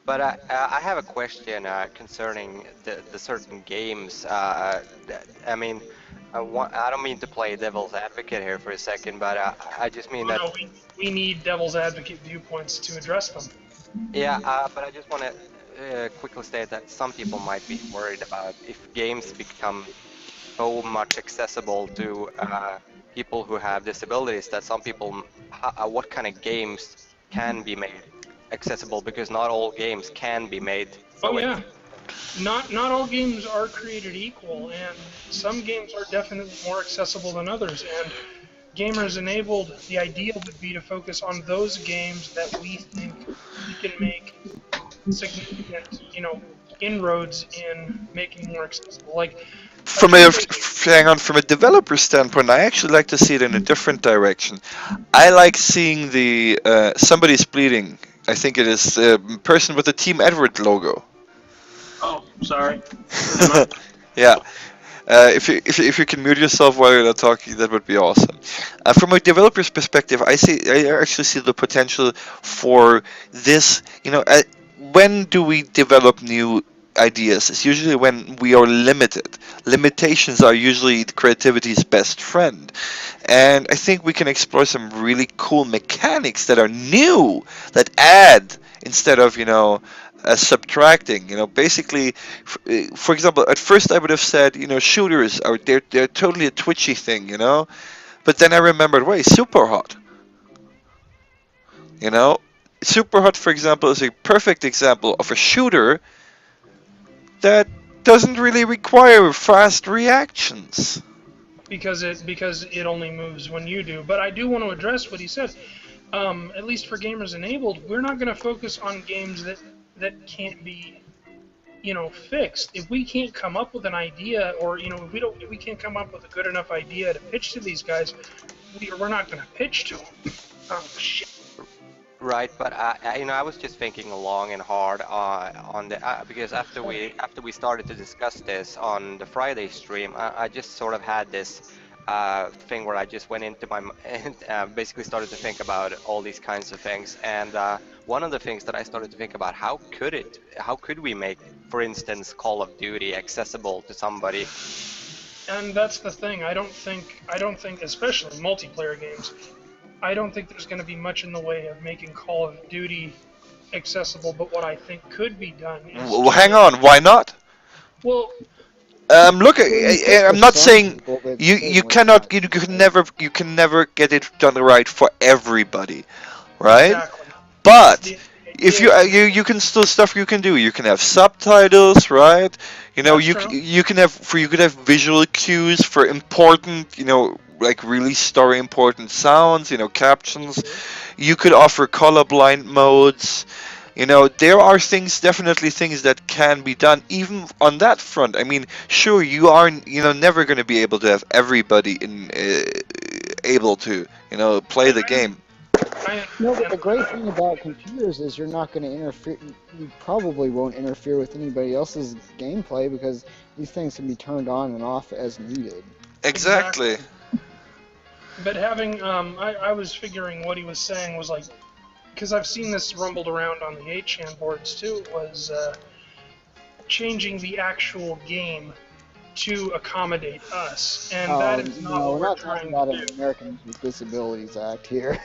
But I have a question concerning the certain games. I mean, I don't mean to play devil's advocate here for a second, but I just mean Oh that, no, we need devil's advocate viewpoints to address them. yeah, but I just want to quickly state that some people might be worried about if games become so much accessible to people who have disabilities that some people, what kind of games can be made accessible, because not all games can be made Oh so yeah, not all games are created equal, and some games are definitely more accessible than others. And Gamers Enabled, the ideal would be to focus on those games that we think we can make significant, inroads in making more accessible. Like a From a game that hang on, from a developer standpoint, I actually like to see it in a different direction. I like seeing the somebody's bleeding. I think it is a person with the Team Edward logo. oh, sorry. Yeah. If you can mute yourself while you're not talking, that would be awesome. From a developer's perspective, I actually see the potential for this. When do we develop new ideas? It's usually when we are limited. Limitations are usually creativity's best friend, and I think we can explore some really cool mechanics that are new, that add instead of subtracting. Basically, for example, at first I would have said, shooters are they're totally a twitchy thing, but then I remembered, wait, super hot, you know. Super hot, for example, is a perfect example of a shooter that doesn't really require fast reactions. Because it only moves when you do. But I do want to address what he said. At least for Gamers Enabled, we're not going to focus on games that can't be, fixed. If we can't come up with an idea, or if we can't come up with a good enough idea to pitch to these guys, we're not going to pitch to them. Oh shit. right. But I was just thinking long and hard on the because after we started to discuss this on the Friday stream, I just sort of had this thing where I just went into my and basically started to think about all these kinds of things. And one of the things that I started to think about, how could we make, for instance, Call of Duty accessible to somebody? And that's the thing. I don't think, especially multiplayer games, I don't think there's going to be much in the way of making Call of Duty accessible. But what I think could be done is Well, hang on, why not? well, Look, Well, you could I'm for not some saying people, but you certainly cannot, not. you can never get it done right for everybody, right? exactly. That's But the if you you can still stuff you can do. You can have subtitles, right? You know, That's true. you can have you could have visual cues for important, like really story important sounds, captions. You could offer colorblind modes. There are definitely things that can be done even on that front. I mean, sure, you are, never going to be able to have everybody able to, play the I, game. I No, but understand. the great thing about computers is you're not going to interfere. You probably won't interfere with anybody else's gameplay because these things can be turned on and off as needed. Exactly. Exactly. But having, I was figuring what he was saying was like, because I've seen this rumbled around on the 8chan boards too, was changing the actual game to accommodate us, and that Oh, is not no, what we're we're not talking trying to about do. an Americans with Disabilities Act here.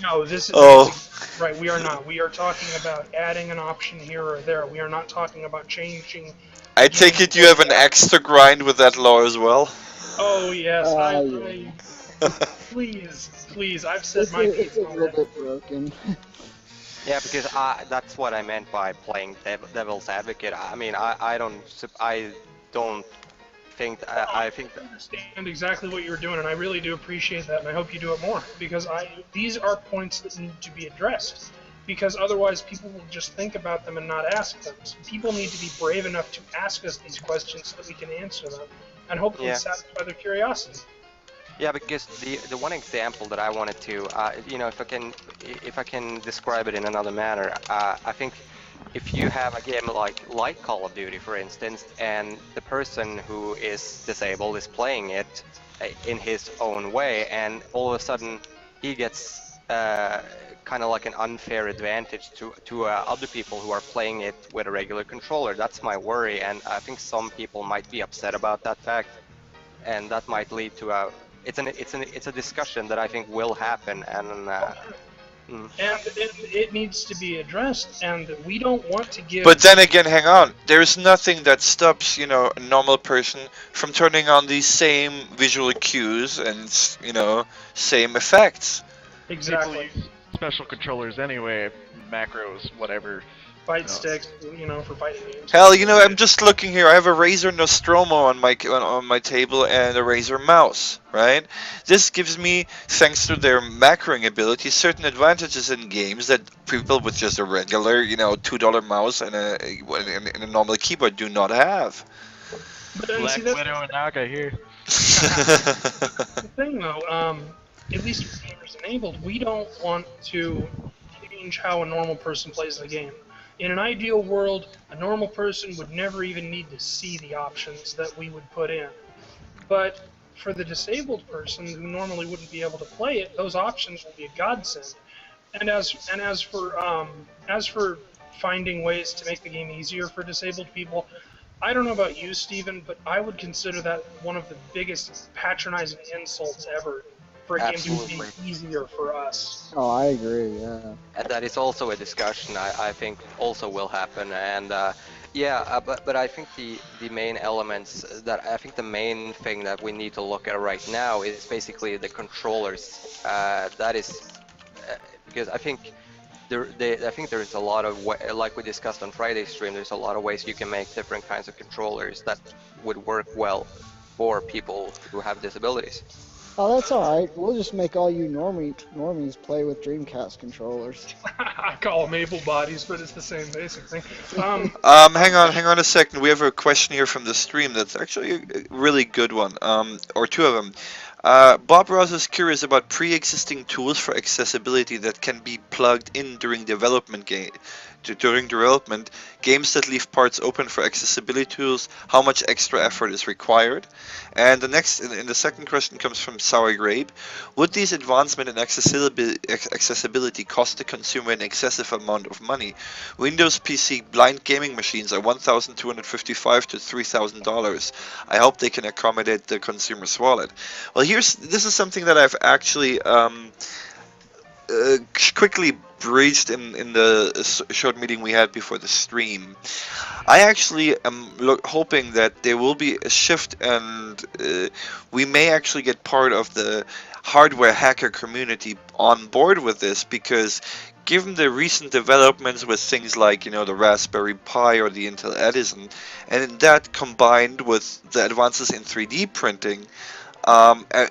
No, this is Oh, right. We are not. We are talking about adding an option here or there. We are not talking about changing the I take game it you for have the an app. extra grind with that law as well. Oh yes, Yeah. please. I've said my It's piece a on little it. bit broken. Yeah, because that's what I meant by playing devil's advocate. I mean, I don't think I think I understand exactly what you're doing, and I really do appreciate that, and I hope you do it more because these are points that need to be addressed. Because otherwise, people will just think about them and not ask them. So people need to be brave enough to ask us these questions so that we can answer them, and hopefully yeah. satisfy their curiosity. Yeah, because the one example that I wanted to, if I can describe it in another manner, I think if you have a game like Call of Duty, for instance, and the person who is disabled is playing it in his own way, and all of a sudden he gets kind of like an unfair advantage to other people who are playing it with a regular controller. That's my worry, and I think some people might be upset about that fact, and that might lead to it's a discussion that I think will happen, and mm, And it needs to be addressed, and we don't want to But give. then again, hang on. There's nothing that stops, a normal person from turning on these same visual cues and, same effects. People Exactly. use special controllers anyway, macros, whatever. Fight No. sticks, for fighting games. Hell, I'm just looking here. I have a Razer Nostromo on my table and a Razer mouse, right? This gives me, thanks to their macroing ability, certain advantages in games that people with just a regular, $2 mouse and a normal keyboard do not have. But then, see, Black that's Widow and Naga here. the thing, though. At least with Gamers Enabled, we don't want to change how a normal person plays the game. In an ideal world, a normal person would never even need to see the options that we would put in. But for the disabled person who normally wouldn't be able to play it, those options will be a godsend. And as for finding ways to make the game easier for disabled people, I don't know about you, Steven, but I would consider that one of the biggest patronizing insults ever for a game to be absolutely. easier for us. Oh, I agree. Yeah. And that is also a discussion I think also will happen, and but I think the main elements that I think the main thing that we need to look at right now is basically the controllers. That is because I think I think there's a lot of like we discussed on Friday's stream. There's a lot of ways you can make different kinds of controllers that would work well for people who have disabilities. Oh, that's all right. We'll just make all you normies play with Dreamcast controllers. I call them able bodies, but it's the same basic thing. Hang on a second. We have a question here from the stream that's actually a really good one, or two of them. Bob Ross is curious about pre-existing tools for accessibility that can be plugged in during development games that leave parts open for accessibility tools, how much extra effort is required. And the second question comes from Sour Grape. Would these advancements in accessibility cost the consumer an excessive amount of money? Windows PC blind gaming machines are $1,255 to $3,000. I hope they can accommodate the consumer's wallet. Well, this is something that I've actually quickly breached in the short meeting we had before the stream. I actually am hoping that there will be a shift, and we may actually get part of the hardware hacker community on board with this, because given the recent developments with things like the Raspberry Pi or the Intel Edison, and that combined with the advances in 3D printing,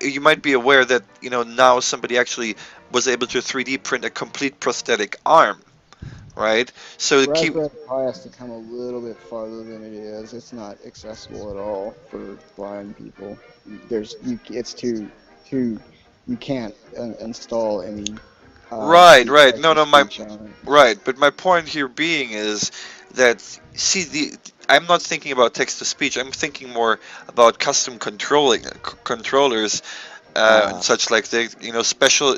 you might be aware that now somebody actually was able to 3D print a complete prosthetic arm, right? So the key, Raspberry Pi has to come a little bit farther than it is. It's not accessible at all for blind people. It's too, you can't install any right, right. text No, to no, my speech on it. right. But my point here being is that see I'm not thinking about text to speech. I'm thinking more about custom controllers and Ah, such like the special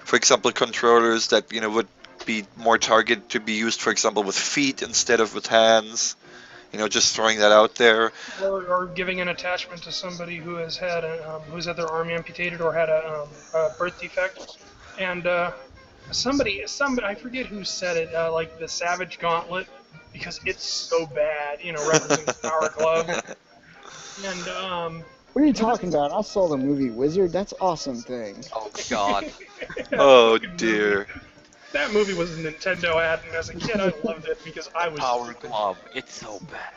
for example controllers that would be more targeted to be used for example with feet instead of with hands. Just throwing that out there. or giving an attachment to somebody who has had who's had their arm amputated or had a birth defect, and somebody I forget who said it, like the Savage Gauntlet, because it's so bad, referencing the Power Glove, and what are you but talking about? I saw the movie Wizard. That's an awesome thing. Oh God. that Oh fucking movie. dear. That movie was a Nintendo ad, and as a kid, I loved it because I The was Power stupid. Glove. It's so bad.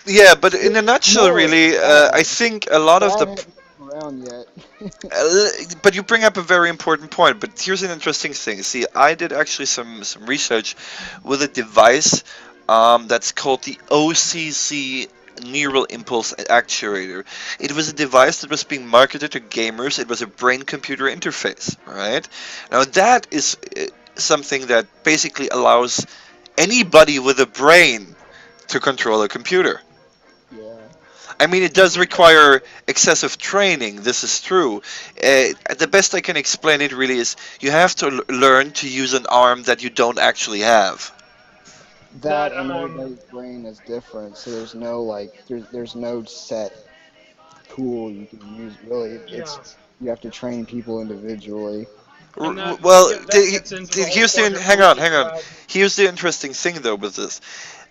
Yeah, but in a nutshell, No, it's really, I bad. think a lot of Bad the hasn't come around yet. But you bring up a very important point. But here's an interesting thing. See, I did actually some research with a device that's called the OCC Neural Impulse Actuator. It was a device that was being marketed to gamers. It was a brain-computer interface, right? Now that is something that basically allows anybody with a brain to control a computer. Yeah. I mean, it does require excessive training. This is true. The best I can explain it really is you have to learn to use an arm that you don't actually have. That That and everybody's brain is different, so there's no there's no set tool you can use really. yeah, You have to train people individually. and that Well, gets into the whole here's the point of hang on, OC hang on. Cloud. Here's the interesting thing though with this.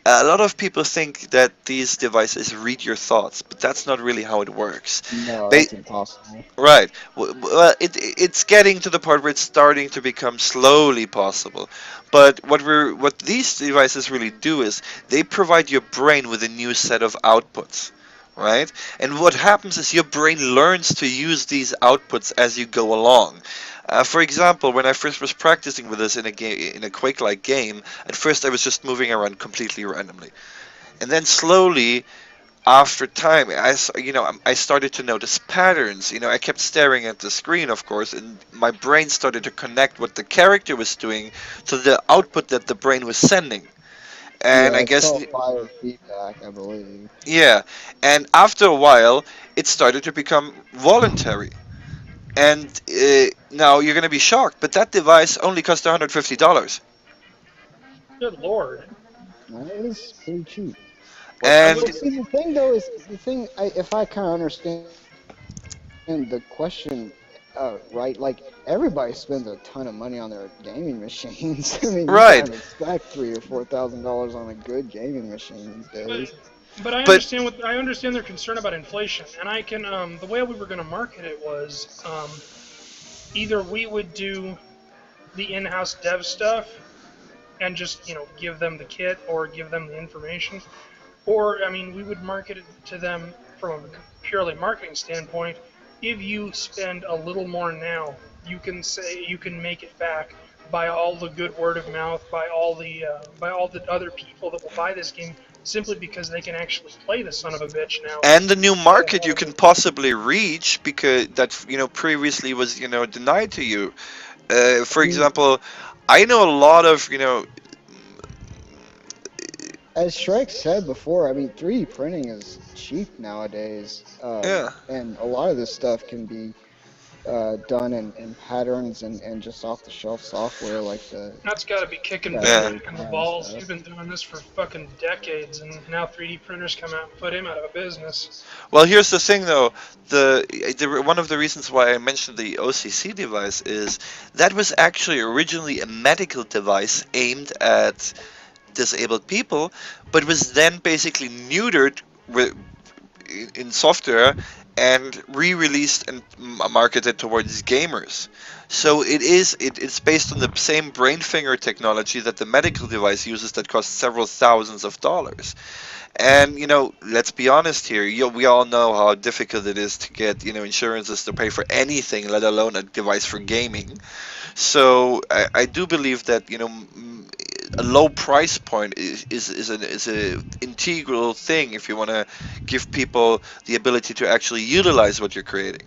A lot of people think that these devices read your thoughts, but that's not really how it works. No, Ba- that's impossible. Right. Well, it's getting to the part where it's starting to become slowly possible. But what these devices really do is they provide your brain with a new set of outputs, right? And what happens is your brain learns to use these outputs as you go along. For example, when I first was practicing with this in a game, in a Quake-like game, at first I was just moving around completely randomly, and then slowly after time, I started to notice patterns. I kept staring at the screen, of course, and my brain started to connect what the character was doing to the output that the brain was sending. And Yeah, I it's guess, called biofeedback, I believe. yeah. And after a while, it started to become voluntary. And now you're going to be shocked, but that device only cost $150. Good lord. That is pretty cheap. I And will. But see, the thing though is the thing. If I kind of understand the question, right? Like everybody spends a ton of money on their gaming machines. I mean, you right, can't expect $3,000 or $4,000 on a good gaming machine these But days. but but I understand their concern about inflation, and I can the way we were going to market it was either we would do the in-house dev stuff and just give them the kit or give them the information, or I mean we would market it to them from a purely marketing standpoint. If you spend a little more now, you can make it back by all the good word of mouth, by all the other people that will buy this game simply because they can actually play the son of a bitch now and the new instead of market you having can to. possibly reach because that previously was denied to you. For I mean, example, I know a lot of as Shrek said before, I mean, 3D printing is cheap nowadays, yeah, and a lot of this stuff can be done in patterns and just off-the-shelf software like the That's got to be kicking yeah. Benedict Raspberry in the Pi and balls. stuff. He's been doing this for fucking decades, and now 3D printers come out and put him out of business. Well, here's the thing though. One of the reasons why I mentioned the OCC device is that was actually originally a medical device aimed at disabled people, but was then basically neutered with, in software and re-released and marketed towards gamers. So it's based on the same brain finger technology that the medical device uses that costs several thousands of dollars. And let's be honest here. We all know how difficult it is to get insurances to pay for anything, let alone a device for gaming. So I do believe that a low price point is a integral thing if you want to give people the ability to actually utilize what you're creating.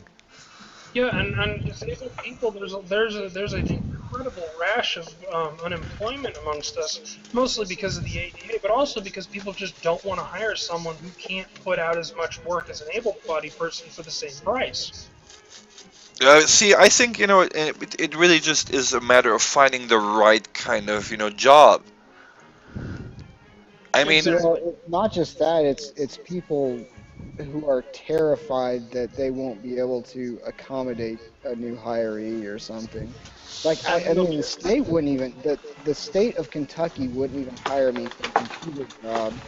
Yeah, and disabled people, there's an incredible rash of unemployment amongst us, mostly because of the ADA, but also because people just don't want to hire someone who can't put out as much work as an able-bodied person for the same price. See, I think it really just is a matter of finding the right kind of job. I mean, Exactly. Well, not just that, it's people who are terrified that they won't be able to accommodate a new hiree or something. Like I mean, the state wouldn't even the state of Kentucky wouldn't even hire me for a computer job,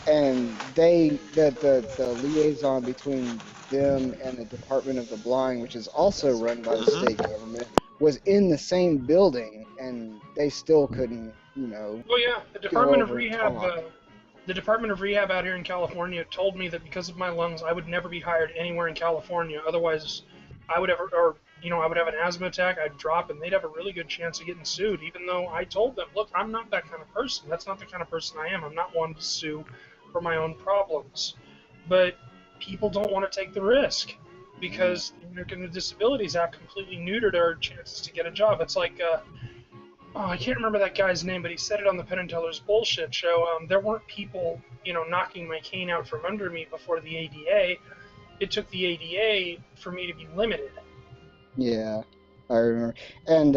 and the liaison between them and the Department of the Blind, which is also run by the mhm. state government, was in the same building, and they still couldn't, Oh yeah, go over and talk. The Department of Rehab out here in California told me that because of my lungs, I would never be hired anywhere in California. Otherwise, I would ever, or I would have an asthma attack. I'd drop, and they'd have a really good chance of getting sued. Even though I told them, look, I'm not that kind of person. That's not the kind of person I am. I'm not one to sue for my own problems. But people don't want to take the risk because the American with Disabilities Act completely neutered our chances to get a job. It's like oh, I can't remember that guy's name, but he said it on the Penn and Teller's bullshit show. There weren't people, knocking my cane out from under me before the ADA. It took the ADA for me to be limited. Yeah, I remember. And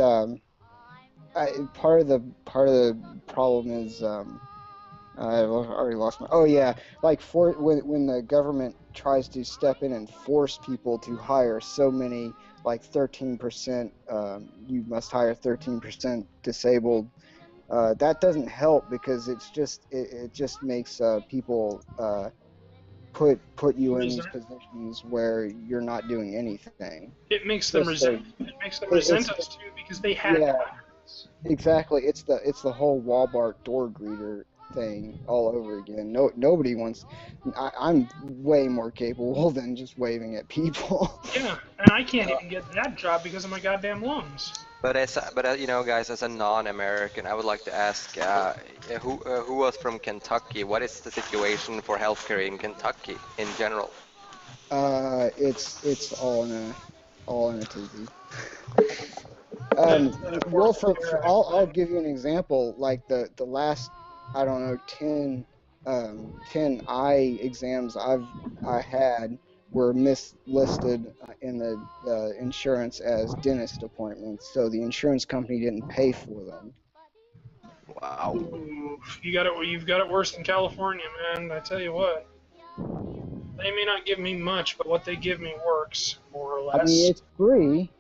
part of the problem is I've already lost my. Oh yeah, like for when the government tries to step in and force people to hire so many, like 13%, you must hire 13% disabled. That doesn't help because it just makes people put you in these Resent, positions where you're not doing anything. it makes them Just so resent. It makes them resent it's us too because they had to yeah, hire us. exactly. It's the whole Walmart door greeter thing all over again. Nobody wants. I'm way more capable than just waving at people. Yeah, and I can't even get that job because of my goddamn lungs. Guys, as a non-American, I would like to ask, who was from Kentucky? What is the situation for healthcare in Kentucky in general? It's all in a tizzy. That's Well, unfortunate. I'll give you an example. Like the last, I don't know, 10 eye exams I had were mislisted in the insurance as dentist appointments, so the insurance company didn't pay for them. Wow. Ooh, you've got it worse than California, man. I tell you what. They may not give me much, but what they give me works, more or I mean, less. it's free.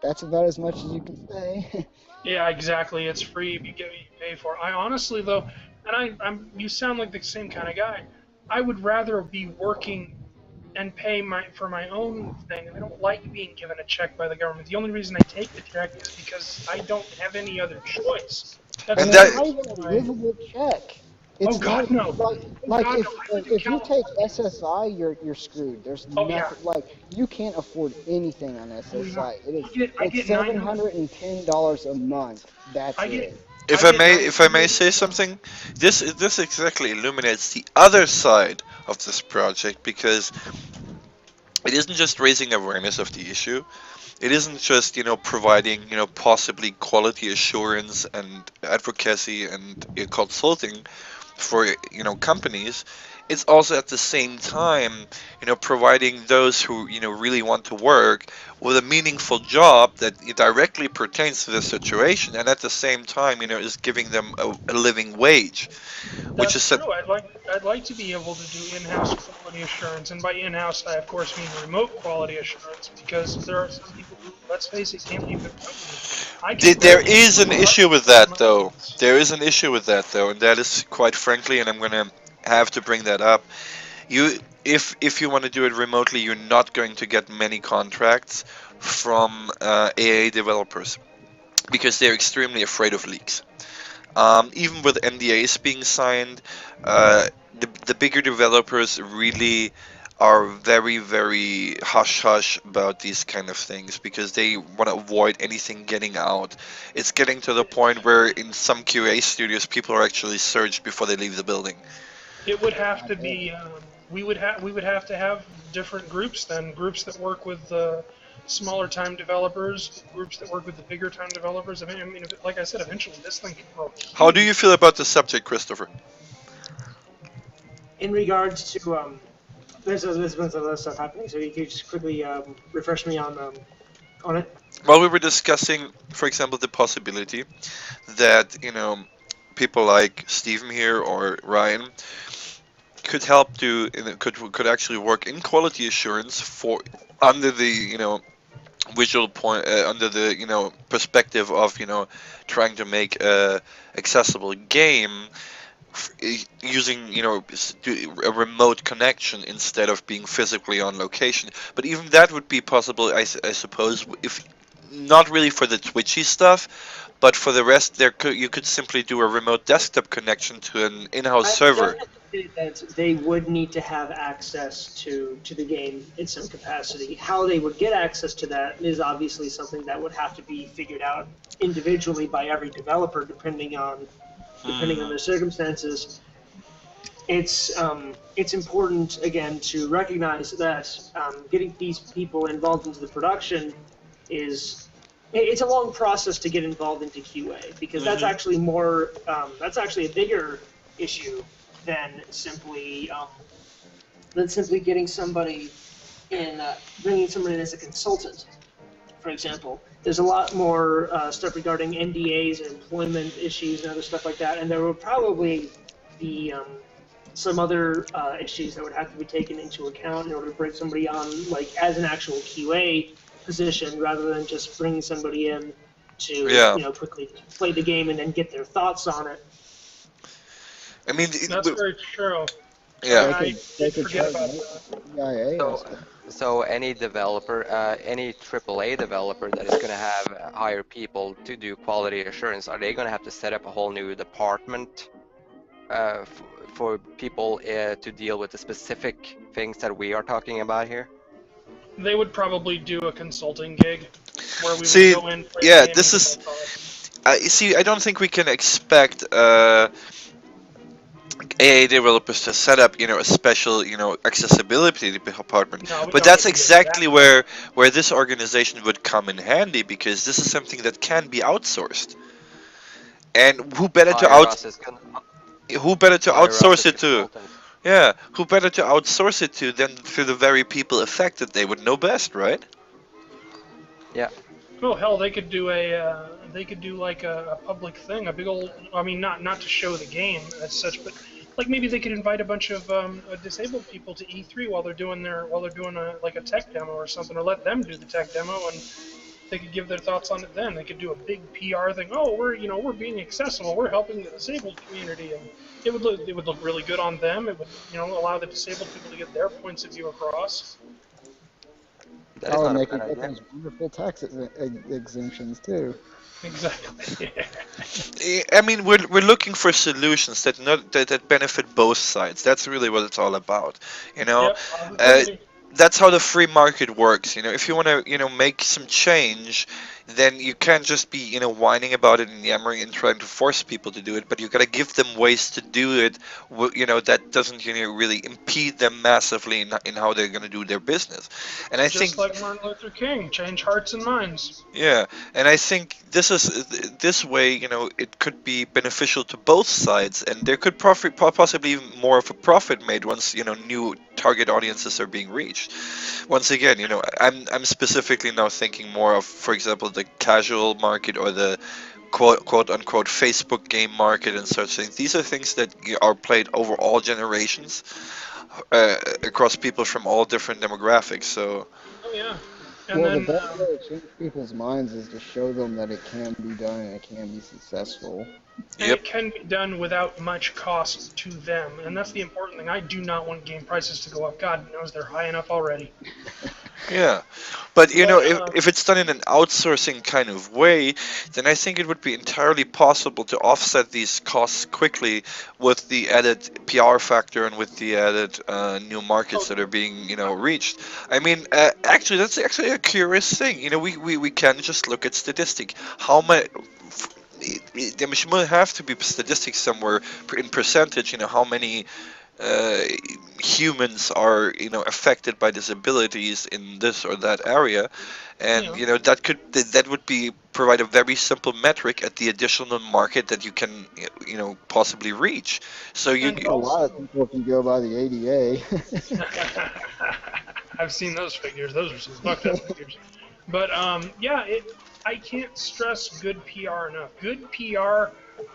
That's about as much as you can say. Yeah, exactly. It's free. You get what you pay for. I honestly, though, and you sound like the same kind of guy. I would rather be working and pay for my own thing. I don't like being given a check by the government. The only reason I take the check is because I don't have any other choice. That's And And the it's only that not reason even a why. livable check. Oh It's not God, no. like Oh like God, no. I live in if you take California. SSI, you're screwed. There's Oh yeah. nothing like you can't afford anything on Oh yeah. SSI. I It's get 900. $710 a month. That's I get it. I if I get may, if I may 900. say something, this exactly illuminates the other side of this project because it isn't just raising awareness of the issue. It isn't just providing possibly quality assurance and advocacy and consulting for companies. It's also at the same time providing those who really want to work with a meaningful job that directly pertains to the situation, and at the same time is giving them a living wage, which That's is a, true. I'd like to be able to do in-house quality assurance, and by in-house I of course mean remote quality assurance, because there are some people who, let's face it, can't leave their company. I can there barely is an issue with on that my though. lungs. There is an issue with that though, and that is quite frankly, and I'm gonna have to bring that up. You if you want to do it remotely, you're not going to get many contracts from AA developers because they're extremely afraid of leaks. Even with NDAs being signed, the bigger developers really are very hush hush about these kind of things because they want to avoid anything getting out. It's getting to the point where in some QA studios people are actually searched before they leave the building. It would have I to bet. be. We would have to have different groups then. Groups that work with the smaller time developers, groups that work with the bigger time developers. I mean, like I said, eventually this thing could grow How do you huge. feel about the subject, Christopher? In regards to there's been some other stuff happening, so you could just quickly refresh me on it. Well, we were discussing, for example, the possibility that, people like Steven here or Ryan could help to, could actually work in quality assurance for under the, visual point, under the, perspective of, trying to make a accessible game using a remote connection instead of being physically on location. But even that would be possible, I suppose, if not really for the twitchy stuff, but for the rest, you could simply do a remote desktop connection to an in-house I would server. definitely say that they would need to have access to the game in some capacity. How they would get access to that is obviously something that would have to be figured out individually by every developer, depending on Hmm. their circumstances. It's important again to recognize that getting these people involved into the production is it's a long process to get involved into QA because Hmm. that's actually a bigger issue than simply getting somebody in bringing someone in as a consultant. For example, there's a lot more stuff regarding NDAs and employment issues and other stuff like that, and there will probably be some other issues that would have to be taken into account in order to bring somebody on, like as an actual QA position, rather than just bringing somebody in to Yeah. quickly play the game and then get their thoughts on it. I mean, That's very true. yeah. I They did could forget try about most that. of the EIA So, aspect. so any developer, any AAA developer that is going to have hire people to do quality assurance, are they going to have to set up a whole new department for people to deal with the specific things that we are talking about here? They would probably do a consulting gig where we would See, go in, play the yeah, game, and this get our is. thoughts. See, I don't think we can expect AA developers to set up, a special, accessibility department. No, we But don't that's need to get to exactly that point. where this organization would come in handy because this is something that can be outsourced. And Hire us as who better to hire us outsource as it to? consultants. Yeah, who better to outsource it to than to the very people affected? They would know best, right? Yeah. Oh hell, they could do like a public thing, a big old. I mean, not to show the game as such, but like maybe they could invite a bunch of disabled people to E3 while they're doing like a tech demo or something, or let them do the tech demo and they could give their thoughts on it. Then they could do a big PR thing. Oh, we're being accessible. We're helping the disabled community, and it would look really good on them. It would allow the disabled people to get their points of view across. That is Oh, not and a they bad could get idea. those wonderful tax exemptions too. Exactly. I mean, we're looking for solutions that benefit both sides. That's really what it's all about. You know, Yep, uh, positively. that's how the free market works. If you want to, make some change, then you can't just be, whining about it and yammering and trying to force people to do it. But you got to give them ways to do it. That doesn't, really impede them massively in how they're going to do their business. And I think Just like Martin Luther King, change hearts and minds. yeah, and I think this way, it could be beneficial to both sides, and there could possibly even more of a profit made once new target audiences are being reached. Once again, I'm specifically now thinking more of, for example, the casual market or the quote unquote Facebook game market and such things. These are things that are played over all generations, across people from all different demographics. So Oh yeah. And Well, the then best way to change people's minds is to show them that it can be done and it can be successful. and Yep. it can be done without much cost to them, and that's the important thing. I do not want game prices to go up. God knows they're high enough already. Yeah, but you know, But if it's done in an outsourcing kind of way, then I think it would be entirely possible to offset these costs quickly with the added PR factor and with the added new markets that are being, reached. I mean, actually, that's actually a curious thing. We can just look at statistic. How much? There must have to be statistics somewhere in percentage. How many uh, humans are affected by disabilities in this or that area, and yeah, that would be provide a very simple metric at the additional market that you can possibly reach. So I you and think a lot of also people, if you go by the ADA. I've seen those figures. Those are some fucked up figures. But yeah, I can't stress good PR enough. Good PR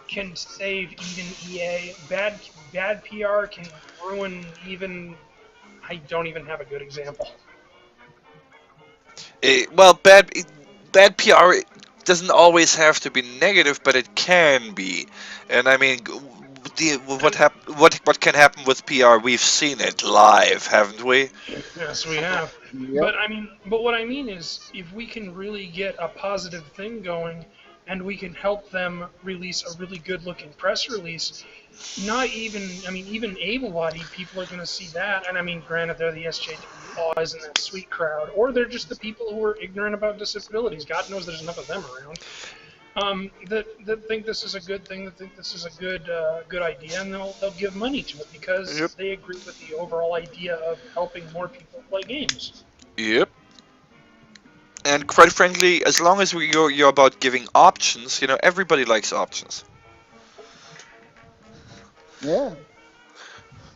can save even EA. Bad PR can ruin even. I don't even have a good example. well, bad PR doesn't always have to be negative, but it can be. And I mean, And what can happen with PR? We've seen it live, haven't we? yes, we have. Yep. But what I mean is, if we can really get a positive thing going, and we can help them release a really good-looking press release, not even, I mean, even able-bodied people are going to see that. And I mean, granted, they're the SJWs and that sweet crowd, or they're just the people who are ignorant about disabilities. God knows there's enough of them around. That think this is a good thing, that think this is a good idea, and they'll give money to it Yep. because they agree with the overall idea of helping more people play games. Yep. And quite frankly, as long as you're about giving options, everybody likes options. Yeah.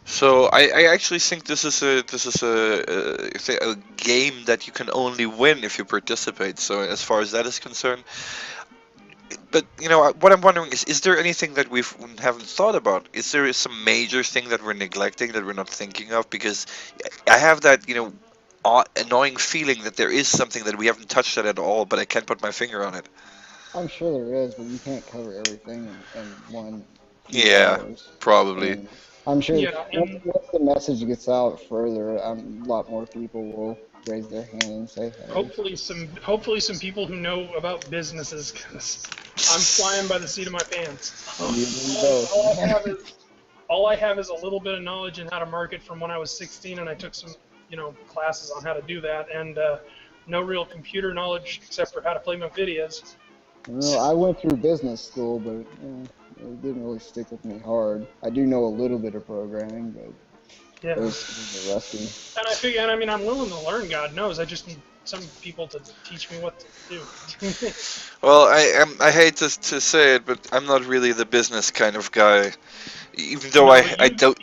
So I actually think this is a game that you can only win if you participate. So as far as that is concerned, but what I'm wondering is there anything that we haven't thought about? Is there some major thing that we're neglecting that we're not thinking of? Because I have that annoying feeling that there is something that we haven't touched at all, but I can't put my finger on it. I'm sure there is, but you can't cover everything in one few Yeah, hours. probably. And I'm sure Yeah, and once the message gets out further, a lot more people will raise their hand and say, "Hey." hopefully some people who know about businesses, because I'm flying by the seat of my pants. You and All I both. have is all I have is a little bit of knowledge in how to market from when I was 16, and I took some, classes on how to do that, and no real computer knowledge except for how to play my videos. Well, I went through business school, but it didn't really stick with me hard. I do know a little bit of programming, but Yeah, it was a little rusty. and I figure, and I mean, I'm willing to learn. God knows, I just need some people to teach me what to do. Well, I hate to say it, but I'm not really the business kind of guy. Even though No, I don't.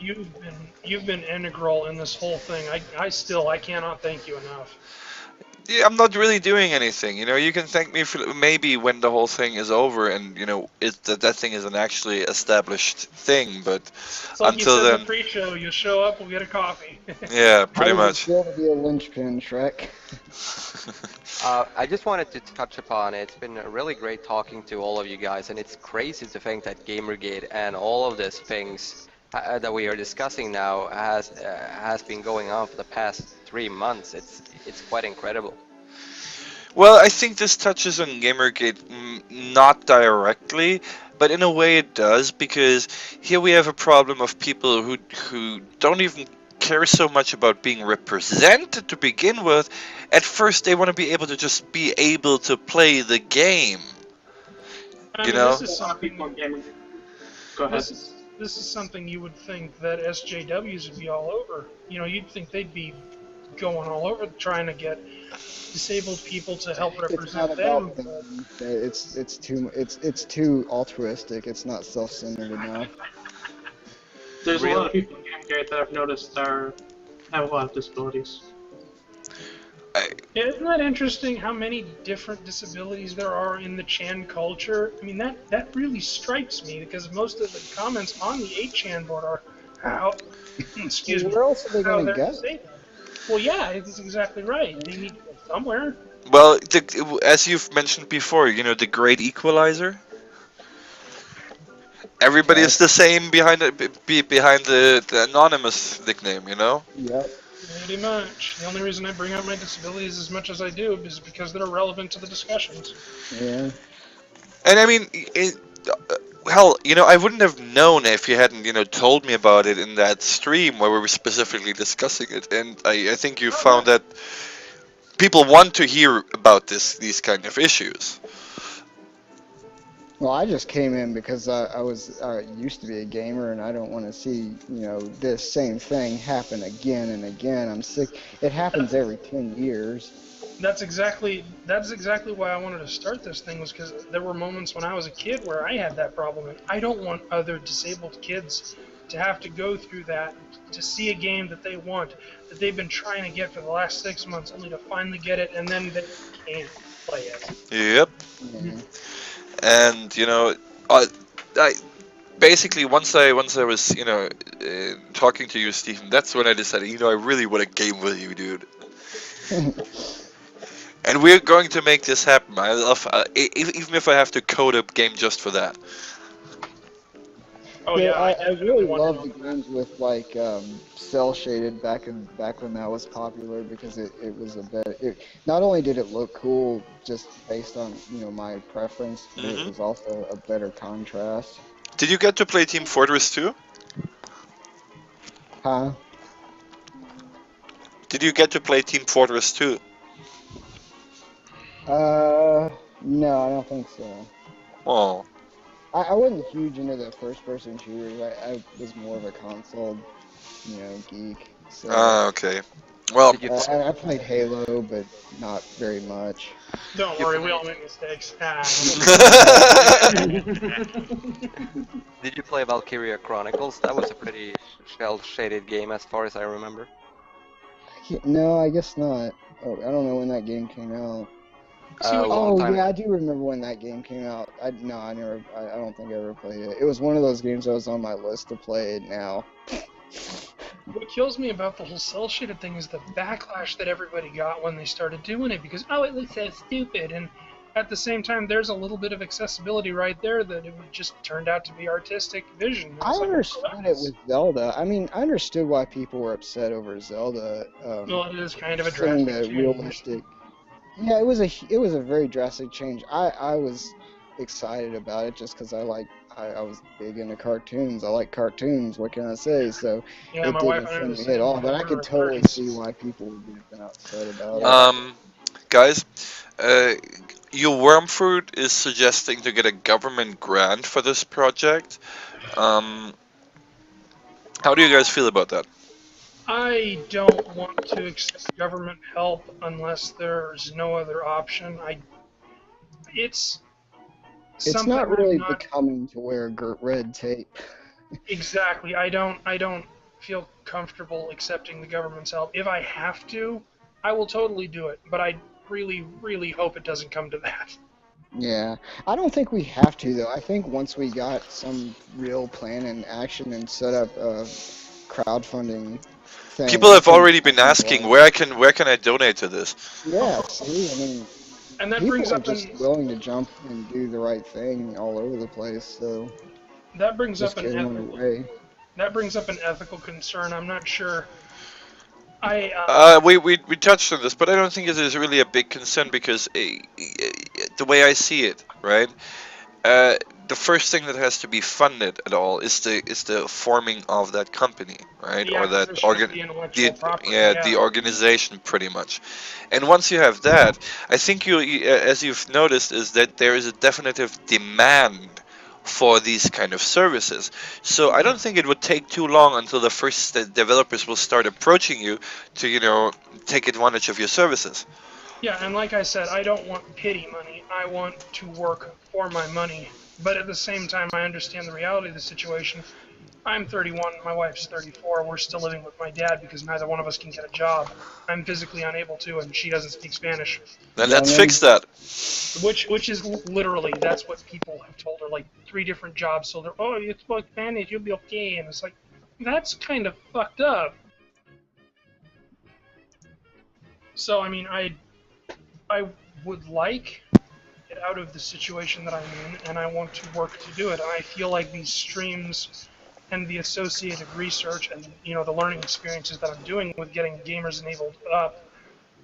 you've been integral in this whole thing. I cannot thank you enough. Yeah, I'm not really doing anything. You can thank me for maybe when the whole thing is over and that thing is an actually established thing. But It's like you until said in the then, pre-show. You show up, we'll get a coffee. yeah, How pretty does it much. feel to be a linchpin, Shrek? I just wanted to touch upon it. It's been really great talking to all of you guys, and it's crazy to think that Gamergate and all of these things that we are discussing now has been going on for the past 3 months. It's quite incredible. Well, I think this touches on Gamergate not directly, but in a way it does because here we have a problem of people who don't even care so much about being represented to begin with. At first, they want to be able to just be able to play the game. I You mean, this know? is A lot of something. people gaming. Go ahead. This is something you would think that SJWs would be all over. You'd think they'd be going all over trying to get disabled people to help It's not represent them. about them. It's too altruistic. It's not self-centered enough. There's a Really? lot of people in GameGate that I've noticed have a lot of disabilities. Yeah, isn't that interesting how many different disabilities there are in the Chan culture? I mean, that really strikes me because most of the comments on the 8chan board are how, excuse me, Where else are they how going to they're go? disabled. Well, yeah, it's exactly right. They need Somewhere. Well, as you've mentioned before, the great equalizer. Everybody is the same behind the anonymous nickname. Yep. Pretty much. The only reason I bring up my disabilities as much as I do is because they're relevant to the discussions. Yeah. And I mean, hell, I wouldn't have known if you hadn't, told me about it in that stream where we were specifically discussing it. And I think you found that people want to hear about these kind of issues. Well, I just came in because I used to be a gamer, and I don't want to see this same thing happen again and again. I'm sick. It happens every 10 years. That's exactly why I wanted to start this thing, was because there were moments when I was a kid where I had that problem, and I don't want other disabled kids to have to go through that, to see a game that they want, that they've been trying to get for the last 6 months, only to finally get it, and then they can't play it. Yep. Yeah. And I basically once I was talking to you, Stephen, that's when I decided I really want a game with you, dude. And we're going to make this happen. I love even if I have to code a game just for that. Oh Yeah, yeah, I really love the that. games with like cell shaded back when that was popular, because it was a better. Not only did it look cool just based on my preference, but it was also a better contrast. Did you get to play Team Fortress 2? Huh? Did you get to play Team Fortress 2? No, I don't think so. Oh. I wasn't huge into the first-person shooters. I was more of a console, geek. So Okay. Well, I played Halo, but not very much. Don't worry, we all make mistakes. Did you play Valkyria Chronicles? That was a pretty shell-shaded game as far as I remember. No, I guess not. Oh, I don't know when that game came out. Yeah, I do remember when that game came out. I don't think I ever played it. It was one of those games that was on my list to play now. What kills me about the whole cell shaded thing is the backlash that everybody got when they started doing it, because it looks so stupid, and at the same time there's a little bit of accessibility right there that it just turned out to be artistic vision. I understood it with Zelda. I mean, I understood why people were upset over Zelda. Well, it is kind of a drastic drastic change. realistic. Yeah, it was a very drastic change. I was excited about it just because I was big into cartoons. I like cartoons. What can I say? So yeah, it my didn't wife offend me at all. But I could totally see why people would have been upset about it. Guys, your Wormfruit is suggesting to get a government grant for this project. How do you guys feel about that? I don't want to accept government help unless there's no other option. It's not really becoming to wear red tape. Exactly. I don't feel comfortable accepting the government's help. If I have to, I will totally do it. But I really, really hope it doesn't come to that. Yeah, I don't think we have to though. I think once we got some real plan and action and set up crowdfunding thing. People have already been asking where can I donate to this? Yeah, see, I mean, and that people brings are up just willing to jump and do the right thing all over the place. So that brings just up an ethical concern. I'm not sure. We touched on this, but I don't think it is really a big concern because the way I see it, right? The first thing that has to be funded at all is the forming of that company, right? Or that the organization, pretty much. And once you have that, I think as you've noticed, is that there is a definitive demand for these kind of services. So I don't think it would take too long until the first developers will start approaching you to take advantage of your services. Yeah, and like I said, I don't want pity money. I want to work for my money. But at the same time, I understand the reality of the situation. I'm 31, my wife's 34. We're still living with my dad because neither one of us can get a job. I'm physically unable to, and she doesn't speak Spanish. Then let's fix that. Which is literally, that's what people have told her, like 3 different jobs. So they're, you speak Spanish, you'll be okay. And it's like, that's kind of fucked up. So, I mean, I would like get out of the situation that I'm in, and I want to work to do it. And I feel like these streams and the associated research and the learning experiences that I'm doing with getting Gamers Enabled up,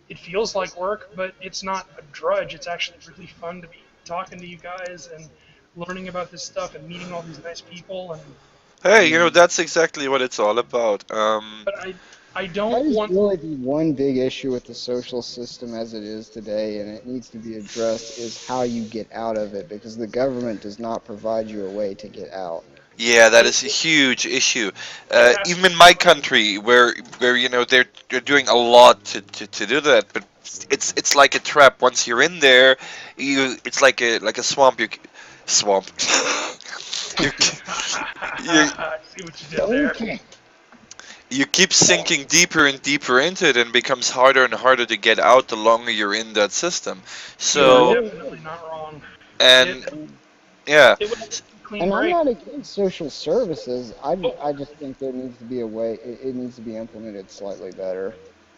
it feels like work, but it's not a drudge. It's actually really fun to be talking to you guys and learning about this stuff and meeting all these nice people. And Hey, that's exactly what it's all about. but I That don't is want. really the one big issue with the social system as it is today, and it needs to be addressed, is how you get out of it, because the government does not provide you a way to get out. Yeah, that is a huge issue. It has Even to in be my done. country, where they're doing a lot to do that, but it's like a trap. Once you're in there, it's like a swamp. Swamp. you you I see what you did there. Okay. you keep sinking deeper and deeper into it, and it becomes harder and harder to get out the longer you're in that system. You are So definitely not wrong. and It yeah, it would be a clean And I'm break. not against social services. Oh, I just think there needs to be a way. It needs to be implemented slightly better.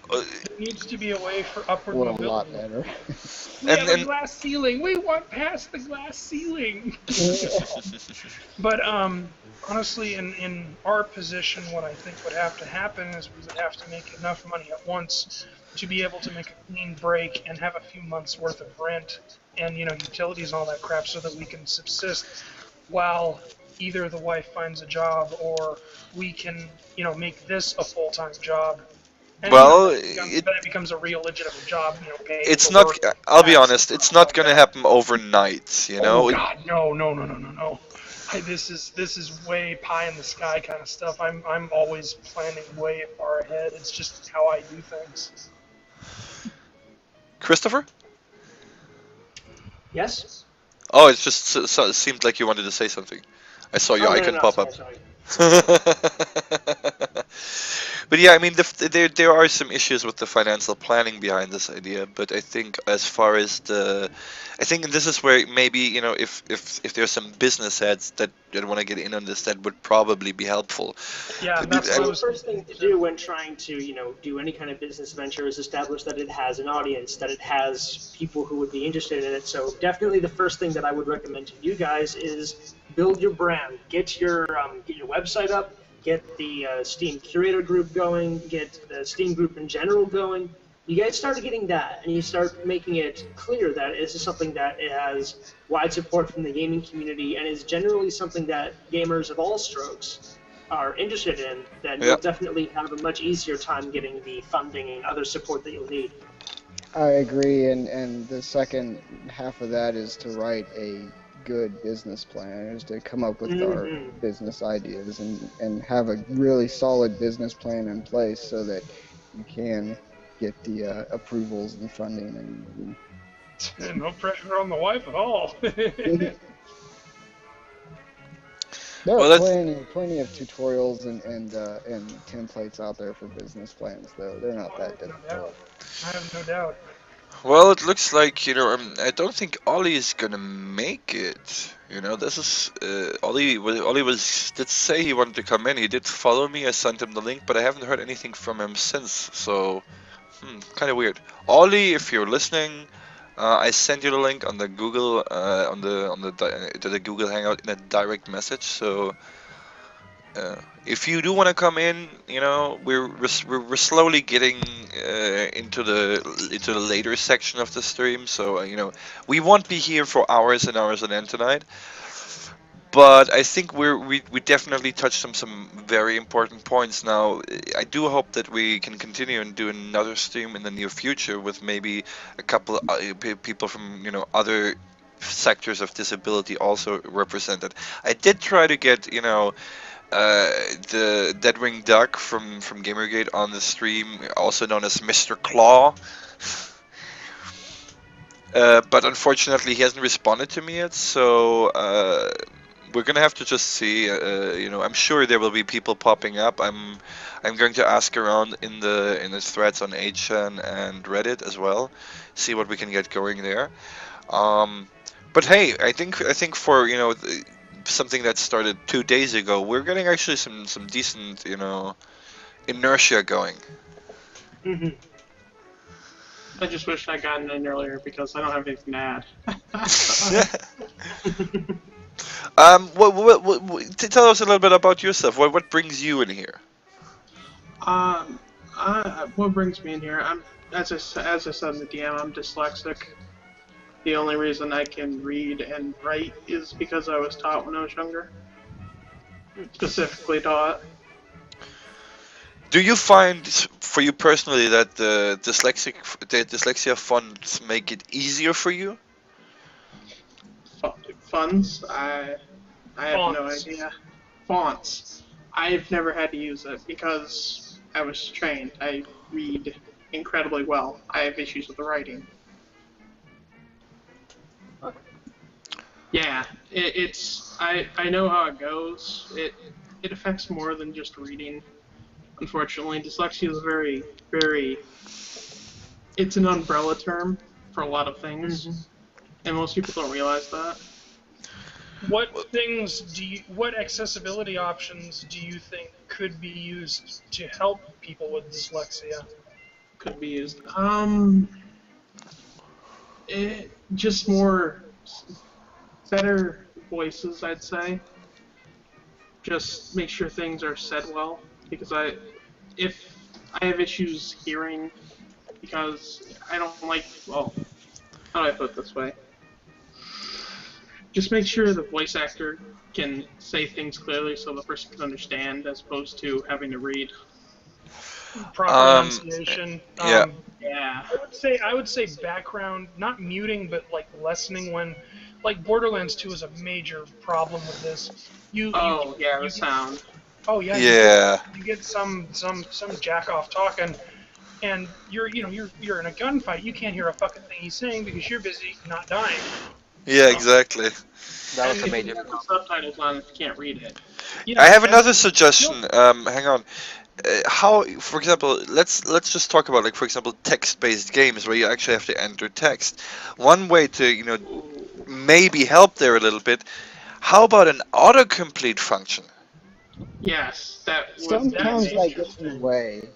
uh, there needs to be a way for upward Well, a lot mobility. better. We have a and glass ceiling. We want past the glass ceiling. But honestly, in our position, what I think would have to happen is we would have to make enough money at once to be able to make a clean break and have a few months worth of rent and utilities and all that crap, so that we can subsist while either the wife finds a job or we can make this a full-time job. And well, then it becomes a real legitimate job, paying it's for not. work, I'll be taxes, honest. It's stuff not like going to that. happen overnight. Oh God, no, no, no, no, no, no. This is way pie in the sky kind of stuff. I'm always planning way far ahead. It's just how I do things. Christopher. Yes? Oh, it's just it seemed like you wanted to say something. I saw your Oh, no, no, icon no, pop up. sorry. But yeah, I mean, there are some issues with the financial planning behind this idea. But I think as far as I think this is where maybe if there's some business heads that want to get in on this, that would probably be helpful. Yeah, But that's what I Well, the was. first thing to do when trying to, do any kind of business venture is establish that it has an audience, that it has people who would be interested in it. So definitely the first thing that I would recommend to you guys is build your brand, get your website up, get the Steam curator group going, get the Steam group in general going. You guys start getting that, and you start making it clear that this is something that it has wide support from the gaming community and is generally something that gamers of all strokes are interested in, then Yeah. you'll definitely have a much easier time getting the funding and other support that you'll need. I agree, and the second half of that is to write a good business plan, is to come up with our Mhm. business ideas and have a really solid business plan in place so that you can get the approvals and funding and No pressure on the wife at all. there Well, are that's plenty of tutorials and templates out there for business plans, though. They're not that No doubt. difficult. I have no doubt. well, it looks like I don't think Ollie is gonna make it. This is Ollie did say he wanted to come in. He did follow me. I sent him the link, but I haven't heard anything from him since. So, kind of weird. Ollie, if you're listening, I sent you the link on the Google to the Google Hangout in a direct message. So, if you do want to come in, we're slowly getting into the later section of the stream. So, we won't be here for hours and hours on end tonight. But I think we definitely touched on some very important points. Now, I do hope that we can continue and do another stream in the near future with maybe a couple people from other sectors of disability also represented. I did try to get the Deadwing Duck from Gamergate on the stream, also known as Mr. Claw. But unfortunately, he hasn't responded to me yet, so we're gonna have to just see. I'm sure there will be people popping up. I'm going to ask around in the threads on 8chan and Reddit as well, see what we can get going there. But hey, I think for something that started 2 days ago, we're getting actually some decent inertia going. Mhm. I just wish I'd gotten in earlier because I don't have anything to add. Tell us a little bit about yourself. What brings you in here? What brings me in here? As I said in the DM, I'm dyslexic. The only reason I can read and write is because I was taught when I was younger. Specifically taught. Do you find, for you personally, that the dyslexia funds make it easier for you? Funds? I have no Fonts. idea. Fonts. I've never had to use it because I was trained. I read incredibly well. I have issues with the writing. Yeah, I know how it goes. It affects more than just reading. Unfortunately, dyslexia is very. It's an umbrella term for a lot of things, and most people don't realize that. What accessibility options do you think could be used to help people with dyslexia? Could be used. Just more better voices, I'd say. Just make sure things are said well, because if I have issues hearing, because I don't like, well, how do I put it this way? Just make sure the voice actor can say things clearly so the person can understand, as opposed to having to read. Proper enunciation. Yeah. Yeah. I would say background, not muting, but like lessening when, like Borderlands 2 is a major problem with this. The sound. Oh yeah. Yeah. You get some jack off talking, and you're in a gunfight. You can't hear a fucking thing he's saying because you're busy not dying. Yeah, exactly. That was a If major you have the problem. subtitles on, if you can't read it. I have another suggestion. Hang on. How, for example, let's just talk about, like, for example, text-based games where you actually have to enter text. One way to maybe help there a little bit. How about an autocomplete function? Yes, that would Sometimes be that gets in the way.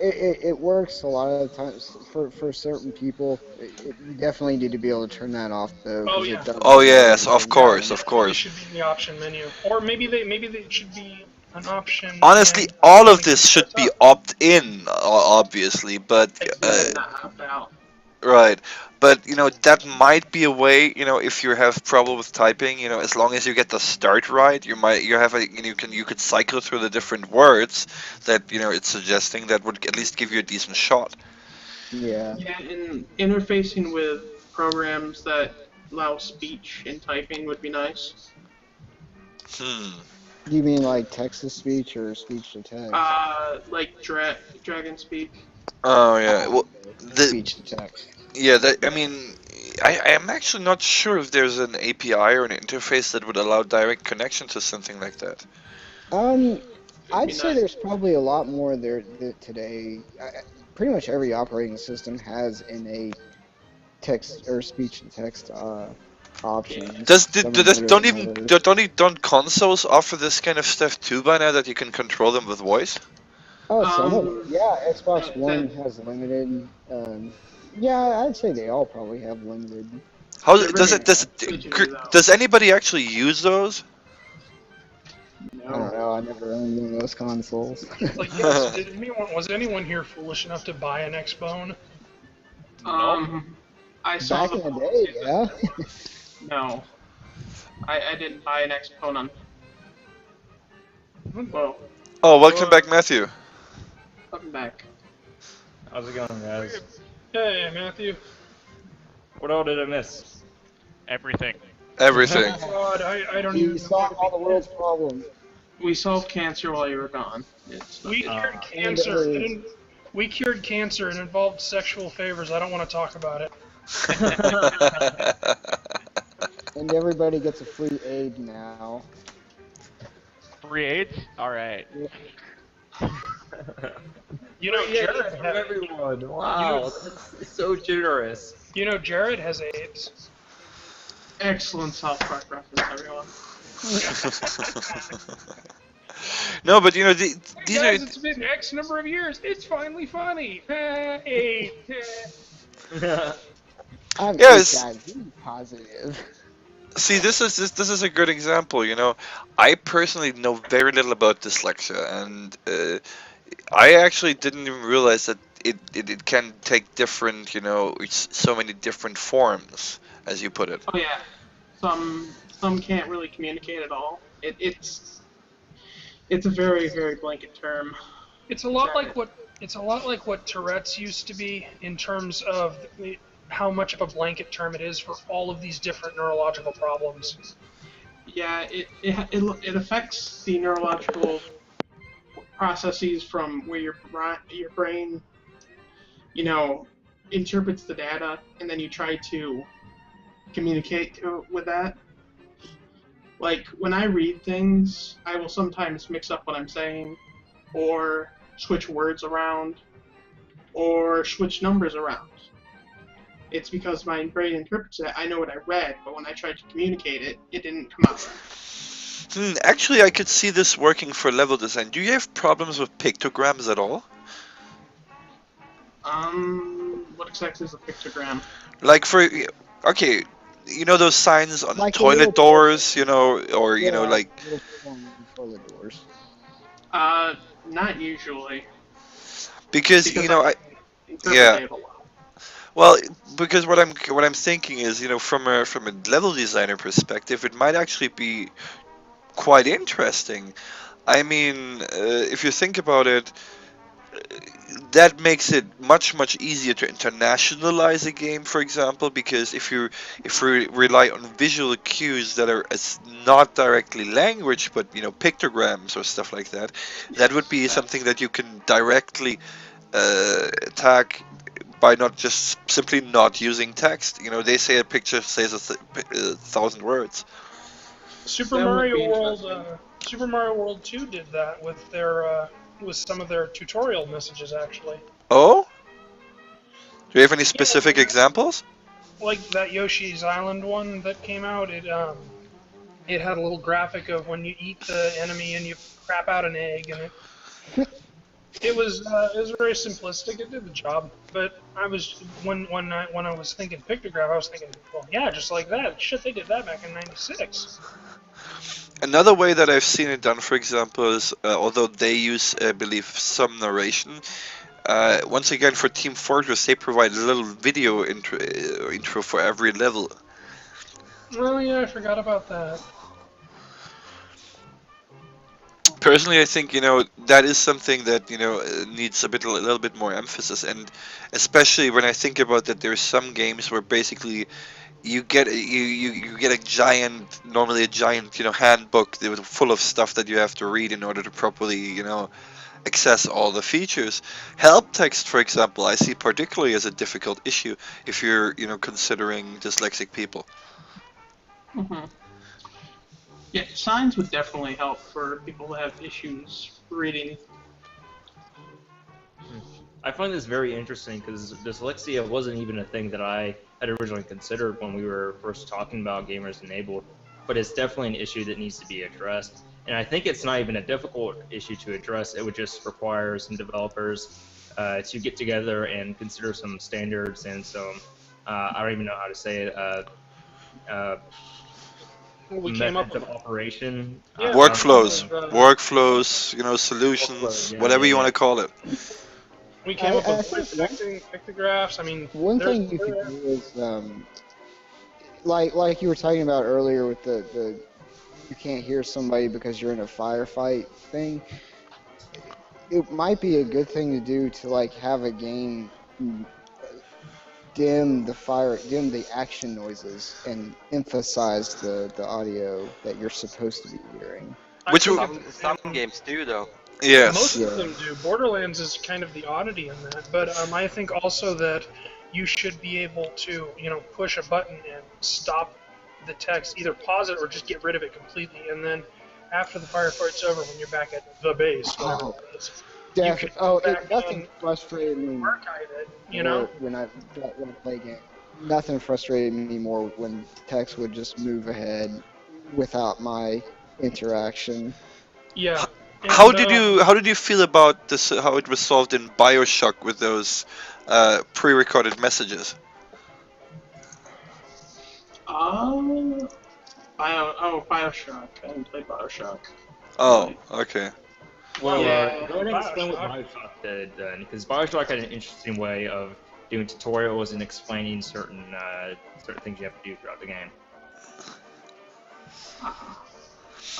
It works a lot of the times for certain people. You definitely need to be able to turn that off though, Oh, because yeah. it does. Oh yes, of Yeah, course, it of course. should be in the option menu, or maybe they should be an option. Honestly, all of this should be opt-in, obviously, but not opt out. right. But that might be a way. If you have trouble with typing, as long as you get the start right, you could cycle through the different words that it's suggesting. That would at least give you a decent shot. Yeah. Yeah, and interfacing with programs that allow speech and typing would be nice. You mean like text to speech or speech to text? Like Dragon Speak. Oh yeah. Well, speech to text. yeah. I mean, I am actually not sure if there's an API or an interface that would allow direct connection to something like that. I'd say there's probably a lot more there today. Pretty much every operating system has innate text or speech to text options. Don't consoles offer this kind of stuff too by now, that you can control them with voice? Oh, some of them. Yeah, Xbox One has limited. Yeah, I'd say they all probably have limited. Does anybody actually use those? I don't know. I never owned one of those consoles. Was anyone here foolish enough to buy an Xbone? I saw back in the day, yeah. No, I didn't buy an Xbone. Whoa. Oh, welcome back, Matthew. Welcome back. How's it going, guys? Hey, Matthew. What all did I miss? Everything. Everything. Oh, God, I don't You even solved all the world's problems. We solved cancer while you were gone. We cured cancer. We cured cancer. It involved sexual favors. I don't want to talk about it. And everybody gets a free aid now. Free AIDS? Alright. Jared from everyone. Wow, that's so generous. Jared has AIDS. Excellent South Park reference, everyone. No, but you know, Hey these are guys, it's been X number of years. It's finally funny. Eight. I'm 8, yes. guys. Be positive. See, this is a good example. You know, I personally know very little about dyslexia, and I actually didn't even realize that it can take different, you know, so many different forms, as you put it. Oh yeah, some can't really communicate at all. It's a very very blanket term. It's a lot like what Tourette's used to be in terms of how much of a blanket term it is for all of these different neurological problems. Yeah, it affects the neurological processes from where your brain, you know, interprets the data, and then you try to communicate with that. Like when I read things, I will sometimes mix up what I'm saying, or switch words around, or switch numbers around. It's because my brain interprets it. I know what I read, but when I tried to communicate it, it didn't come out right. Actually, I could see this working for level design. Do you have problems with pictograms at all? What exactly is a pictogram? Like for, okay, you know those signs on Like a little toilet doors, you know, or you know, yeah, like little on toilet doors. Not usually, because because you I know, can I interpret yeah. data well. Well, because what I'm thinking is, you know, from a level designer perspective, it might actually be quite interesting. I mean, if you think about it, that makes it much easier to internationalize a game, for example, because if we rely on visual cues that are as not directly language, but you know, pictograms or stuff like that, that would Yes, be that. something that you can directly attack by not just simply not using text. You know, they say a picture says a thousand words. Super That would Mario be World, interesting. Super Mario World 2 did that with some of their tutorial messages actually. Oh, do you have any Yeah, specific examples? like that Yoshi's Island one that came out. It had a little graphic of when you eat the enemy and you crap out an egg, and it was very simplistic. It did the job, but I was one night when I was thinking pictograph, I was thinking, well, yeah, just like that. Shit, they did that back in '96. Another way that I've seen it done, for example, is although they use, I believe, some narration. Once again, for Team Fortress, they provide a little video intro for every level. Oh yeah, I forgot about that. Personally, I think, you know, that is something that, you know, needs a little bit more emphasis, and especially when I think about that, there's some games where basically you get a giant, normally a giant, you know, handbook full of stuff that you have to read in order to properly, you know, access all the features. Help text, for example, I see particularly as a difficult issue if you're, you know, considering dyslexic people. Hmm. Yeah, signs would definitely help for people who have issues reading. I find this very interesting because dyslexia wasn't even a thing that I had originally considered when we were first talking about gamers enabled, but it's definitely an issue that needs to be addressed. And I think it's not even a difficult issue to address. It would just require some developers to get together and consider some standards and some, I don't even know how to say it, uh, We came up methods with of operation. yeah, I we don't came up Workflows, with workflows, you know, workflows. solutions, Yeah, whatever yeah, you want yeah. to call it. we came up with I think voice acting, pictographs. I mean, one thing you could do is like you were talking about earlier with the you can't hear somebody because you're in a firefight thing. It might be a good thing to do to like have a game dim the action noises and emphasize the audio that you're supposed to be hearing. I Which, think Some games do though. most yes. of Yeah. them do. Borderlands is kind of the oddity in that, but I think also that you should be able to, push a button and stop the text, either pause it or just get rid of it completely, and then after the firefight's over, when you're back at the base, whatever Oh, that is, you can definitely. go Oh, back nothing in, frustrated me archive it, more when I play games. Nothing frustrated me more when text would just move ahead without my interaction. Yeah. And how did you feel about this? How it was solved in Bioshock with those pre-recorded messages? Uh, Bioshock. I didn't play Bioshock. Oh, Really. okay. Well, yeah, go ahead and explain what Bioshock. Bioshock did then, because Bioshock had an interesting way of doing tutorials and explaining certain things you have to do throughout the game.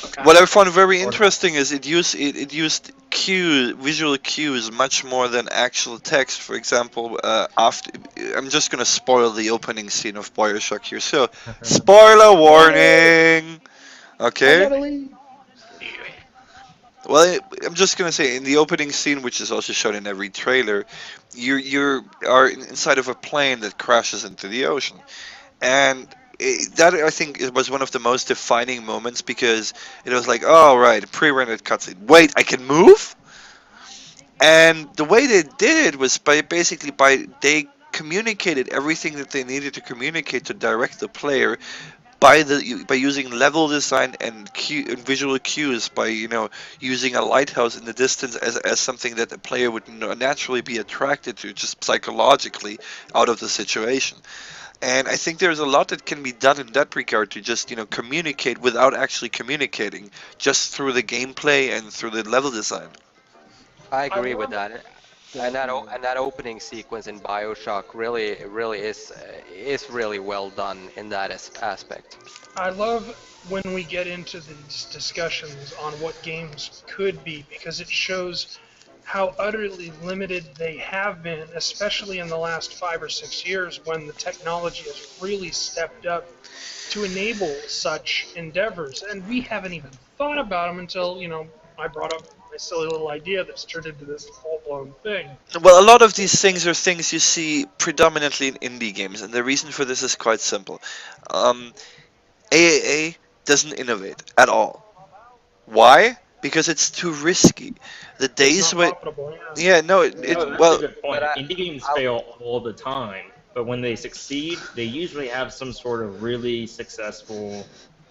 Okay. What I found very Or interesting is it used visual cues much more than actual text. For example, after I'm just gonna spoil the opening scene of Bioshock here. So, spoiler warning. I Okay. gotta leave. Just kidding. Well, I'm just gonna say in the opening scene, which is also shown in every trailer, you are inside of a plane that crashes into the ocean, and that I think it was one of the most defining moments because it was like, oh right, pre-rendered cutscene. Wait, I can move, and the way they did it was by basically by they communicated everything that they needed to communicate to direct the player by using level design and visual cues by using a lighthouse in the distance as something that the player would naturally be attracted to just psychologically out of the situation. And I think there's a lot that can be done in that regard to just communicate without actually communicating, just through the gameplay and through the level design. I I agree with love that. Definitely. And that opening sequence in BioShock really is really well done in that aspect. I love when we get into these discussions on what games could be because it shows how utterly limited they have been, especially in the last 5 or 6 years when the technology has really stepped up to enable such endeavors. And we haven't even thought about them until, I brought up my silly little idea that's turned into this full blown thing. Well, a lot of these things are things you see predominantly in indie games, and the reason for this is quite simple. Um, AAA doesn't innovate at all. Why? Because it's too risky. The It's days not when, profitable, yeah. yeah, no, oh, that's a well, good But point. Indie games I, fail all the time, but when they succeed, they usually have some sort of really successful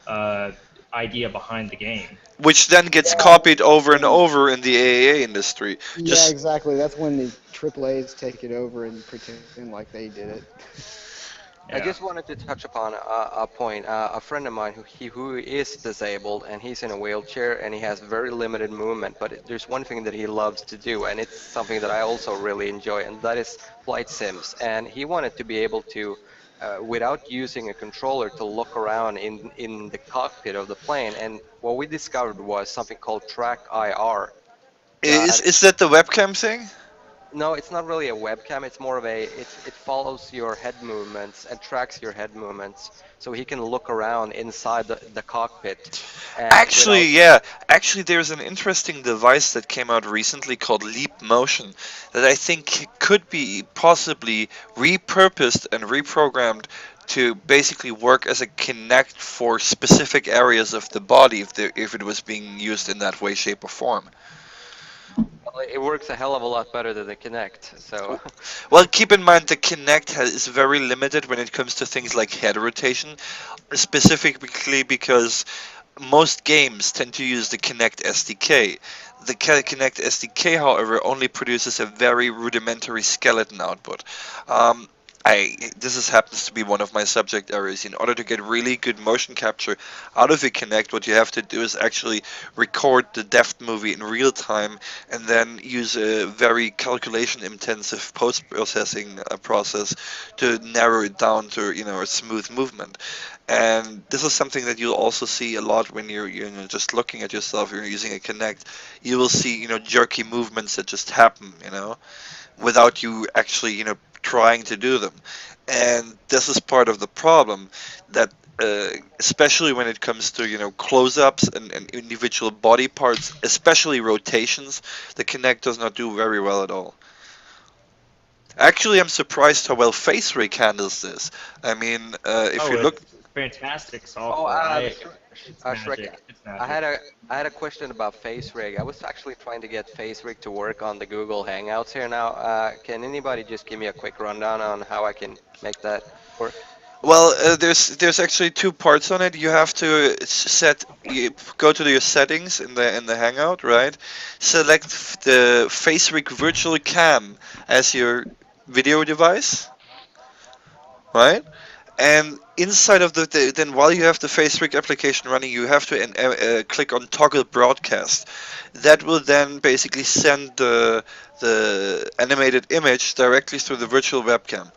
uh, idea behind the game. which then gets Yeah, copied over and when over in the AAA industry. yeah, Just exactly. That's when the AAAs take it over and pretend like they did it. I Yeah. just wanted to touch upon a point. A friend of mine who is disabled and he's in a wheelchair and he has very limited movement, but there's one thing that he loves to do, and it's something that I also really enjoy, and that is flight sims. And he wanted to be able to, without using a controller, to look around in the cockpit of the plane. And what we discovered was something called Track IR. That is that the webcam thing? No, it's not really a webcam. It's more of it follows your head movements and tracks your head movements, so he can look around inside the cockpit, and Actually, without. yeah. Actually, there's an interesting device that came out recently called Leap Motion that I think could be possibly repurposed and reprogrammed to basically work as a Kinect for specific areas of the body if it was being used in that way, shape, or form. Well, it works a hell of a lot better than the Kinect. So Well, keep in mind the Kinect is very limited when it comes to things like head rotation, specifically because most games tend to use the Kinect SDK. The Kinect SDK, however, only produces a very rudimentary skeleton output. Um, happens to be one of my subject areas. In order to get really good motion capture out of a Kinect, what you have to do is actually record the depth movie in real time and then use a very calculation intensive post processing process to narrow it down to a smooth movement. And this is something that you'll also see a lot when you're just looking at yourself. You're using a Kinect. You will see jerky movements that just happen without you actually trying to do them. And this is part of the problem that especially when it comes to close-ups and individual body parts, especially rotations, the Kinect does not do very well at all. Actually, I'm surprised how well Face Rig handles this. I mean, if Oh, you look, it's fantastic oh, software. It's Shrek, magic. It's I magic. had a I had a question about FaceRig. I was actually trying to get FaceRig to work on the Google Hangouts here now. Can anybody just give me a quick rundown on how I can make that work? Well, there's actually two parts on it. You have to go to your settings in the Hangout, right? Select the FaceRig Virtual Cam as your video device, right? And inside of then while you have the FaceRig application running, you have to click on Toggle Broadcast. That will then basically send the animated image directly through the virtual webcam.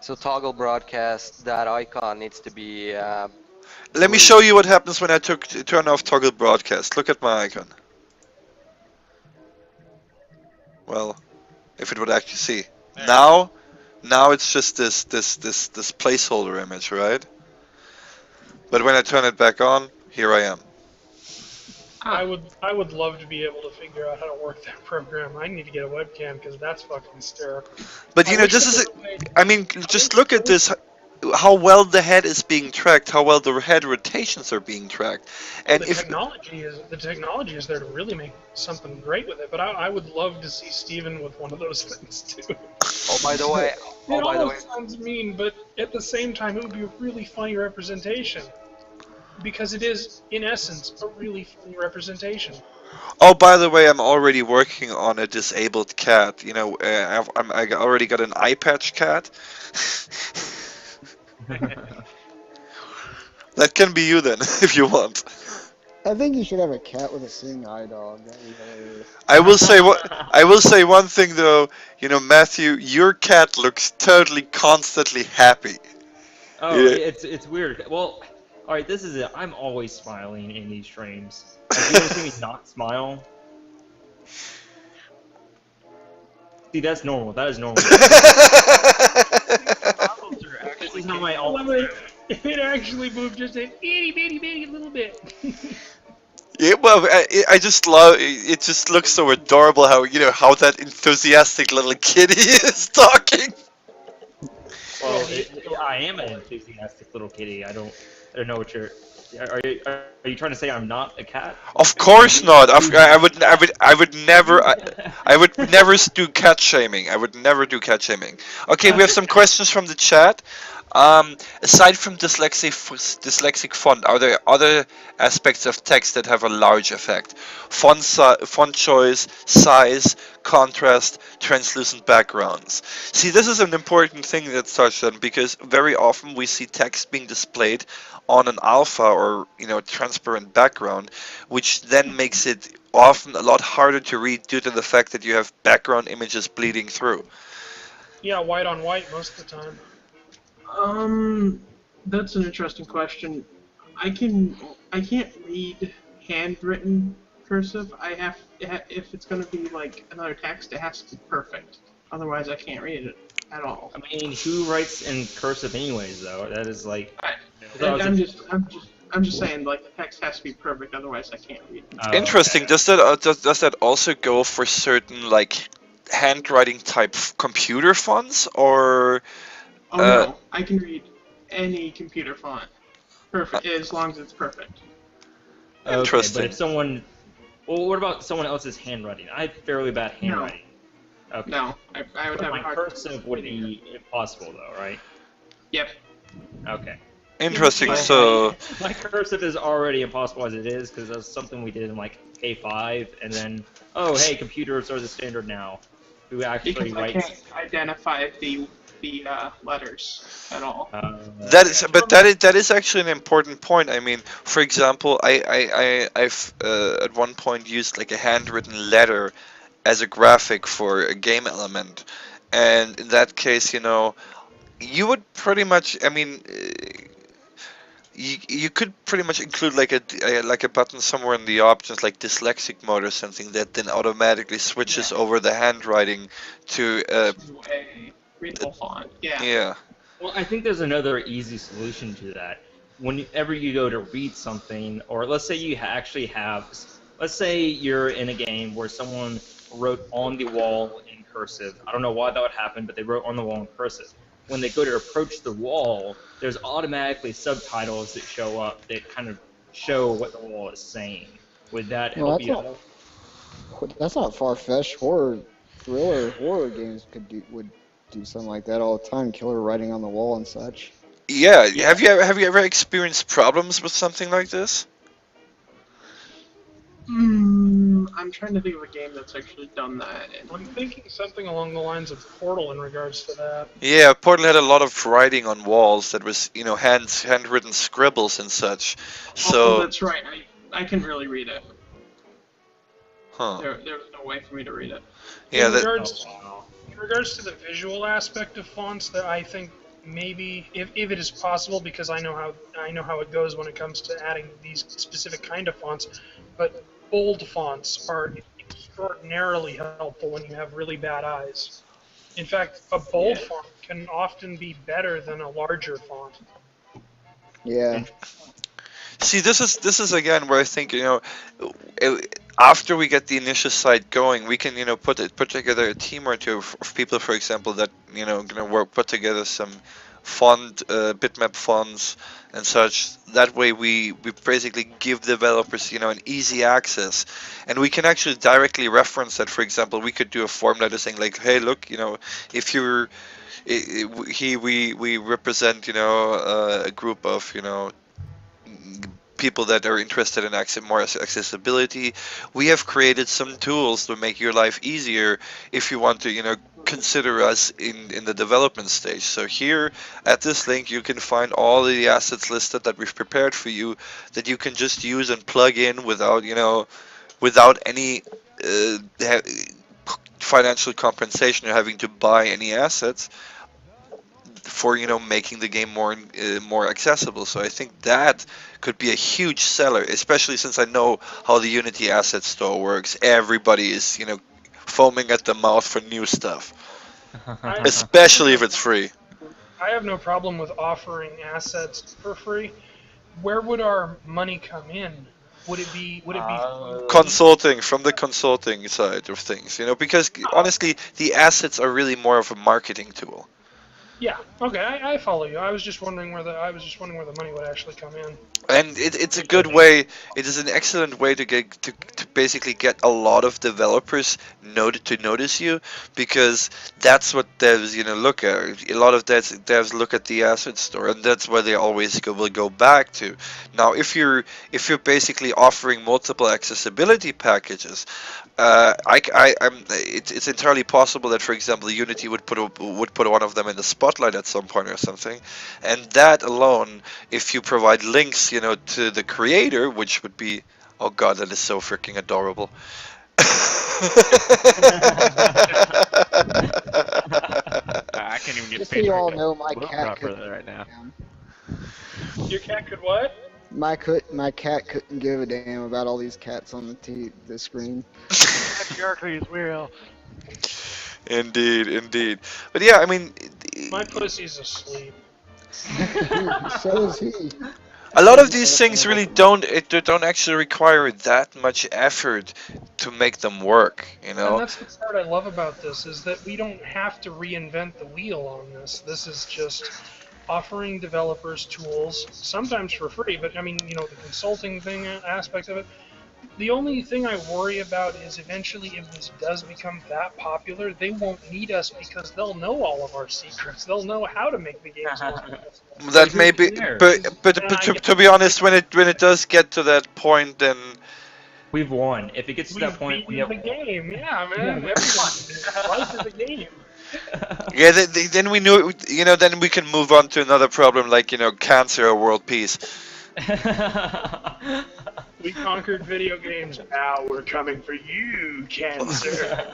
So toggle broadcast, that icon needs to be Let me blue. show you what happens when I turn off Toggle Broadcast. Look at my icon. Well, if it would actually see. There you go. Now it's just this placeholder image, right? But when I turn it back on, here I am. I would love to be able to figure out how to work that program. I need to get a webcam because that's fucking hysterical. But I you know, wish this there is, was a way. I mean, just look at this, how well the head is being tracked, how well the head rotations are being tracked. Well, And if, the technology is there to really make something great with it. But I would love to see Steven with one of those things too. Oh, by the way, It almost sounds mean, but at the same time, it would be a really funny representation. Because it is, in essence, a really funny representation. oh, by the way, I'm already working on a disabled cat. You know, I already got an eye patch cat. That can be you then, if you want. I think you should have a cat with a seeing eye dog. That'd be hilarious. I will say one thing though. You know, Matthew, your cat looks totally constantly happy. Oh, Yeah. it's weird. Well, all right, this is it. I'm always smiling in these streams. Like, you ever see me not smile? See, that's normal. That is normal. This is how my Well, it actually moved just an itty bitty bitty little bit. Yeah, well, I just love it. Just looks so adorable how how that enthusiastic little kitty is talking. Well, I am an enthusiastic little kitty. I don't know what you're. Are you trying to say I'm not a cat? Of course not. I would never, I would never do cat shaming. I would never do cat shaming. Okay, we have some questions from the chat. Aside from dyslexic font, are there other aspects of text that have a large effect? Font choice, size, contrast, translucent backgrounds. See, this is an important thing that's touched on because very often we see text being displayed on an alpha or transparent background, which then makes it often a lot harder to read due to the fact that you have background images bleeding through. Yeah, white on white most of the time. That's an interesting question. I can't read handwritten cursive. If it's gonna be like another text, it has to be perfect. Otherwise, I can't read it at all. I mean, who writes in cursive anyways, though? That is like. I'm just saying, like the text has to be perfect. Otherwise, I can't read it. Interesting. Does that also go for certain like handwriting type computer fonts or? Oh no, I can read any computer font, perfect as long as it's perfect. Interesting. Okay, but if someone, well, what about someone else's handwriting? I have fairly bad handwriting. No. Okay. No, I would But have my a hard cursive would be impossible, though, right? Yep. Okay. Interesting. So my cursive is already impossible as it is because that's something we did in like K5, and then hey, computers are the standard now. Who actually Because I writes? can't identify the letters at all. that is actually an important point. I mean, for example, I've at one point used like a handwritten letter as a graphic for a game element, and in that case, you would pretty much. I mean. You could pretty much include like a button somewhere in the options like dyslexic mode or something that then automatically switches over the handwriting to To a readable font. yeah. Well, I think there's another easy solution to that. Whenever you go to read something, or let's say you actually have, let's say you're in a game where someone wrote on the wall in cursive. I don't know why that would happen, but they wrote on the wall in cursive. When they go to approach the wall, there's automatically subtitles that show up that kind of show what the wall is saying. Would that help you out? That's not far-fetched. Horror games would do something like that all the time. Killer writing on the wall and such. Yeah, Yeah. have you ever experienced problems with something like this? I'm trying to think of a game that's actually done that. I'm thinking something along the lines of Portal in regards to that. Yeah, Portal had a lot of writing on walls that was, handwritten scribbles and such. Oh, So, that's right. I couldn't really read it. huh. There was no way for me to read it. Yeah, In that Oh regards wow. in regards to the visual aspect of fonts, that I think maybe if it is possible, because I know how it goes when it comes to adding these specific kind of fonts, but bold fonts are extraordinarily helpful when you have really bad eyes. In fact, a bold Yeah. font can often be better than a larger font. Yeah. See, this is again where I think after we get the initial site going, we can put together a team or two of people, for example, that gonna put together some bitmap fonts and such. That way, we basically give developers an easy access, and we can actually directly reference that. For example, we could do a form letter saying like, hey, look, if you're he we represent a group of people that are interested in more accessibility. We have created some tools to make your life easier if you want to, consider us in the development stage. So here at this link, you can find all the assets listed that we've prepared for you that you can just use and plug in without, without any financial compensation or having to buy any assets for making the game more accessible. So I think that could be a huge seller, especially since I know how the Unity Asset Store works. Everybody is foaming at the mouth for new stuff, I have especially no if it's free. I have no problem with offering assets for free. Where would our money come in? Would it be from the Consulting from the consulting side of things, because oh, honestly, the assets are really more of a marketing tool. yeah, okay, I follow you. I was just wondering where the money would actually come in. And it's a Which I good think. way. It is an excellent way to get to basically get a lot of developers to notice you, because that's what devs look at. A lot of devs look at the asset store, and that's where they always will go back to. Now, if you're basically offering multiple accessibility packages, it's entirely possible that, for example, Unity would put one of them in the spotlight at some point or something, and that alone, if you provide links, to the creator, which would be, oh god, that is so freaking adorable. I can't even get Just so space you for all a know, my little cat drop for couldn't that right give now. a damn. Your cat could what? My cat couldn't give a damn about all these cats on the screen. Patriarchy is real. Indeed, indeed. But yeah, I mean, My pussy's asleep. So is he. a lot of these things really they don't actually require that much effort to make them work, And that's the part I love about this is that we don't have to reinvent the wheel on this. This is just offering developers tools, sometimes for free, but I mean, the consulting thing aspect of it. The only thing I worry about is eventually if this does become that popular, they won't need us because they'll know all of our secrets. They'll know how to make the games more accessible. Well, That who may be, cares? but I to be honest, when it does get to that point, then We've won. If it gets to that We've point, we beaten have. the game. Yeah, Yeah, man. we Everyone. Life is a game. yeah, then we knew, then we can move on to another problem like cancer or world peace. won. We conquered video games. Now we're coming for you, cancer.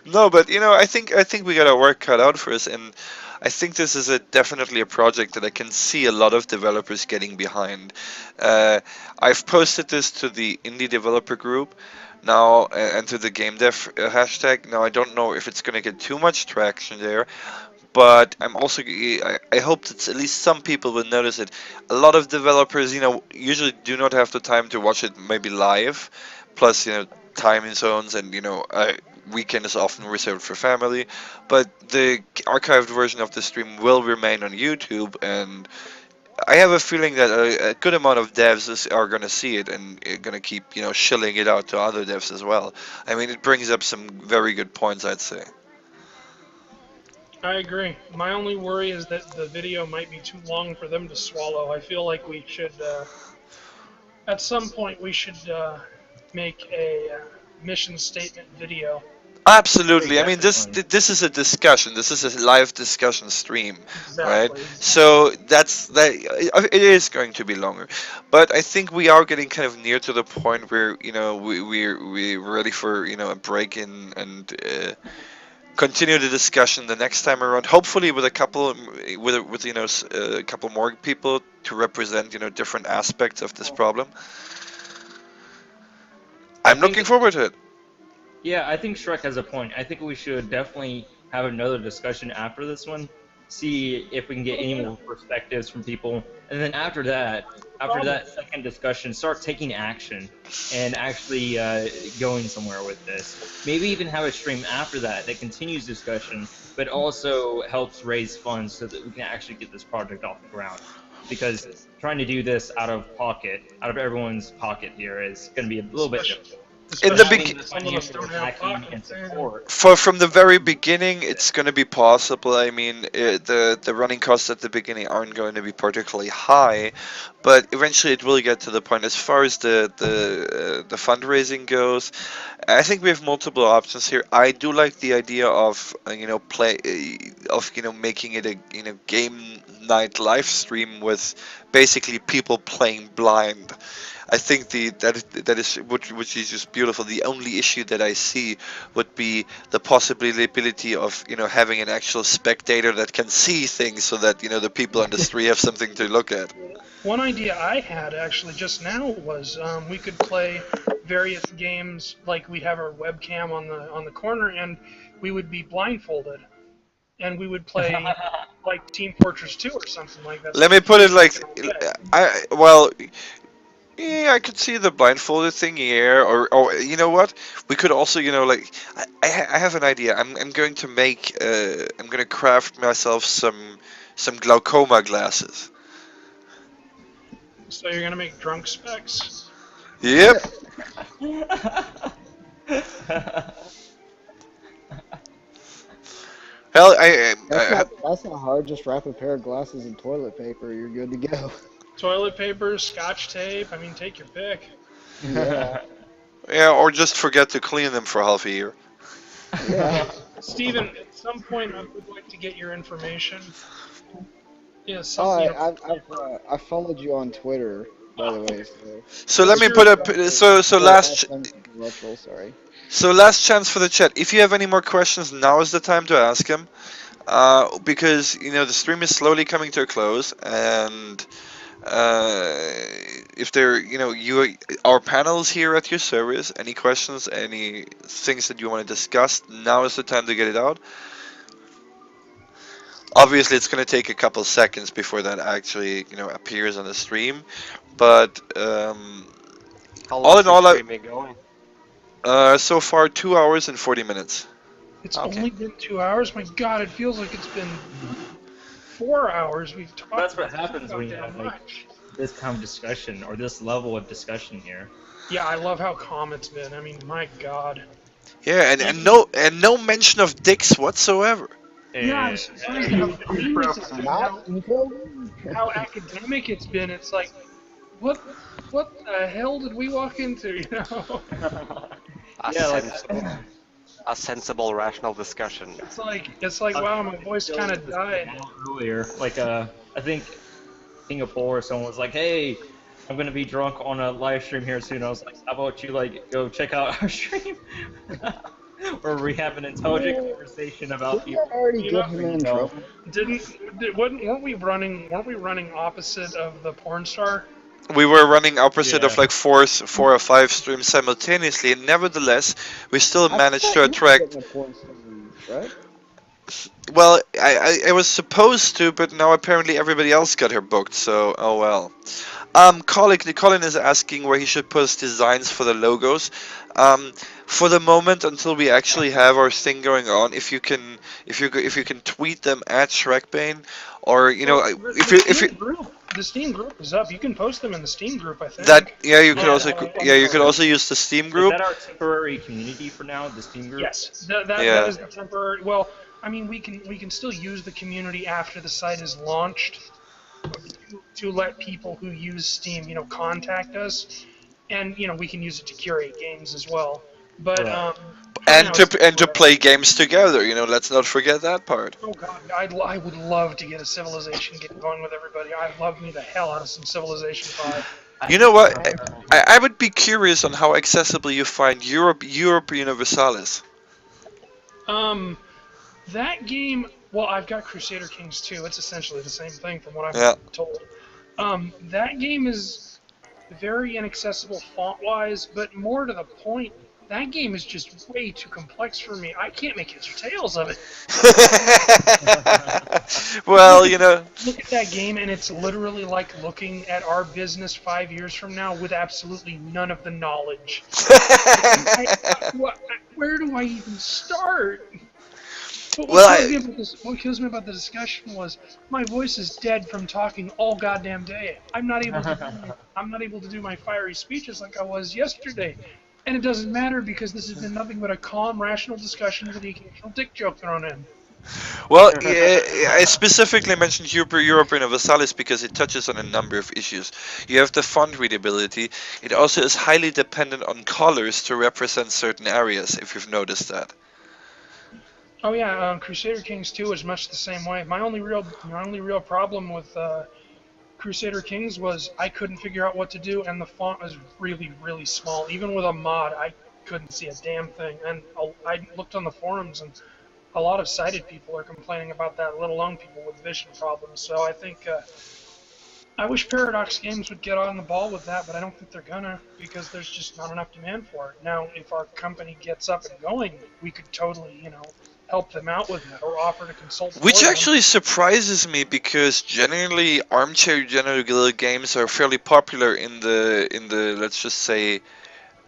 No, but I think we got our work cut out for us, and I think this is definitely a project that I can see a lot of developers getting behind. Uh, I've posted this to the indie developer group now, and to the game dev hashtag. Now I don't know if it's gonna get too much traction there, but I hope that at least some people will notice it. A lot of developers, usually do not have the time to watch it maybe live. Plus, time zones, and weekend is often reserved for family. But the archived version of the stream will remain on YouTube, and I have a feeling that a good amount of devs are gonna see it and gonna keep shilling it out to other devs as well. I mean, it brings up some very good points, I'd say. I agree. My only worry is that the video might be too long for them to swallow. I feel like we should, at some point, we should make a mission statement video. Absolutely. I mean, Definitely. this is a discussion. This is a live discussion stream, right? Exactly. So it is going to be longer, but I think we are getting kind of near to the point where we're ready for a break in and continue the discussion the next time around. Hopefully with a couple with a couple more people to represent different aspects of this problem. I I'm looking think forward to it. Yeah, I think Shrek has a point. I think we should definitely have another discussion after this one, see if we can get any more perspectives from people, and then after that second discussion, start taking action and actually going somewhere with this. Maybe even have a stream after that that continues discussion, but also helps raise funds so that we can actually get this project off the ground. Because trying to do this out of everyone's pocket here, is going to be a little bit difficult. In the Especially big, some of us don't have Backing and pockets. support. from the very beginning, it's going to be possible. I mean, the running costs at the beginning aren't going to be particularly high, but eventually it will get to the point. As far as the fundraising goes, I think we have multiple options here. I do like the idea of making it a game night live stream with basically people playing blind. I think that is which is just beautiful. The only issue that I see would be the possibility of having an actual spectator that can see things, so that the people on the street have something to look at. One idea I had actually just now was we could play various games like we have our webcam on the corner, and we would be blindfolded, and we would play like Team Fortress 2 or something like that. Let me put it like, yeah, I could see the blindfolded thing here, or you know what? We could also, like, I have an idea. I'm going to I'm going to craft myself some glaucoma glasses. So you're gonna make drunk specs? Yep. Hell, That's not hard. Just wrap a pair of glasses in toilet paper. You're good to go. Toilet paper, scotch tape. I mean, take your pick. Yeah. yeah, or just forget to clean them for half a year. Yeah. Steven, at some point I would like to get your information. Yeah, I followed you on Twitter, by the way. So let me put up. Sorry. So last chance for the chat. If you have any more questions, now is the time to ask them. Because the stream is slowly coming to a close, and if there, our panel is here at your service. Any questions, any things that you want to discuss, now is the time to get it out. Obviously, it's going to take a couple seconds before that actually, appears on the stream. But How all long in all, is the stream been going? so far 2 hours and 40 minutes. It's only been 2 hours? My god, it feels like it's been 4 hours we've talked. That's what happens about when you that have like much. this kind of discussion or this level of discussion here. Yeah, I love how calm it's been. I mean, my god. Yeah, and no mention of dicks whatsoever. Yeah, I'm surprised how serious it's been, how academic it's been. It's like, what the hell did we walk into, you know? A sensible, rational discussion. It's like, wow, my voice kind of died. Earlier, like I think Singapore or someone was like, hey, I'm gonna be drunk on a live stream here soon. I was like, how about you like go check out our stream? Where we have an intelligent conversation about people. Already get him in trouble. Weren't we running opposite of the porn star? We were running opposite of like four or five streams simultaneously, and nevertheless, we still managed to attract. Right? Well, I was supposed to, but now apparently everybody else got her booked. So oh well. Colin is asking where he should post designs for the logos. For the moment, until we actually have our thing going on, if you can tweet them at Shrekbane, or The Steam group is up. You can post them in the Steam group, I think. You could also use the Steam group. Is that our temporary community for now? The Steam group. Yes, that is the temporary. Well, I mean, we can still use the community after the site is launched to let people who use Steam, contact us, and we can use it to curate games as well. But Right. for now, it's And to play games together. Let's not forget that part. oh god, I would love to get a Civilization game going with everybody. I love me the hell out of some Civilization 5. You know what? I would be curious on how accessible you find Europe Universalis. That game. Well, I've got Crusader Kings 2. It's essentially the same thing from what Yeah. I'm told. That game is very inaccessible font-wise, but more to the point, that game is just way too complex for me. I can't make heads or tails of it. Well, Look at that game, and it's literally like looking at our business 5 years from now with absolutely none of the knowledge. Where do I even start? But what kills me about the discussion was my voice is dead from talking all goddamn day. I'm not able to do my fiery speeches like I was yesterday. And it doesn't matter because this has been nothing but a calm, rational discussion with the occasional dick joke thrown in. Well, I specifically mentioned Europe Universalis because it touches on a number of issues. You have the font readability. It also is highly dependent on colors to represent certain areas, if you've noticed that. Oh yeah, Crusader Kings 2 is much the same way. My only real problem with Crusader Kings was I couldn't figure out what to do, and the font was really, really small. Even with a mod, I couldn't see a damn thing. And I looked on the forums, and a lot of sighted people are complaining about that, let alone people with vision problems. So I think I wish Paradox Games would get on the ball with that, but I don't think they're gonna because there's just not enough demand for it. Now, if our company gets up and going, we could totally, help them out with that or offer to consult. Which for them. actually surprises me because generally armchair general games are fairly popular in the let's just say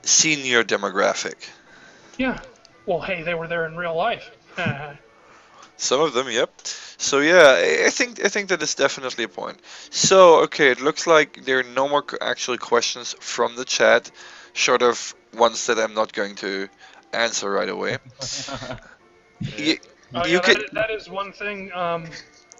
senior demographic. Yeah. Well, hey, they were there in real life. Some of them, yep. So yeah, I think that is definitely a point. So okay, it looks like there are no more actual questions from the chat, short of ones that I'm not going to answer right away. That is one thing.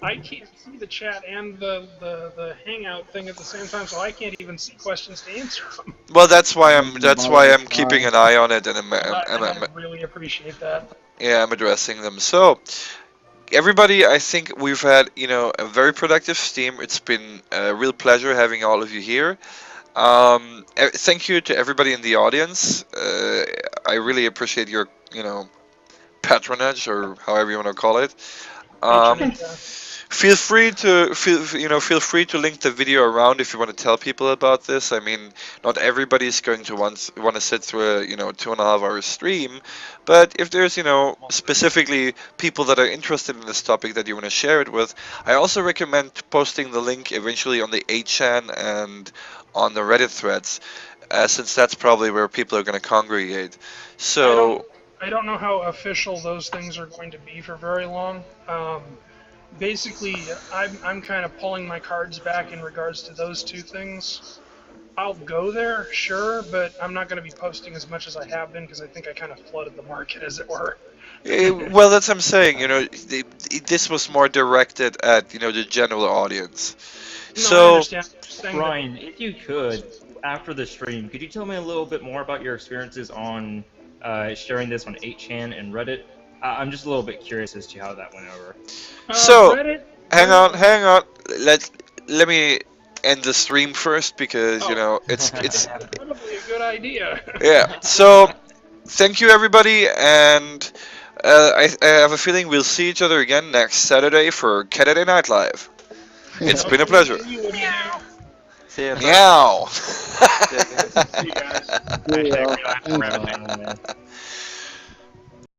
I can't see the chat and the hangout thing at the same time, so I can't even see questions to answer them. Well, that's why I'm keeping an eye on it, and I really appreciate that. yeah, I'm addressing them. So, everybody, I think we've had a very productive Steam. It's been a real pleasure having all of you here. Thank you to everybody in the audience. I really appreciate your patronage, or however you want to call it. Feel free to link the video around if you want to tell people about this. I mean, not everybody's going to want to sit through a 2.5 hour stream, but if there's specifically people that are interested in this topic that you want to share it with, I also recommend posting the link eventually on the 8chan and on the Reddit threads, since that's probably where people are going to congregate. So I don't know how official those things are going to be for very long. Basically, I'm kind of pulling my cards back in regards to those two things. I'll go there, sure, but I'm not going to be posting as much as I have been because I think I kind of flooded the market, as it were. Well, that's what I'm saying. This was more directed at the general audience. No, so, I understand. Ryan, if you could, after the stream, could you tell me a little bit more about your experiences on sharing this on 8chan and Reddit? I'm just a little bit curious as to how that went over. Reddit, hang on. Let me end the stream first because it's probably a good idea. Yeah. So, thank you everybody, and I have a feeling we'll see each other again next Saturday for Saturday Night Live. It's been a pleasure. See you. Meow. See you guys. Yeah. Hashtag